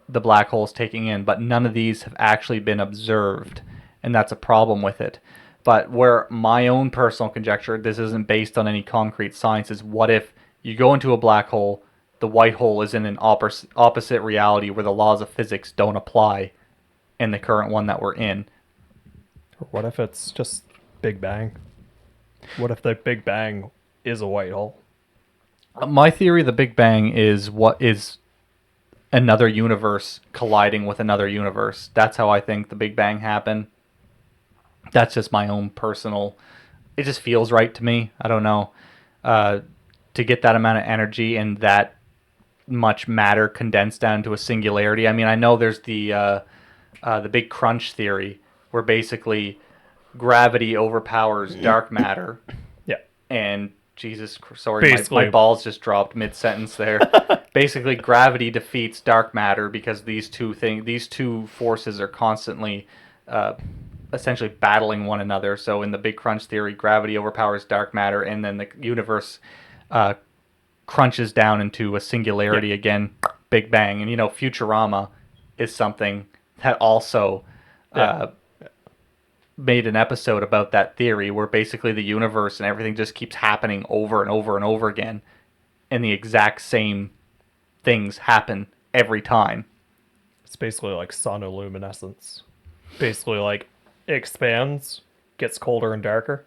the black hole is taking in, but none of these have actually been observed, and that's a problem with it. But where my own personal conjecture, this isn't based on any concrete science, is what if you go into a black hole, the white hole is in an opposite reality where the laws of physics don't apply in the current one that we're in. Or what if it's just Big Bang? What if the Big Bang is a white hole? My theory of the Big Bang is what is another universe colliding with another universe. That's how I think the Big Bang happened. That's just my own personal... It just feels right to me. I don't know. To get that amount of energy and that much matter condensed down to a singularity. I mean, I know there's the big crunch theory, where basically gravity overpowers dark matter. Yeah. And Jesus, sorry, my Basically. balls just dropped mid-sentence there. Basically, gravity defeats dark matter because these two forces are constantly essentially battling one another. So in the big crunch theory, gravity overpowers dark matter, and then the universe crunches down into a singularity again, Big Bang. And Futurama is something that also made an episode about that theory, where basically the universe and everything just keeps happening over and over and over again, and the exact same things happen every time. It's basically like sonoluminescence. Basically, like, it expands, gets colder and darker,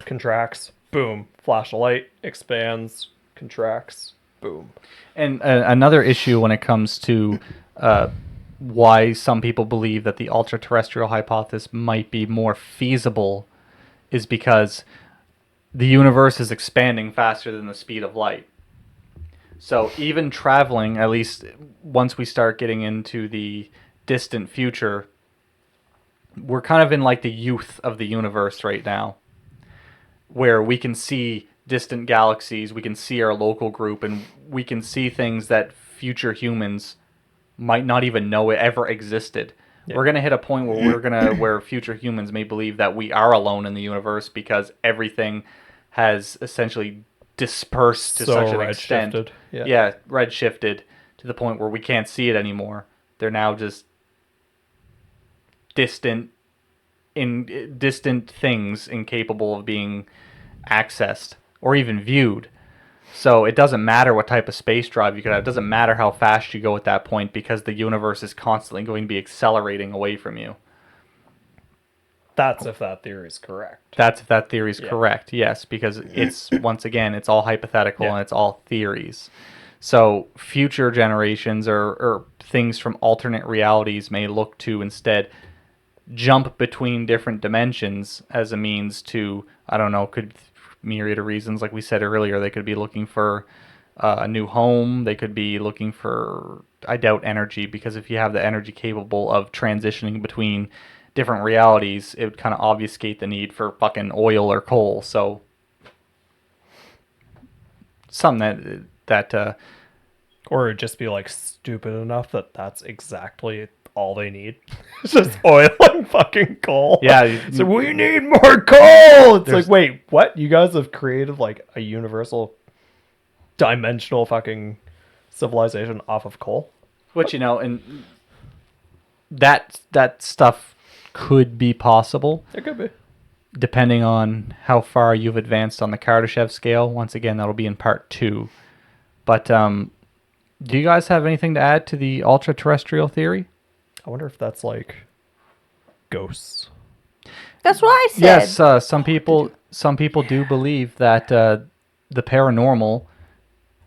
contracts, boom, flash of light, expands, contracts, boom. And another issue when it comes to why some people believe that the ultra-terrestrial hypothesis might be more feasible is because the universe is expanding faster than the speed of light. So even traveling, at least once we start getting into the distant future, we're kind of in like the youth of the universe right now, where we can see distant galaxies, we can see our local group, and we can see things that future humans might not even know it ever existed. Yeah. We're going to hit a point where where future humans may believe that we are alone in the universe because everything has essentially dispersed to such an extent. Yeah, redshifted to the point where we can't see it anymore. They're now just distant things incapable of being accessed or even viewed. So it doesn't matter what type of space drive you could have. It doesn't matter how fast you go at that point, because the universe is constantly going to be accelerating away from you. That's if that theory is correct. That's if that theory is correct, yes, because it's, once again, it's all hypothetical and it's all theories. So future generations or things from alternate realities may look to instead jump between different dimensions as a means to, I don't know, could myriad of reasons. Like we said earlier, they could be looking for a new home. They could be looking for, I doubt, energy, because if you have the energy capable of transitioning between different realities, it would kind of obfuscate the need for fucking oil or coal. So something that or it'd just be like stupid enough that that's exactly all they need. It's just oil and fucking coal. Yeah. So we need more coal. It's like, wait, what? You guys have created like a universal dimensional fucking civilization off of coal? Which, and that stuff could be possible. It could be. Depending on how far you've advanced on the Kardashev scale. Once again, that'll be in part 2. But do you guys have anything to add to the ultra-terrestrial theory? I wonder if that's like ghosts. That's what I said. Yes, some people do believe that the paranormal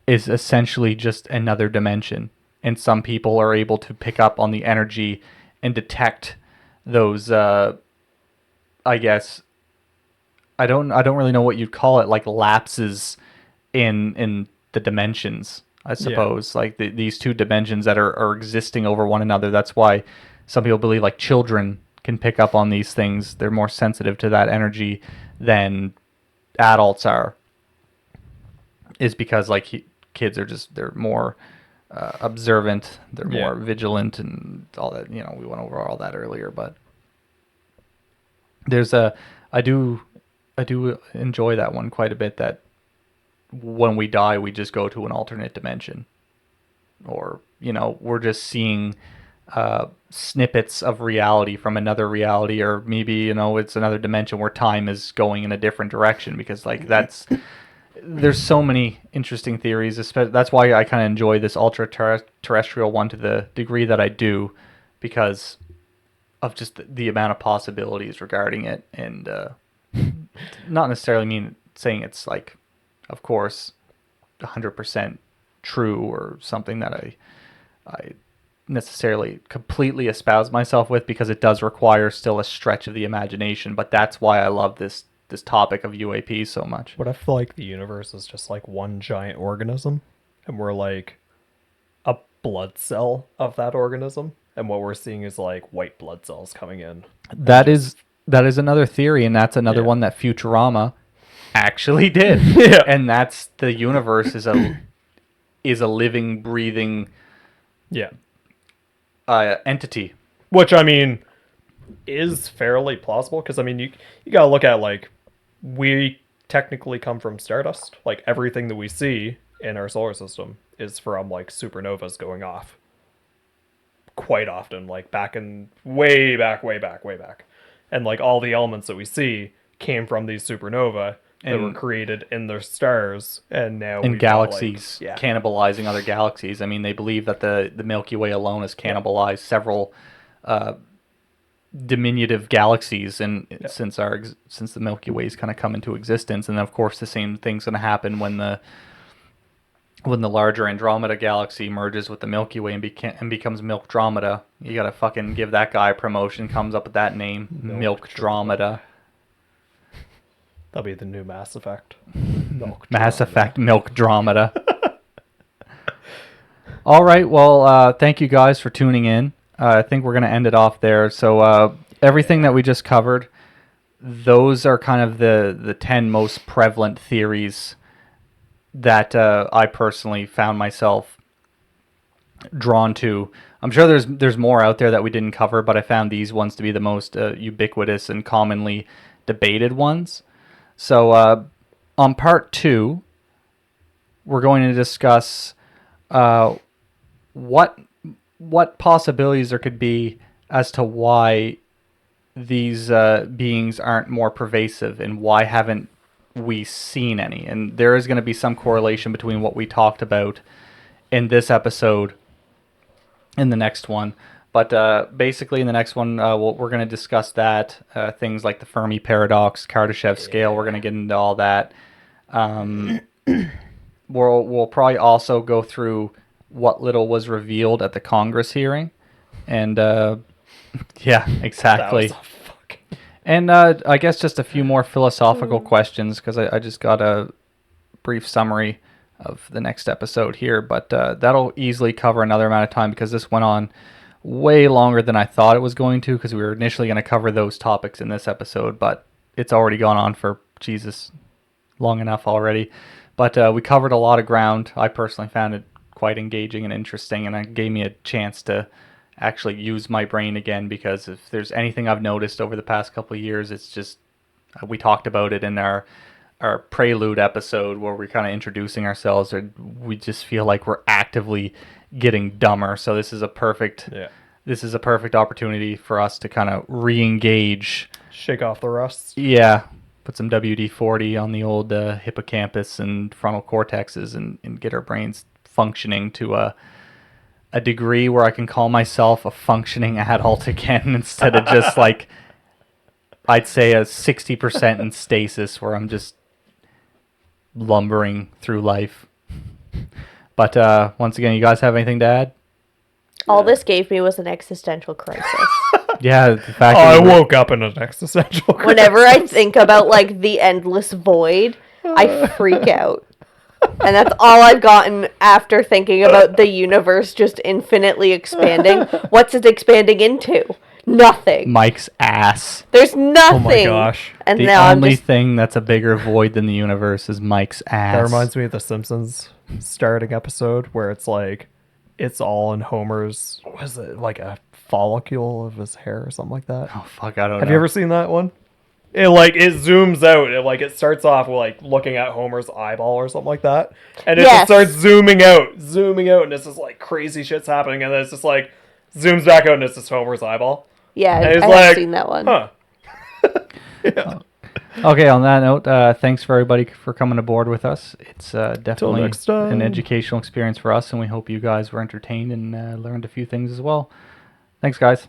is essentially just another dimension, and some people are able to pick up on the energy and detect those. I guess I don't really know what you'd call it, like lapses in the dimensions. I suppose, like these two dimensions that are existing over one another. That's why some people believe like children can pick up on these things. They're more sensitive to that energy than adults are is because like kids are they're more observant, they're more vigilant and all that. You know, we went over all that earlier, but I do enjoy that one quite a bit, that when we die we just go to an alternate dimension, or you know, we're just seeing snippets of reality from another reality, or maybe, you know, it's another dimension where time is going in a different direction, because like there's so many interesting theories. That's why I kind of enjoy this ultra-terrestrial one to the degree that I do, because of just the amount of possibilities regarding it, and not necessarily saying it's like, of course, 100% true or something that I necessarily completely espouse myself with, because it does require still a stretch of the imagination. But that's why I love this topic of UAP so much. What if like the universe is just like one giant organism, and we're like a blood cell of that organism, and what we're seeing is like white blood cells coming in? That is another theory, and that's another one that Futurama actually did. Yeah. And that's the universe is a living, breathing entity. Which, I mean, is fairly plausible, because I mean, you gotta look at, like, we technically come from stardust. Like, everything that we see in our solar system is from like supernovas going off quite often, like way back, and like all the elements that we see came from these supernova that were created in the stars, and now in galaxies, got, like, cannibalizing other galaxies. I mean, they believe that the Milky Way alone has cannibalized several diminutive galaxies, and since the Milky Way's kind of come into existence. And then, of course, the same thing's going to happen when the larger Andromeda galaxy merges with the Milky Way and becomes Milkdromeda. You gotta fucking give that guy a promotion. Comes up with that name, Milkdromeda. That'll be the new Mass Effect. Mass Effect Milkdromeda. All right, well, thank you guys for tuning in. I think we're gonna end it off there. So everything that we just covered, those are kind of the 10 most prevalent theories that I personally found myself drawn to. I'm sure there's more out there that we didn't cover, but I found these ones to be the most ubiquitous and commonly debated ones. So on part 2, we're going to discuss what possibilities there could be as to why these beings aren't more pervasive, and why haven't we seen any. And there is going to be some correlation between what we talked about in this episode and the next one. But basically in the next one, we're going to discuss that, things like the Fermi paradox, Kardashev scale. We're going to get into all that. We'll probably also go through what little was revealed at the Congress hearing. And yeah, exactly. And I guess just a few more philosophical questions, because I just got a brief summary of the next episode here. But that'll easily cover another amount of time, because this went on way longer than I thought it was going to, because we were initially going to cover those topics in this episode. But it's already gone on for, Jesus, long enough already. But we covered a lot of ground. I personally found it quite engaging and interesting, and it gave me a chance to actually use my brain again, because if there's anything I've noticed over the past couple of years, it's just, we talked about it in our prelude episode where we're kind of introducing ourselves, or we just feel like we're actively getting dumber. So this is a perfect opportunity for us to kind of re-engage, shake off the rust. Yeah, put some WD-40 on the old hippocampus and frontal cortexes, and get our brains functioning to a degree where I can call myself a functioning adult again, instead of just like, I'd say a 60% in stasis, where I'm just lumbering through life. But once again, you guys have anything to add? All this gave me was an existential crisis. Yeah, the fact I woke up in an existential crisis. Whenever I think about like the endless void, I freak out. And that's all I've gotten after thinking about the universe just infinitely expanding. What's it expanding into? nothing. Mike's ass. There's nothing. Oh my gosh. And The now only I'm just thing that's a bigger void than the universe is Mike's ass. That reminds me of the Simpsons starting episode where it's like, it's all in Homer's, was it like a follicle of his hair or something like that? Oh fuck, I don't know. Have you ever seen that one? It zooms out. It starts off with like looking at Homer's eyeball or something like that, and it just Yes. starts zooming out, and it's just like crazy shit's happening, and then it's just like zooms back out, and it's just Homer's eyeball. yeah, And I it's have like, seen that one. Huh. Yeah. Okay, on that note, thanks for everybody for coming aboard with us. It's definitely next time. an educational experience for us, and we hope you guys were entertained and learned a few things as well. Thanks, guys.